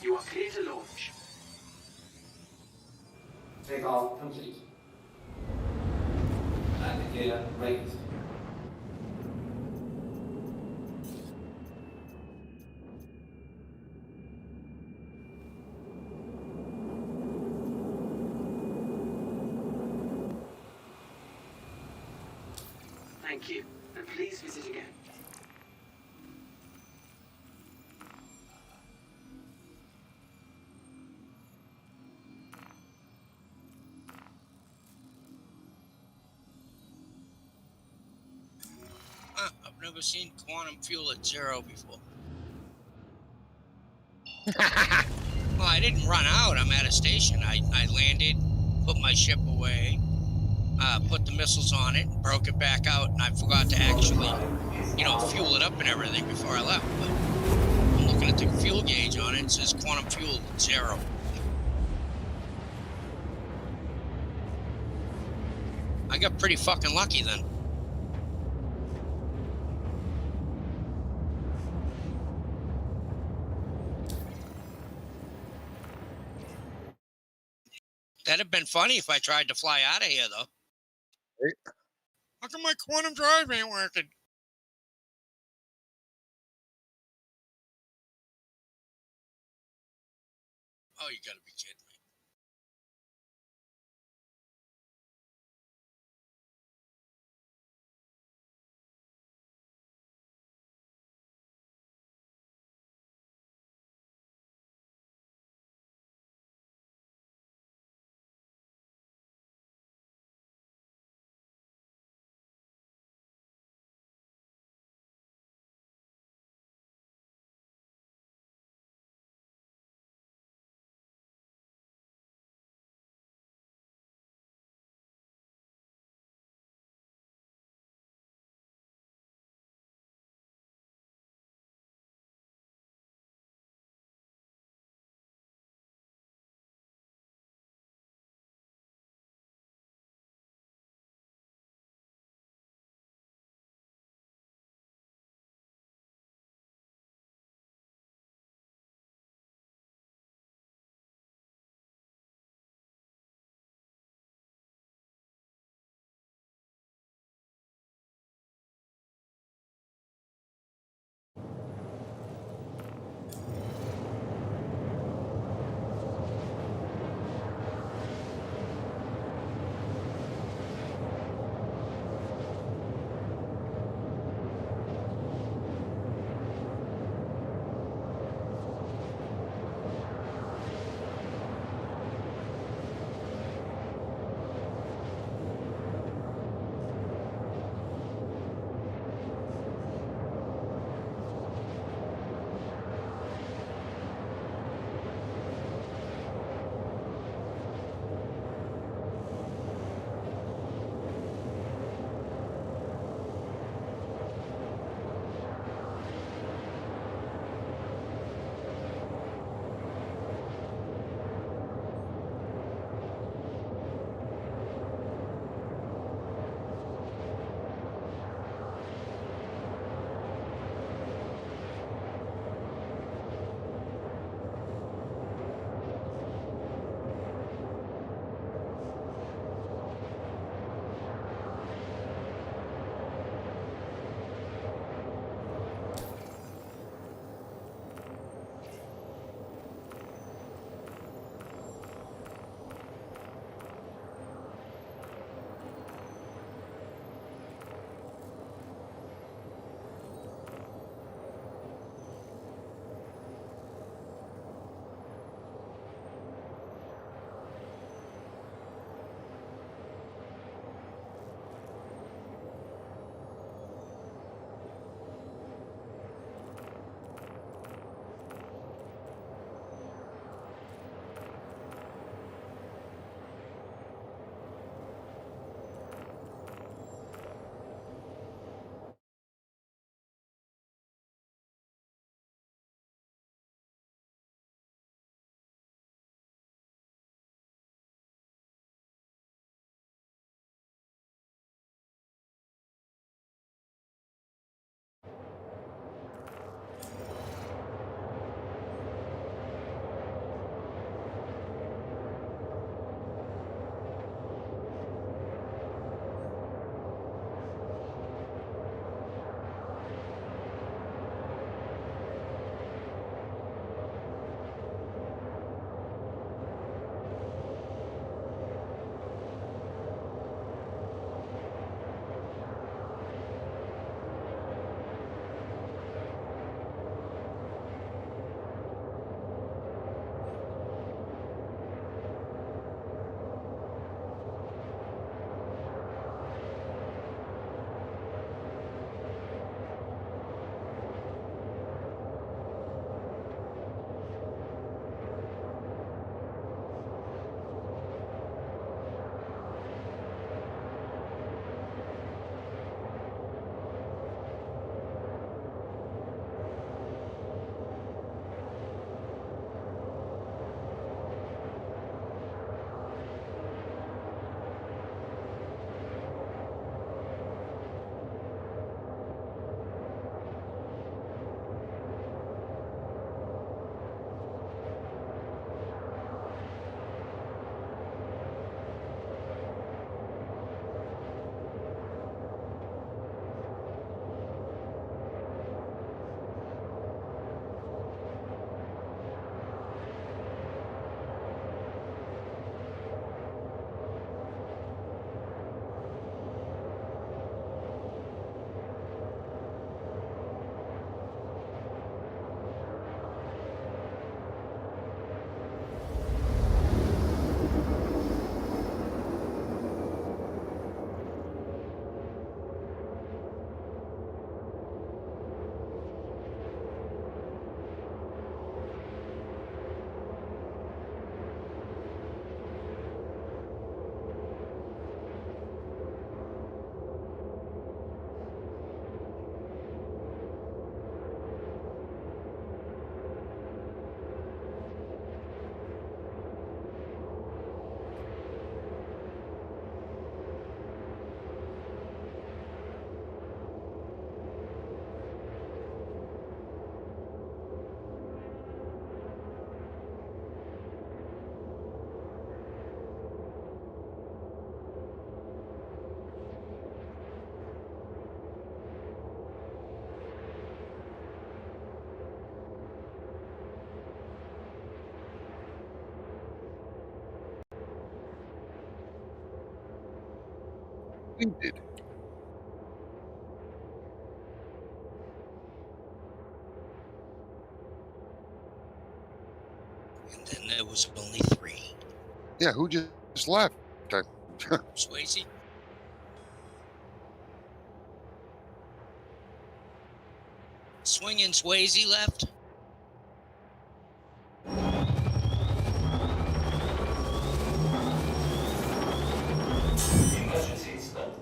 You are clear to launch. Takeoff complete. Landing gear raised. Thank you, and please visit again. I've never seen quantum fuel at 0 before. Well, I didn't run out. I'm at a station. I landed, put my ship away, put the missiles on it, broke it back out, and I forgot to actually, fuel it up and everything before I left. But I'm looking at the fuel gauge on it. It says quantum fuel 0. I got pretty fucking lucky then. That'd have been funny if I tried to fly out of here, though. Right. How come my quantum drive ain't working? Oh, you gotta be kidding me. Winded. And then there was only 3. Yeah, who just left? Swayze? Swinging Swayze left? Emergency spent.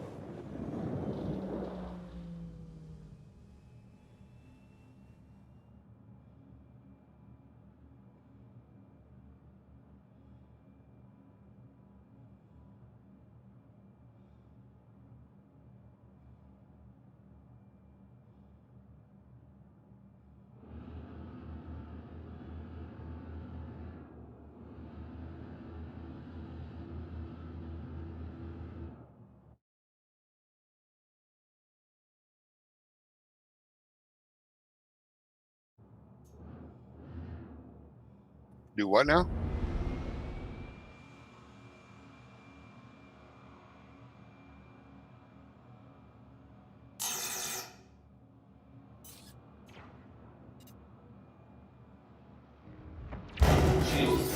Do what now?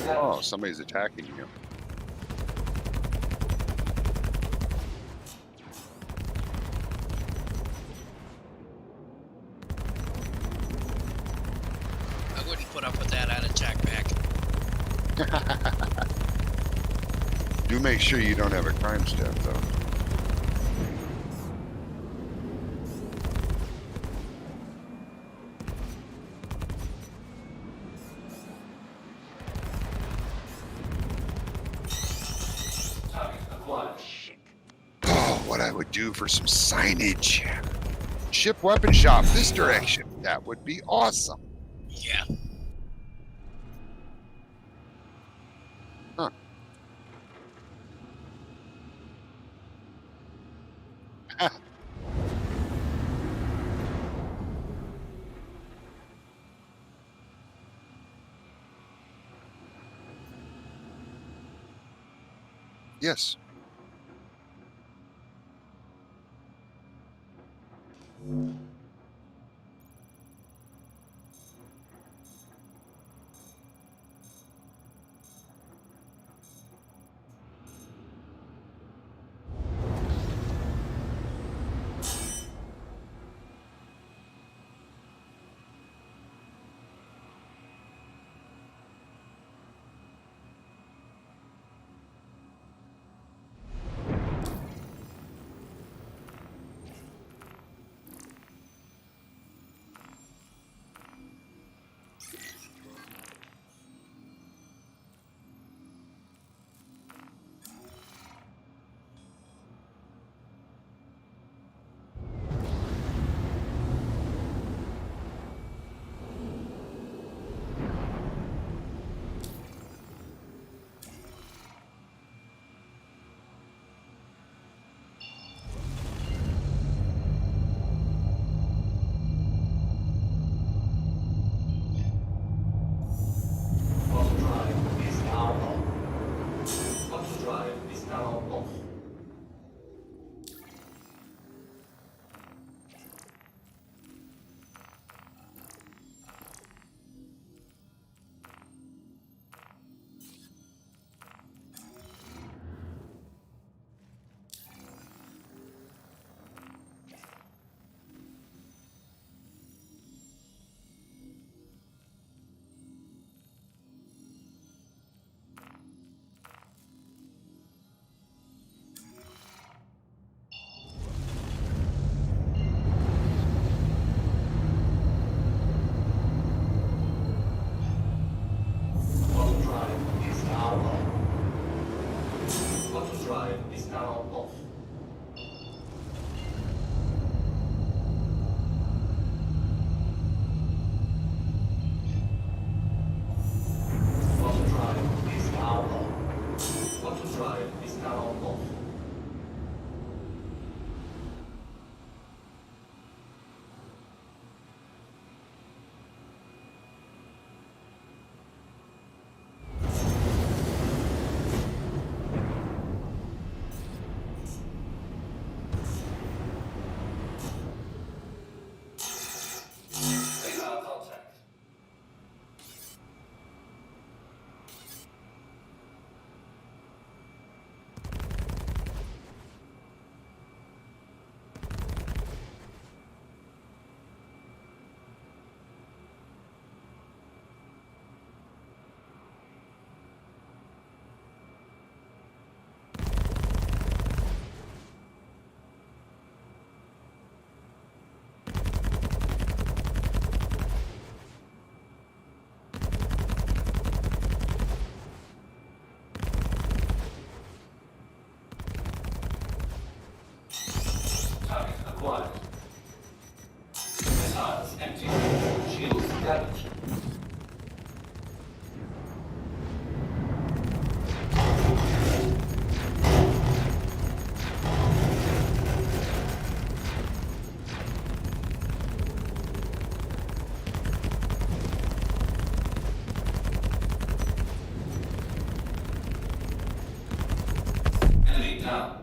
Oh, somebody's attacking you. I wouldn't put up with that at attack back. Do make sure you don't have a crime stat, though. Target acquired. Oh, what I would do for some signage. Ship weapon shop this direction. That would be awesome. Yeah. Huh. Yes. Bottom drive is now off. Bottom drive is now off. Bottom drive is now on. Bottom drive is now off. Bottom drive is now on. Bottom drive is now off. now.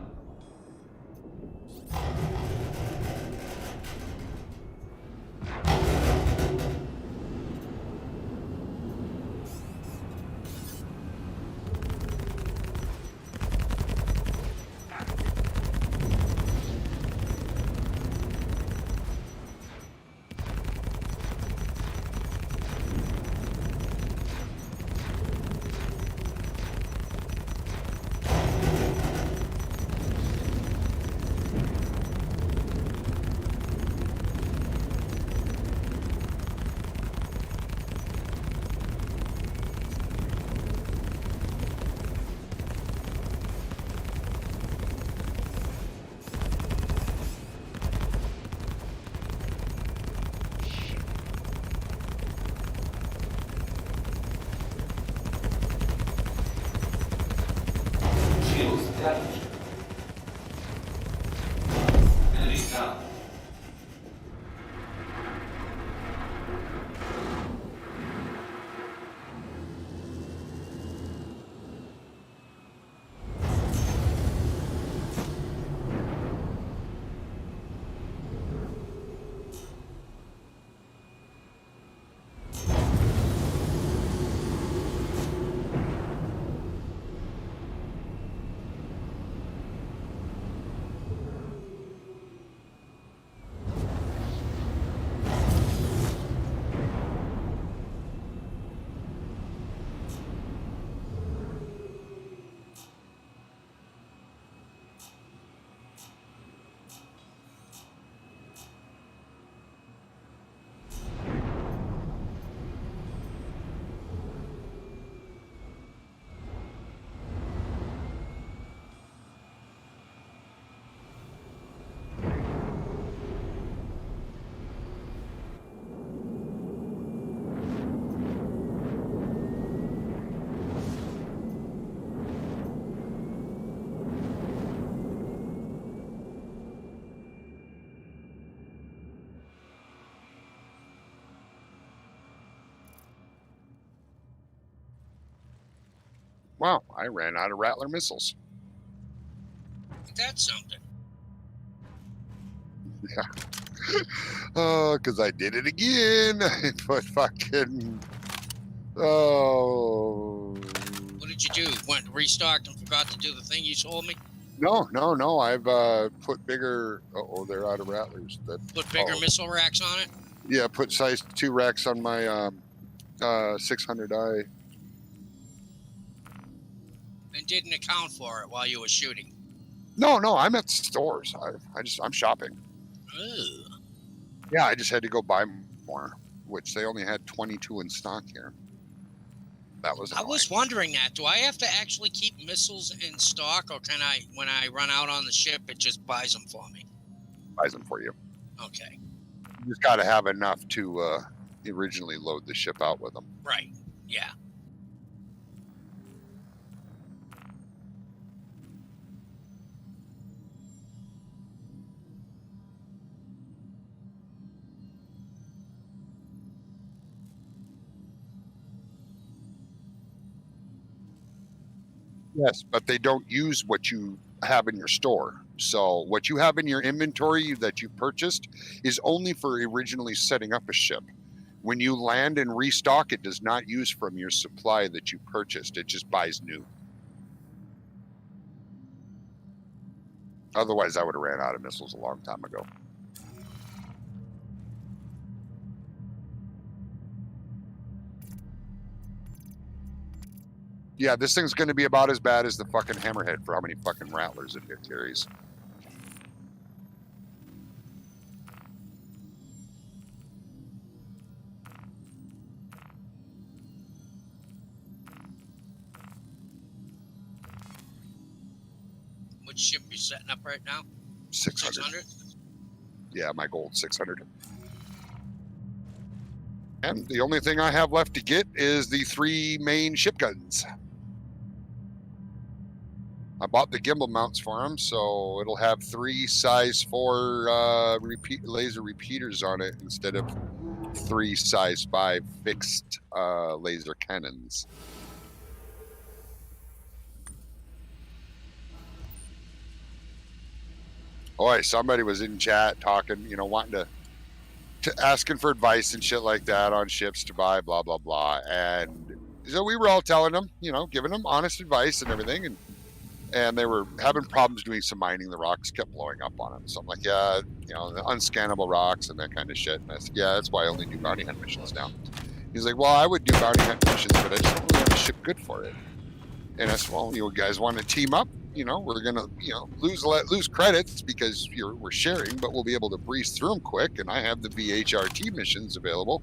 Shields damaged. Enemy down. Wow, I ran out of Rattler missiles. That's something. Oh, because I did it again. I put fucking. Oh. What did you do? Went restocked and forgot to do the thing you told me? No. I've put bigger. Oh, they're out of Rattlers. Put bigger missile racks on it? Yeah, put size 2 racks on my 600i. And didn't account for it while you were shooting. No, I'm at the stores. I'm shopping. Ugh. Yeah, I just had to go buy more, which they only had 22 in stock here. That was annoying. I was wondering that. Do I have to actually keep missiles in stock, or can I, when I run out on the ship, it just buys them for me? Buys them for you. Okay. You just got to have enough to originally load the ship out with them. Right. Yeah. Yes, but they don't use what you have in your store. So what you have in your inventory that you purchased is only for originally setting up a ship. When you land and restock, it does not use from your supply that you purchased. It just buys new. Otherwise, I would have ran out of missiles a long time ago. Yeah, this thing's going to be about as bad as the fucking Hammerhead for how many fucking Rattlers it carries. Which ship you setting up right now? 600. 600? Yeah, my gold 600. And the only thing I have left to get is the 3 main ship guns. I bought the gimbal mounts for them, so it'll have 3 size 4 laser repeaters on it instead of 3 size 5 fixed laser cannons. boy, somebody was in chat talking, you know, wanting to asking for advice and shit like that on ships to buy, blah blah blah. And so we were all telling them, you know, giving them honest advice and everything, and they were having problems doing some mining. The rocks kept blowing up on them. So I'm like, yeah, you know, the unscannable rocks and that kind of shit. And I said, yeah, that's why I only do bounty hunt missions now. He's like, well, I would do bounty hunt missions, but I just don't really have a ship good for it. And I said, well, you guys want to team up? You know, we're gonna, you know, lose credits because we're sharing, but we'll be able to breeze through them quick. And I have the VHRT missions available.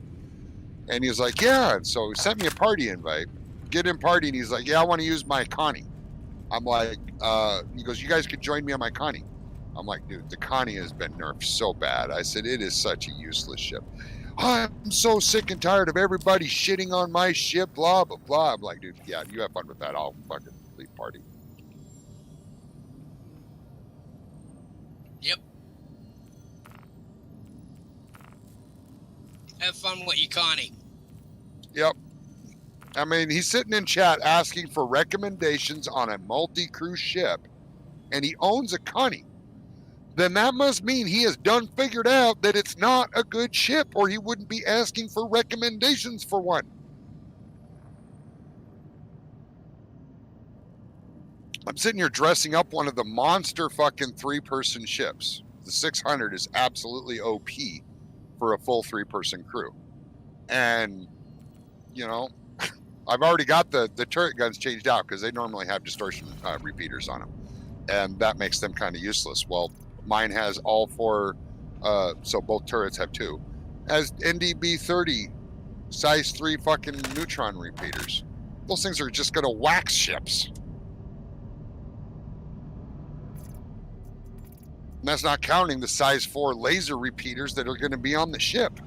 And he's like, yeah. And so he sent me a party invite. Get in party, and he's like, yeah, I want to use my Connie. I'm like, he goes, you guys could join me on my Connie. I'm like, dude, the Connie has been nerfed so bad. I said, it is such a useless ship. I'm so sick and tired of everybody shitting on my ship, blah, blah, blah. I'm like, dude, yeah, you have fun with that. I'll fucking leave party. Yep. Have fun with your Connie. Yep. I mean, he's sitting in chat asking for recommendations on a multi-cruise ship, and he owns a Connie. Then that must mean he has done figured out that it's not a good ship, or he wouldn't be asking for recommendations for one. I'm sitting here dressing up one of the monster fucking 3-person ships. The 600 is absolutely OP for a full 3-person crew. And, you know, I've already got the turret guns changed out because they normally have distortion repeaters on them. And that makes them kind of useless. Well, mine has all 4, so both turrets have 2. Has NDB-30 size 3 fucking neutron repeaters. Those things are just going to wax ships. And that's not counting the size 4 laser repeaters that are going to be on the ship.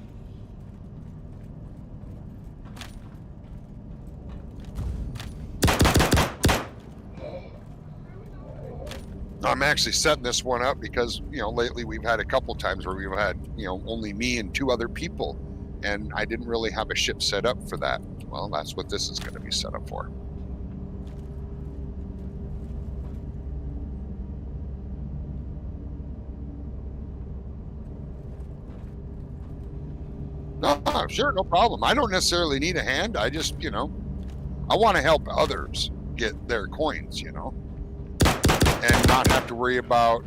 I'm actually setting this one up because, you know, lately we've had a couple times where we've had, you know, only me and 2 other people, and I didn't really have a ship set up for that. Well, that's what this is going to be set up for. No, sure, no problem. I don't necessarily need a hand. I just, you know, I want to help others get their coins, you know, and not have to worry about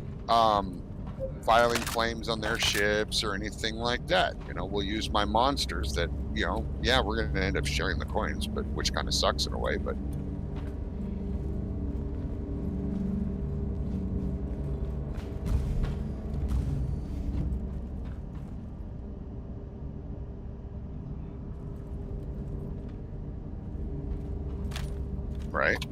filing claims on their ships or anything like that. You know, we'll use my monsters that, you know, yeah, we're going to end up sharing the coins, but which kind of sucks in a way, but. Right.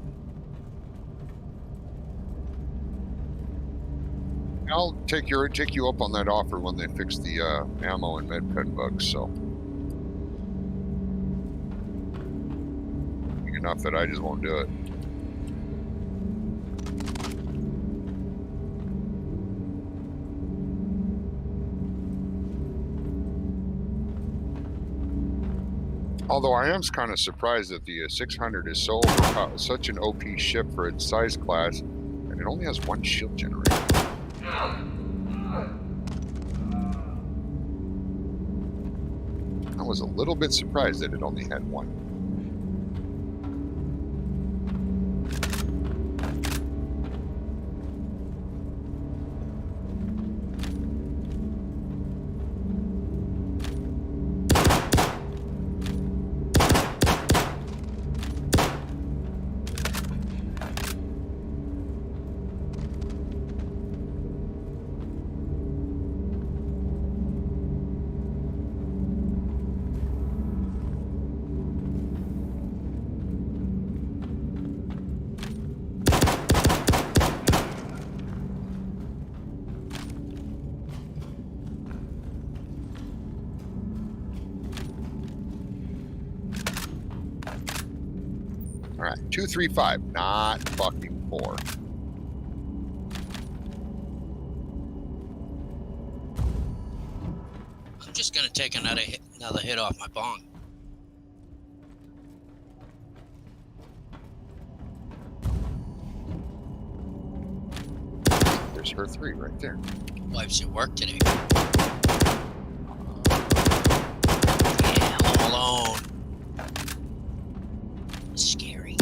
I'll take you up on that offer when they fix the ammo and med pen bugs. So enough that I just won't do it. Although I am kind of surprised that the 600 is so such an OP ship for its size class, and it only has 1 shield generator. I was a little bit surprised that it only had 1. All right, 235, not fucking 4. I'm just gonna take another hit off my bong. There's HUR-3 right there. Wife's at work today. Yeah, Home Alone. Scary.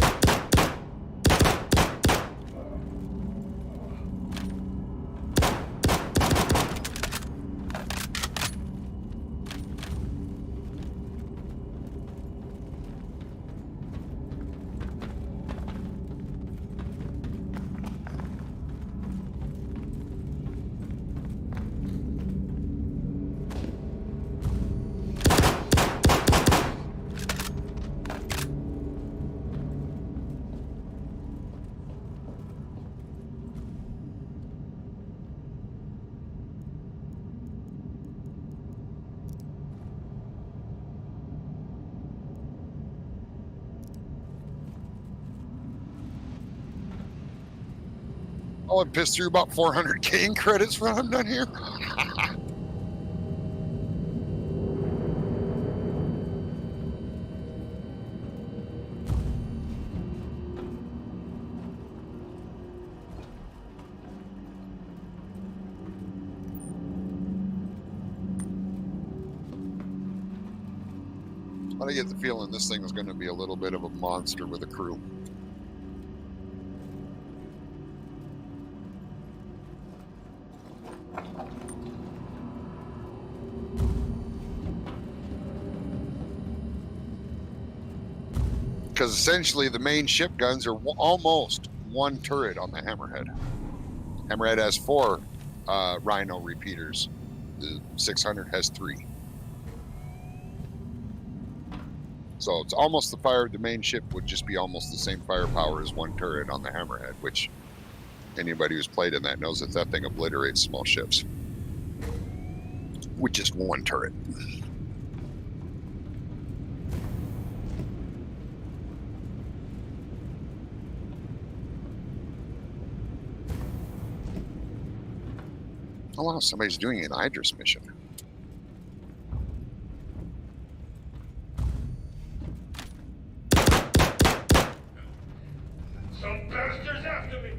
Oh, I pissed through about 400K in credits when I'm done here. But I get the feeling this thing is going to be a little bit of a monster with a crew. Because essentially the main ship guns are almost one turret on the Hammerhead. Hammerhead has 4 Rhino repeaters. The 600 has 3. So it's almost the fire of the main ship would just be almost the same firepower as one turret on the Hammerhead, which anybody who's played in that knows that that thing obliterates small ships with just one turret. Oh wow, somebody's doing an Idris mission. Some bastards after me!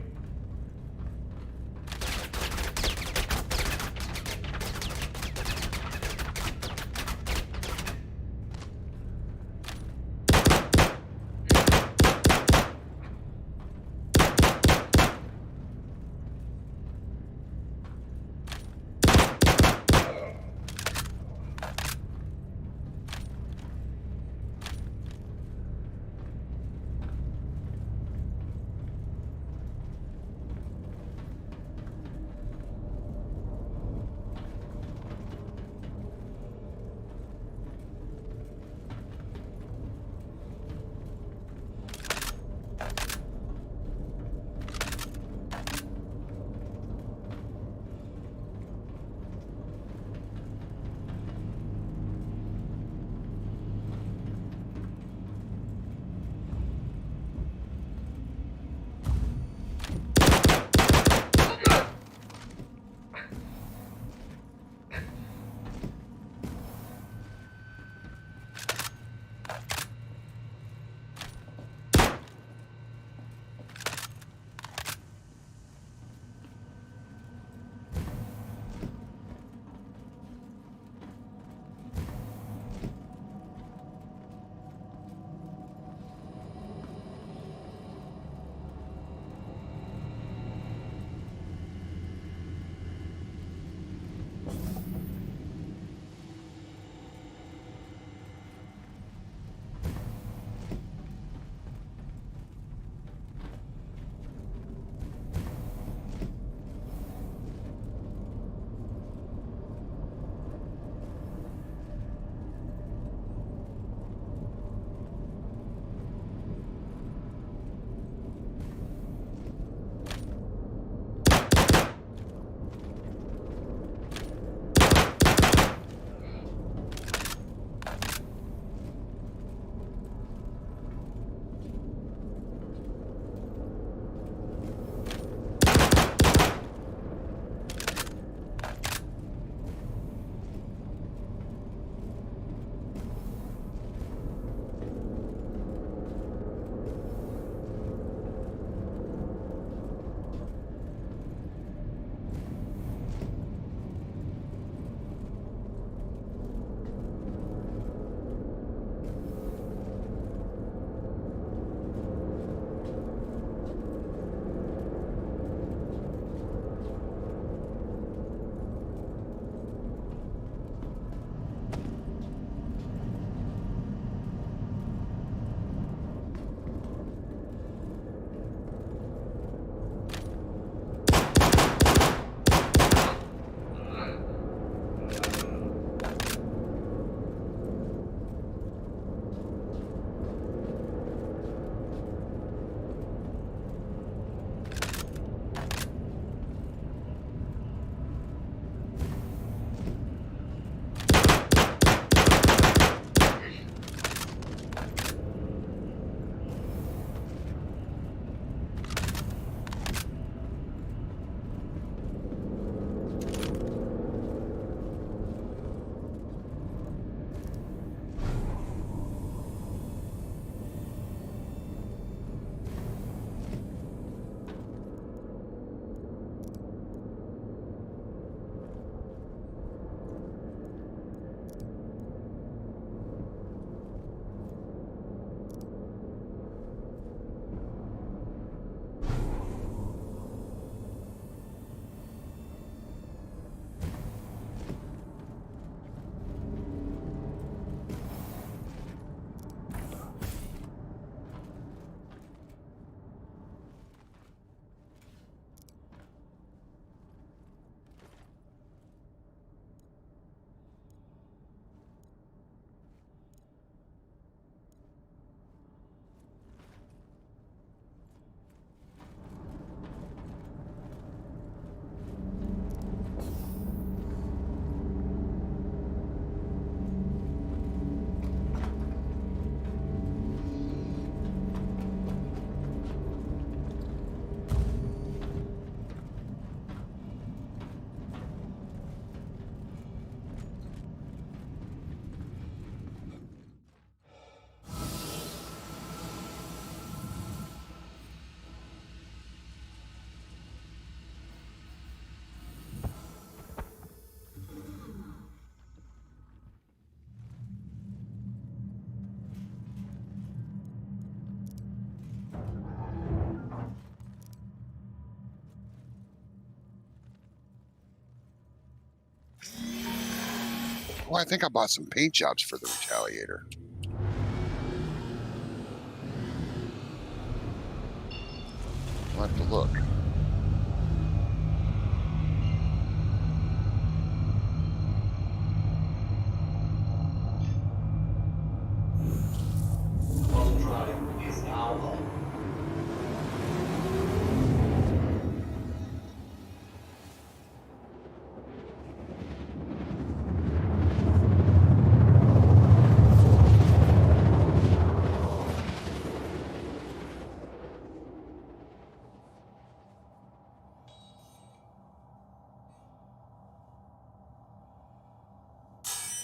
Oh, I think I bought some paint jobs for the Retaliator. I'll have to look. Quantum drive is now on.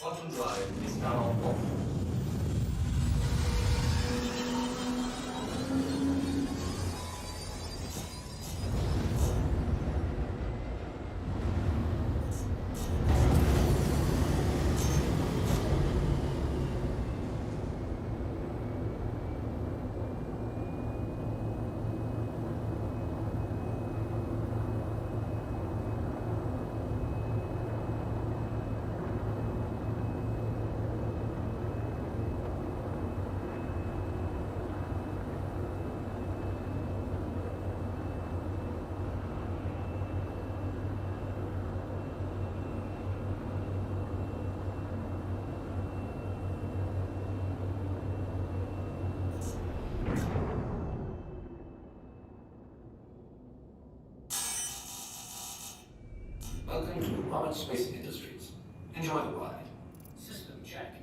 Quantum drive is now on. Welcome to Roberts Space Industries. Enjoy the ride. System check.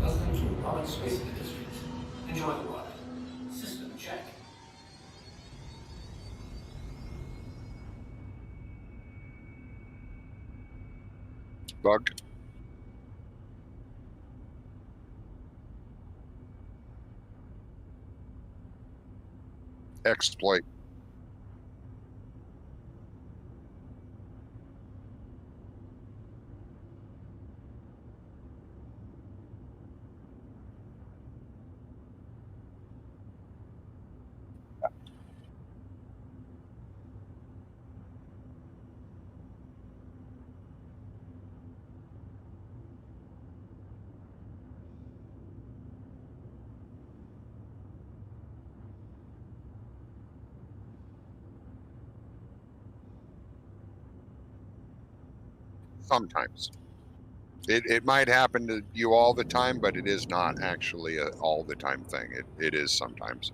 Welcome to Roberts Space Industries. Enjoy the ride. System check. Bug. Exploit. Sometimes. It might happen to you all the time, but it is not actually a all the time thing. It is sometimes.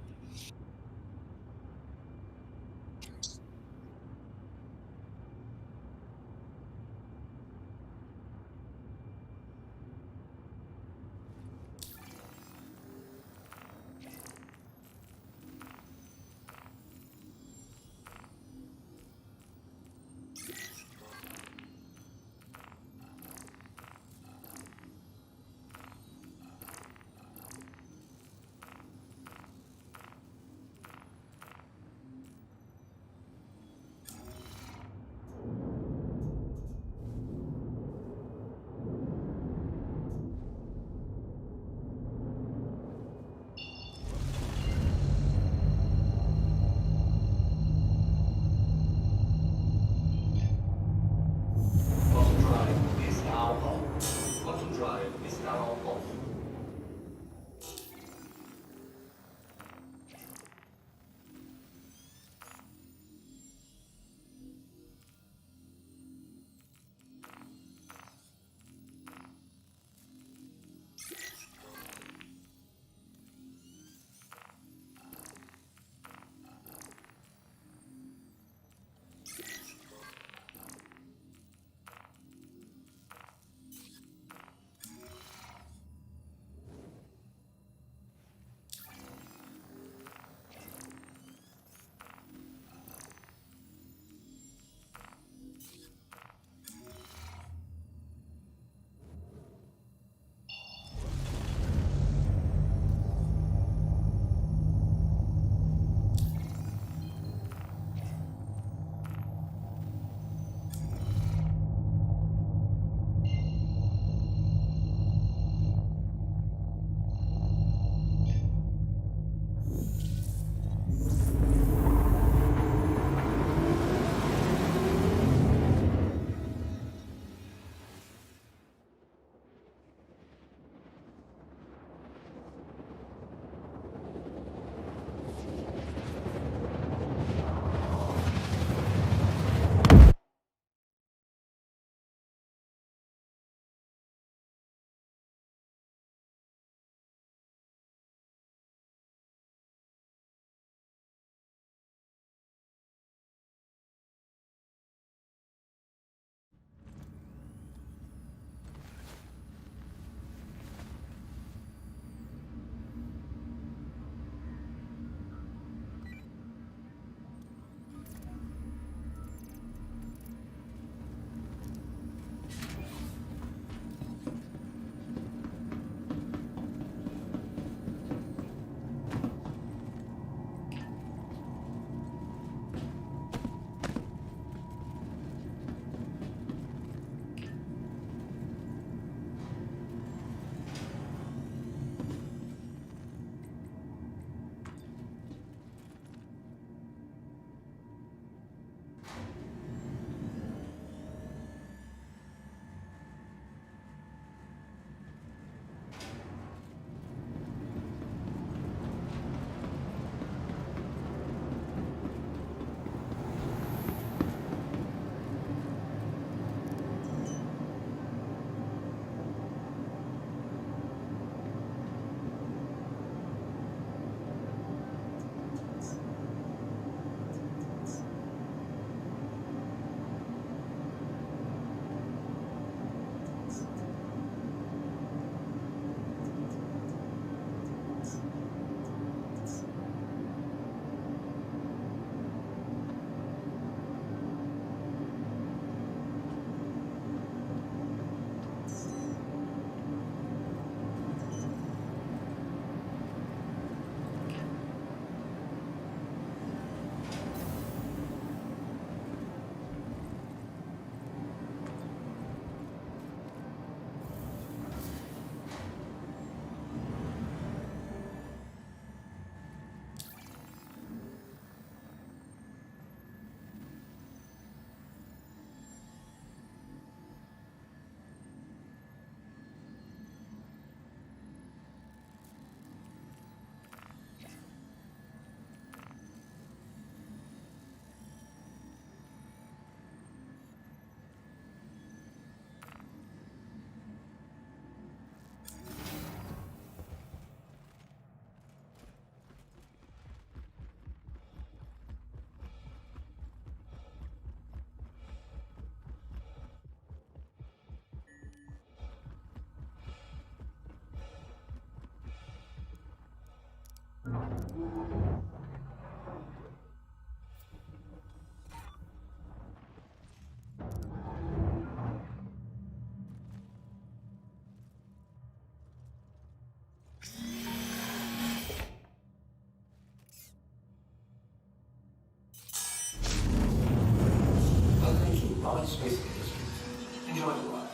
Large space industries. Enjoy the ride.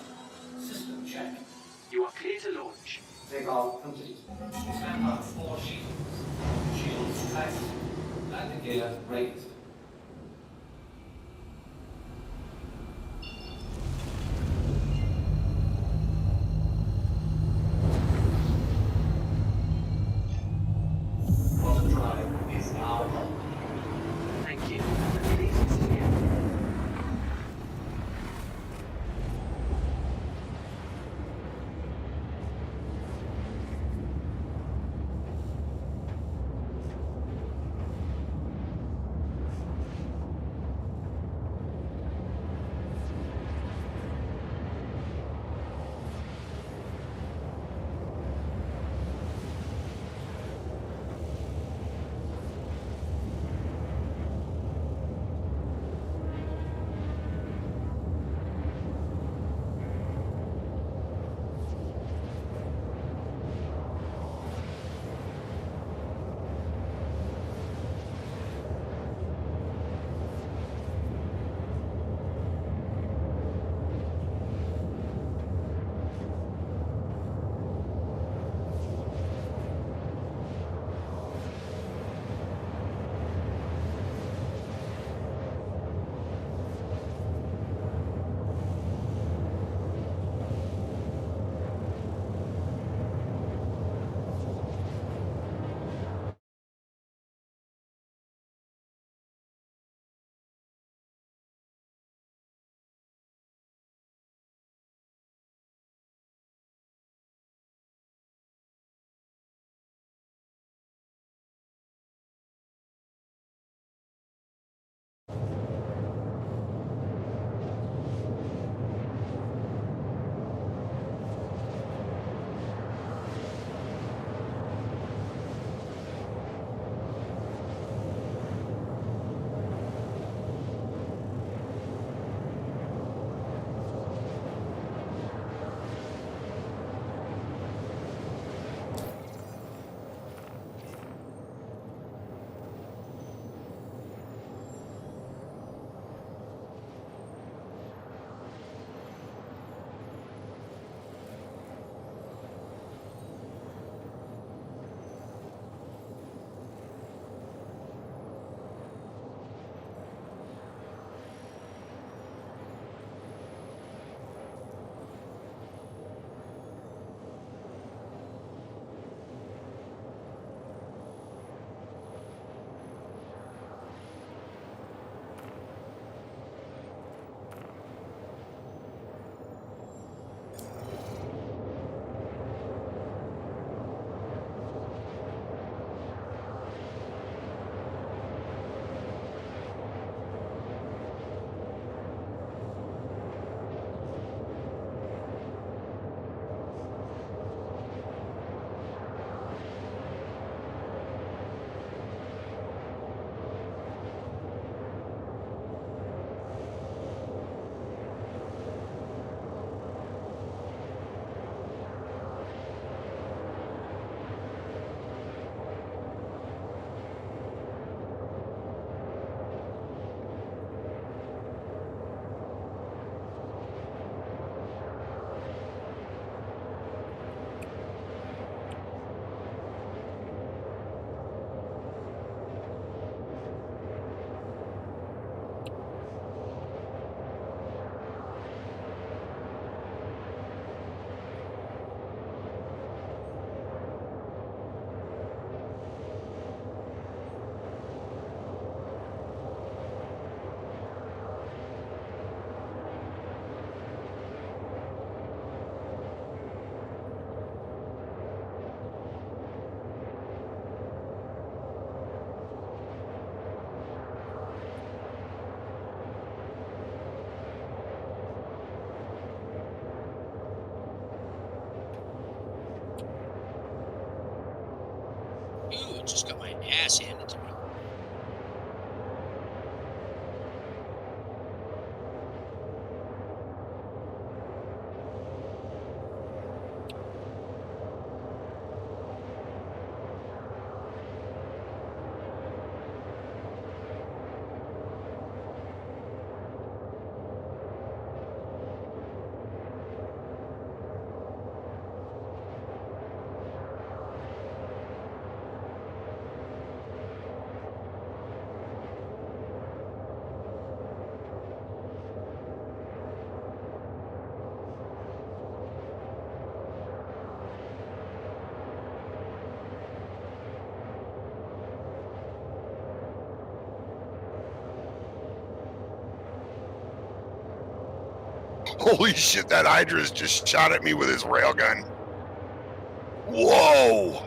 System check. You are clear to launch. Takeoff complete. Stand by 4 shields. Shields active. Landing gear raised. Water drive is now on. Thank you. Please visit again. Ooh, just got my ass handed to me. Holy shit, that Hydra's just shot at me with his railgun. Whoa!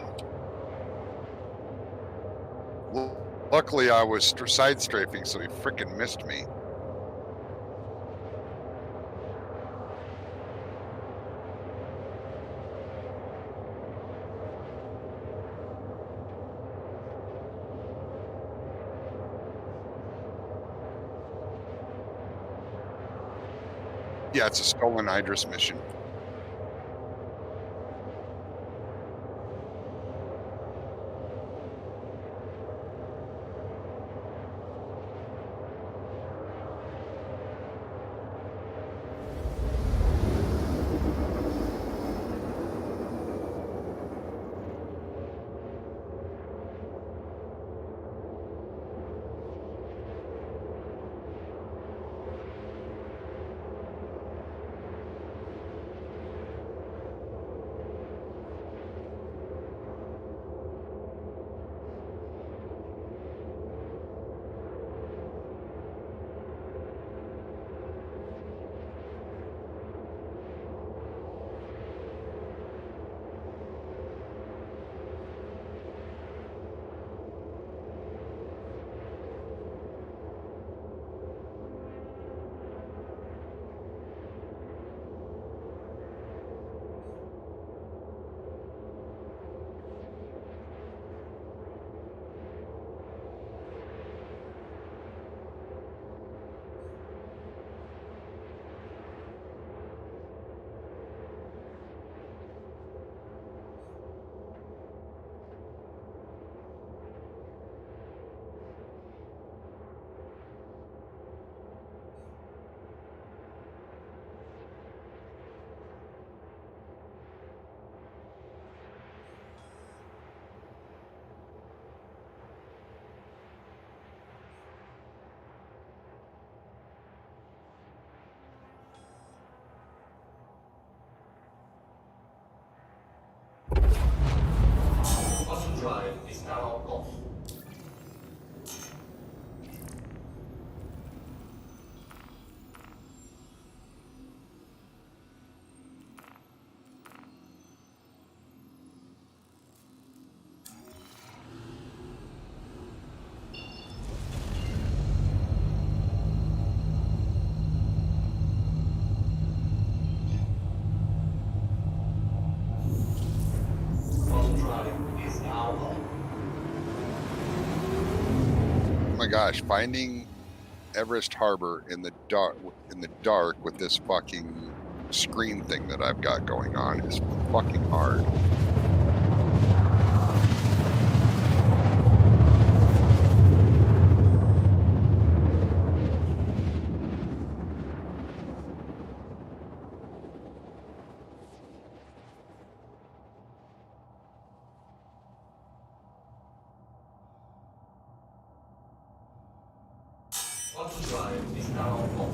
Luckily, I was side strafing, so he frickin' missed me. Yeah, it's a stolen Idris mission. Bottom drive is now off. Bottom drive is now off. Oh my gosh, finding Everest Harbor in the dark with this fucking screen thing that I've got going on is fucking hard. Bottom drive is now off.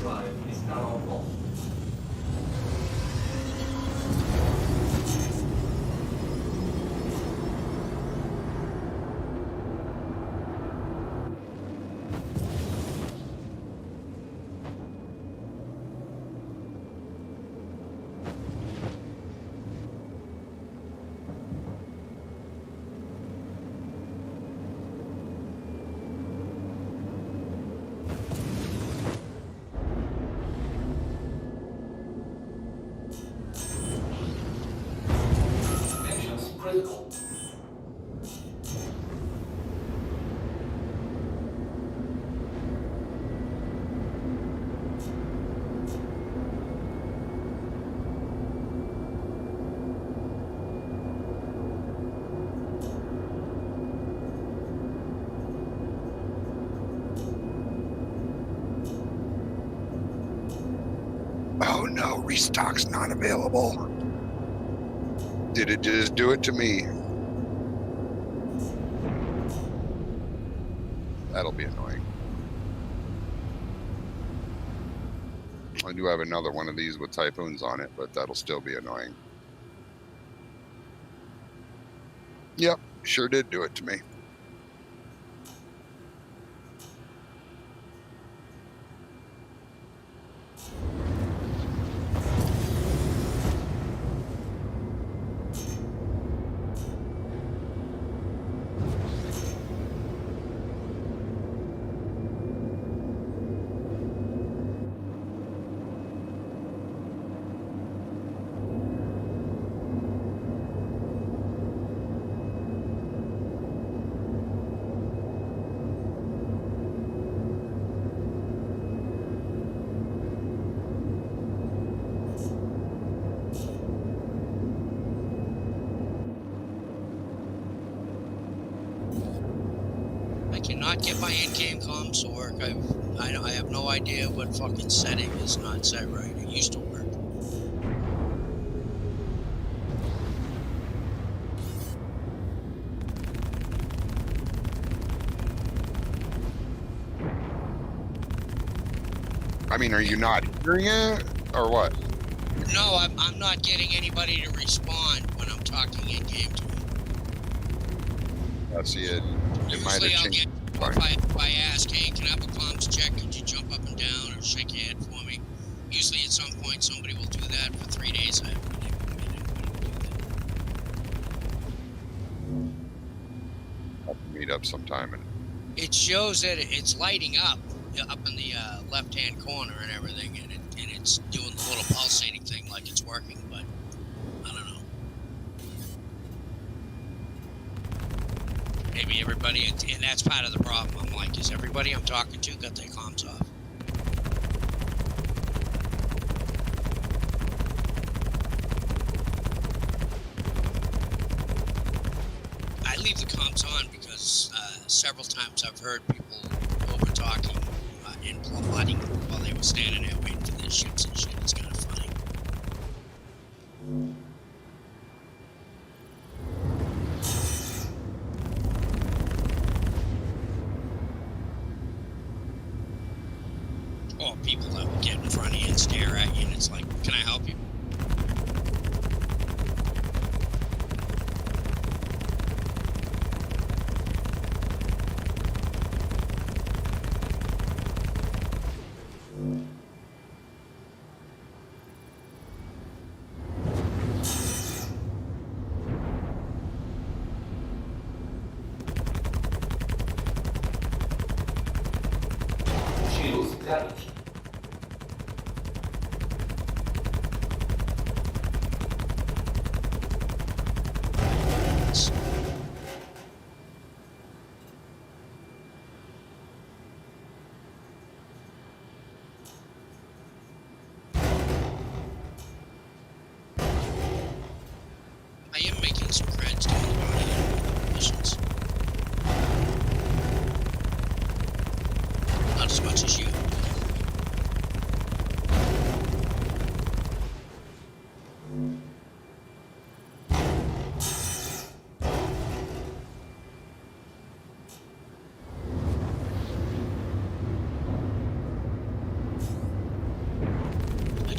drive is now off. Missions critical. Oh no, restock's not available. Did it just do it to me? That'll be annoying. I do have another one of these with typhoons on it, but that'll still be annoying. Yep, sure did do it to me. I cannot get my in-game comms to work. I have no idea what fucking setting is not set right. It used to work. I mean, are you not hearing it or what? No, I'm not getting anybody to respond when I'm talking in-game to them. I see it. It might Usually have I'll changed. get, if I ask, hey, can I have a comms check? Could you jump up and down or shake your head for me? Usually at some point somebody will do that. For 3 days I haven't been able to get anybody to do that. I'll meet up sometime. And It shows that it's lighting up in the left-hand corner and everything, and it's doing the little pulsating thing like it's working, but I don't know. Maybe everybody, and that's part of the problem. I'm like, is everybody I'm talking to got their comms off? I leave the comms on because several times I've heard people over talking and plotting while they were standing there waiting for their ships and shit. It's kind of funny. Or people that will get in front of you and stare at you, and it's like, can I help you? Shields damaged. I am making some creds doing the bounty missions. Not as much as you.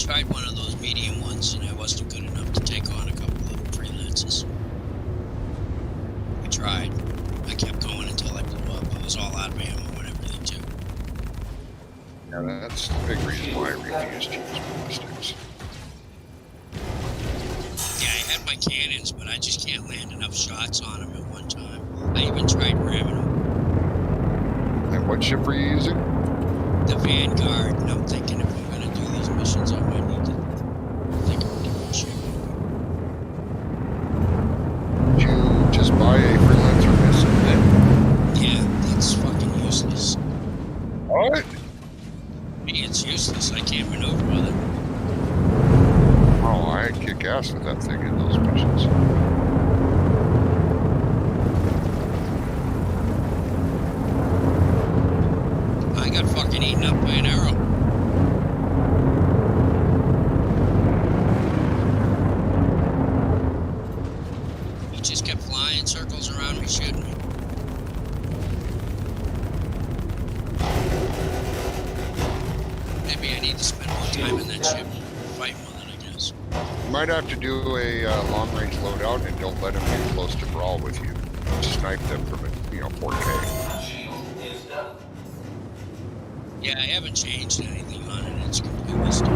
tried one of those medium ones, and I wasn't good enough to take on a couple of freelancers. I tried. I kept going until I blew up. I was all out of ammo and everything too. Yeah, that's the big reason why I refuse to use ballistics. Yeah, I had my cannons, but I just can't land enough shots on them at one time. I even tried ramming them. And what ship are you using? The Vanguard, and I'm thinking if I'm gonna do these missions, I might need to think of a different ship. Did you just buy a freelancer missile then? Yeah, that's fucking useless. What? Me, it's useless. I can't maneuver with it. Oh, I kick ass with that thing in those missions. I got fucking eaten up by an arrow. He just kept flying circles around me, shooting me. Maybe I need to spend more time in that ship fighting with it, I guess. You might have to do a long-range loadout and don't let them get close to brawl with you. Snipe them from 4K. Shield is done. Yeah, I haven't changed anything on it. It's completely stock.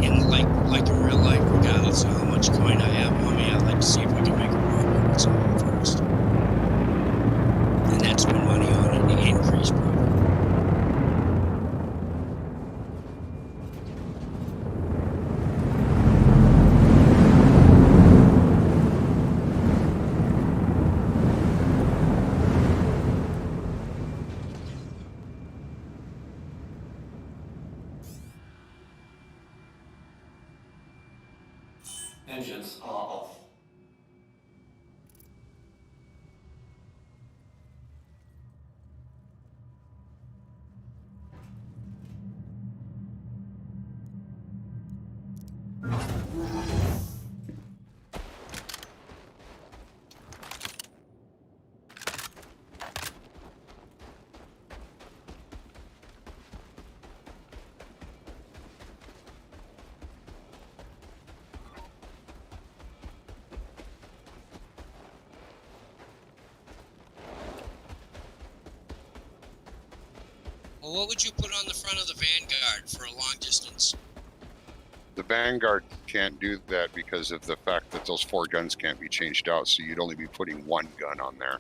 And like in real life, regardless of how much coin I have on me, I'd like to see if we can make a robot with something first. And that's spend money on it, the increase probably. Engines are off. Well, what would you put on the front of the Vanguard for a long distance? The Vanguard can't do that because of the fact that those 4 guns can't be changed out, so you'd only be putting 1 gun on there.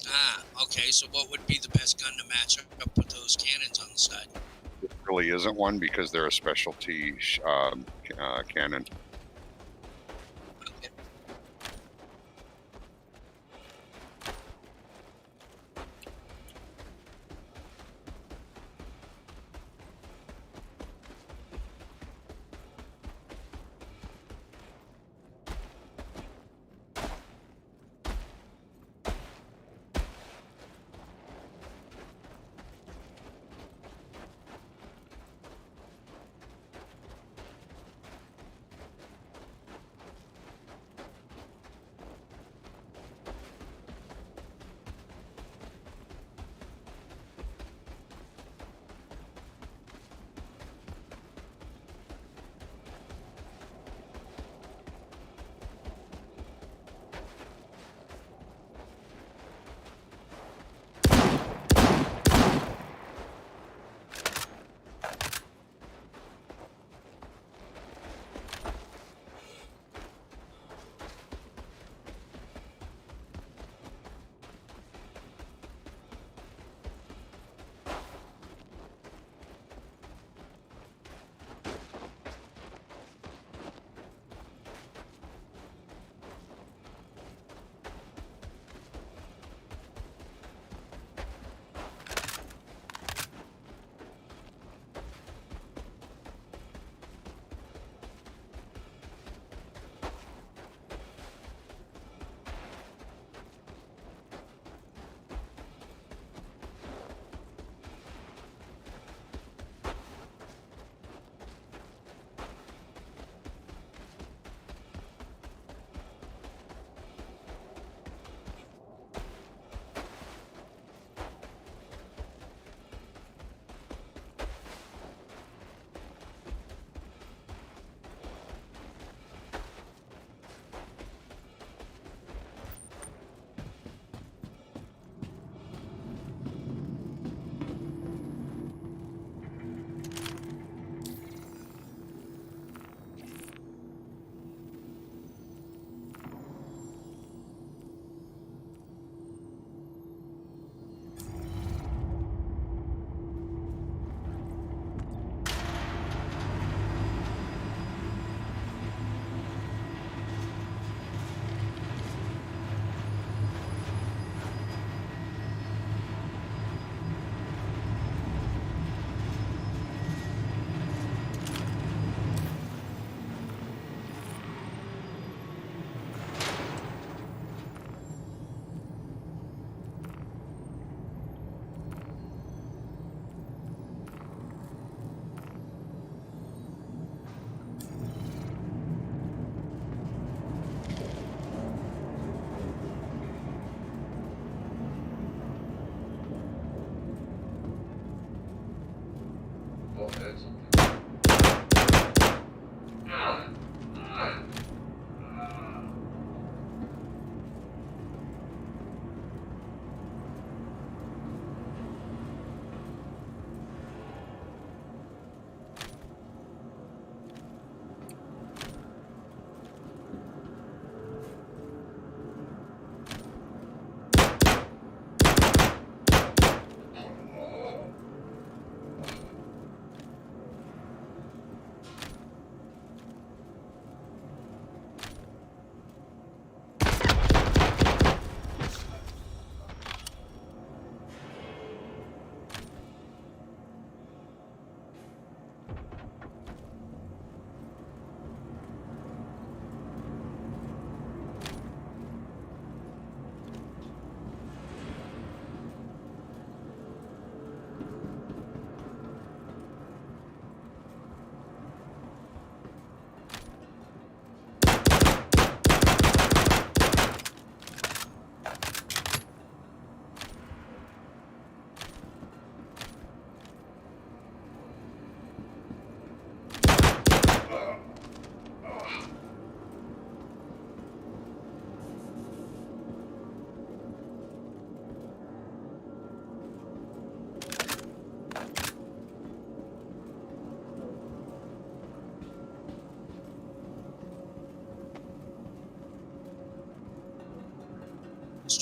Ah, okay, so what would be the best gun to match up with those cannons on the side? It really isn't one because they're a specialty cannon. Okay.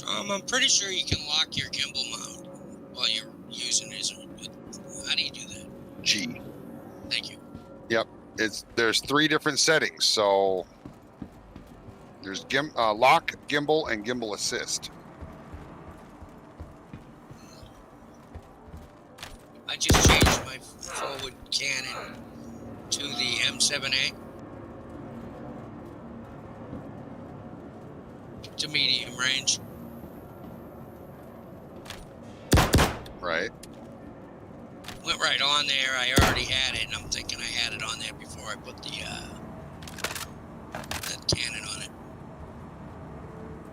I'm pretty sure you can lock your gimbal mount while you're using it. How do you do that? G. Thank you. Yep. There's 3 different settings. So there's lock, gimbal, and gimbal assist. I just changed my forward cannon to the M7A to medium range. Right. Went right on there. I already had it, and I'm thinking I had it on there before I put the that cannon on it.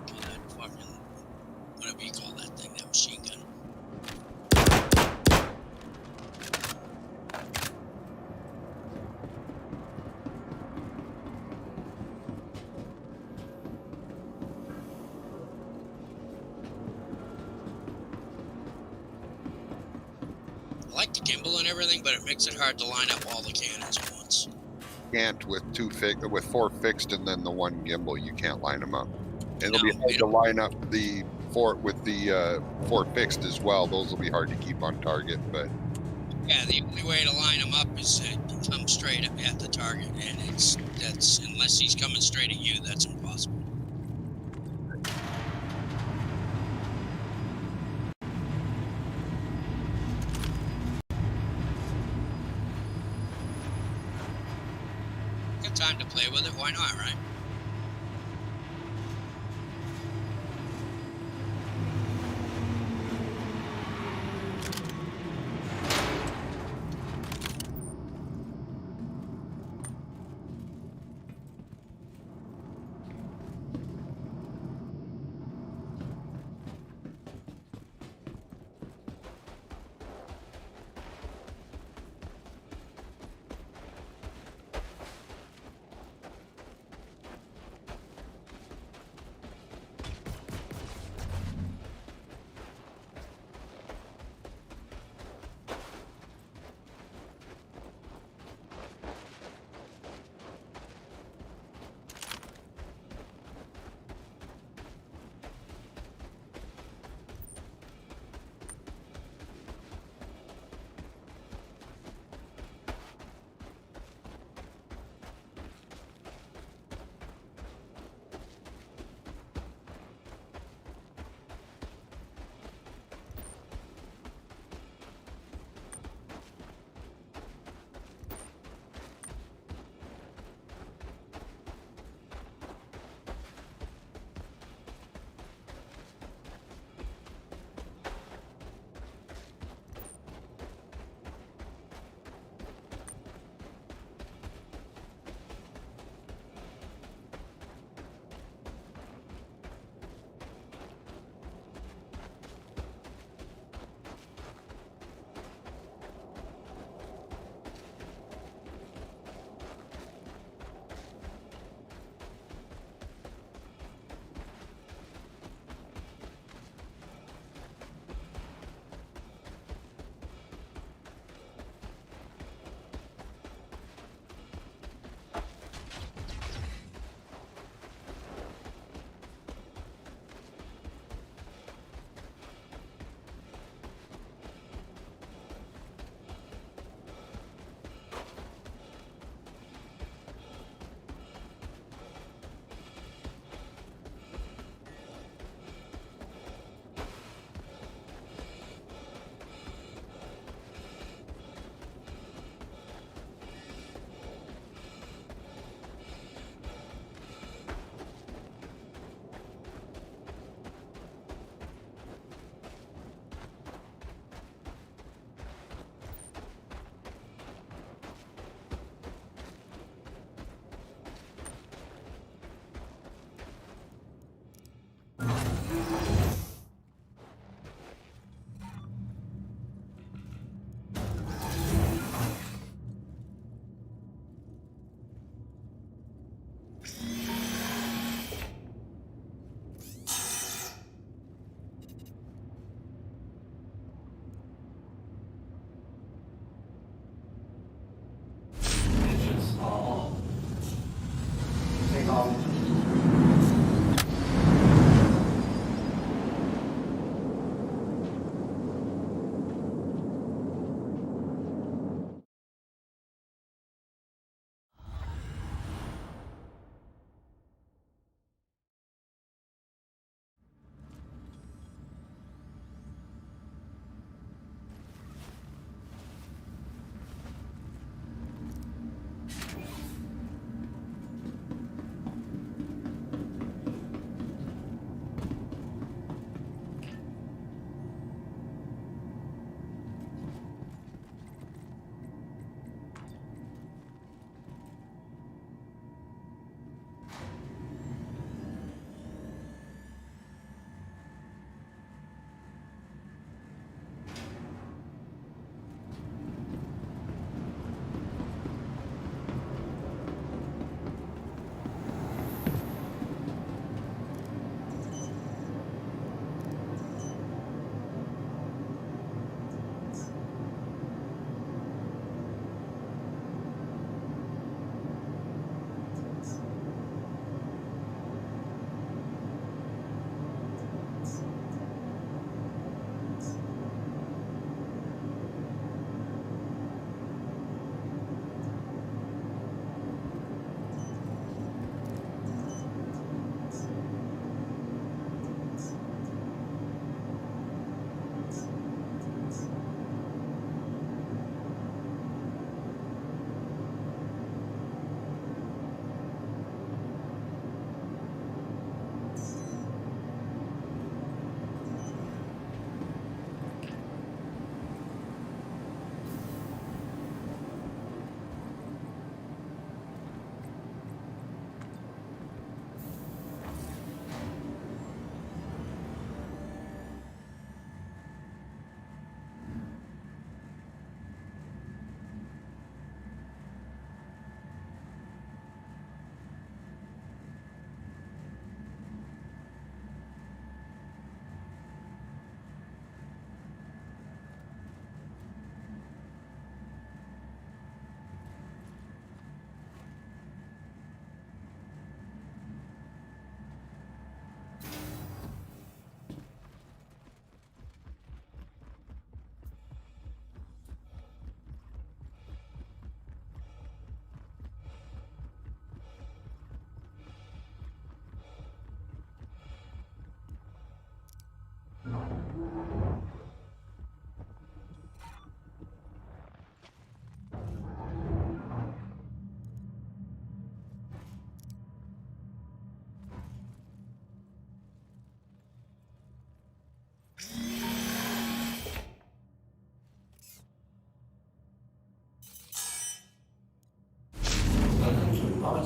That fucking whatever you call that thing, that machine gun. I like the gimbal and everything, but it makes it hard to line up all the cannons at once. Can't with 4 fixed and then the 1 gimbal. You can't line them up. It'll be hard to it'll- line up the 4 with the 4 fixed as well. Those will be hard to keep on target, but Yeah, the only way to line him up is to come straight at the target, and that's unless he's coming straight at you, that's impossible. Got time to play with it, why not, right?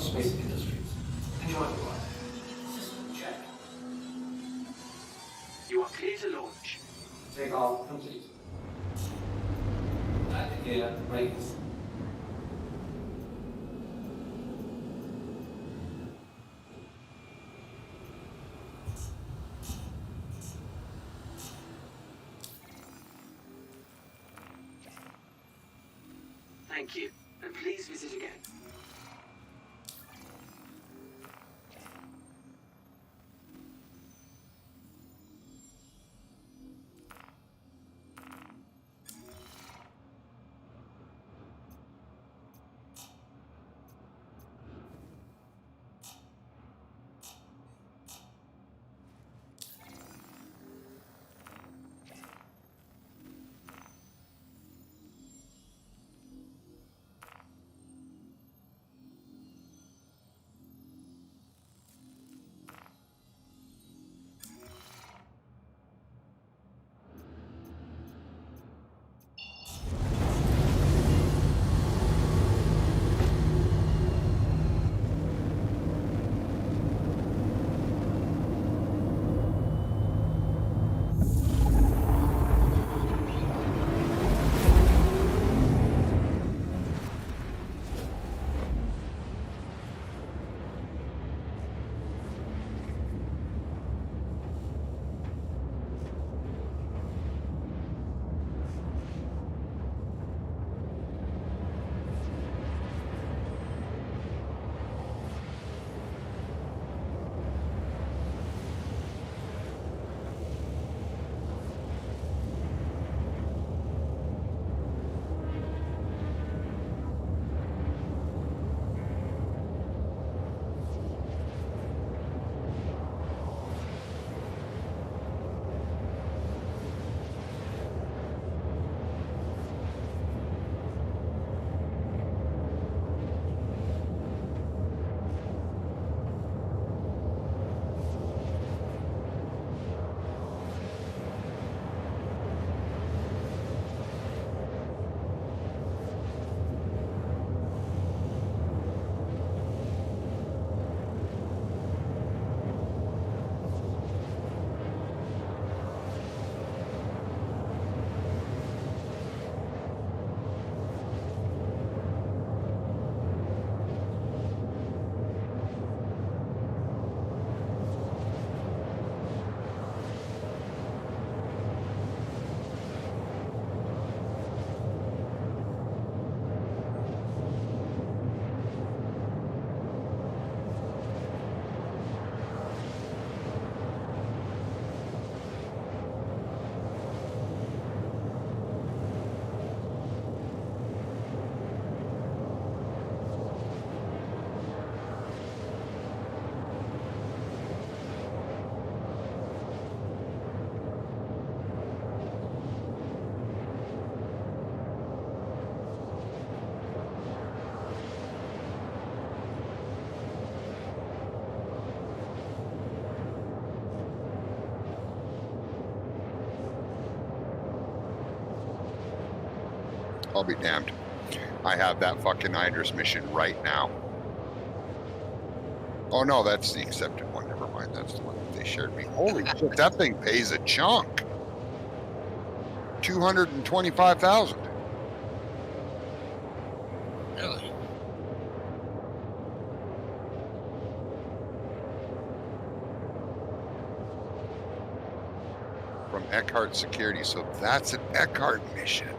Aerospace Industries. Enjoy the ride. System check. You are clear to launch. Takeoff complete. Landing gear raised. Thank you, and please visit again. I'll be damned. I have that fucking Idris mission right now. Oh no, that's the accepted one. Never mind. That's the one that they shared me. Holy shit, that thing pays a chunk. 225,000. Really? From Eckhart Security. So that's an Eckhart mission.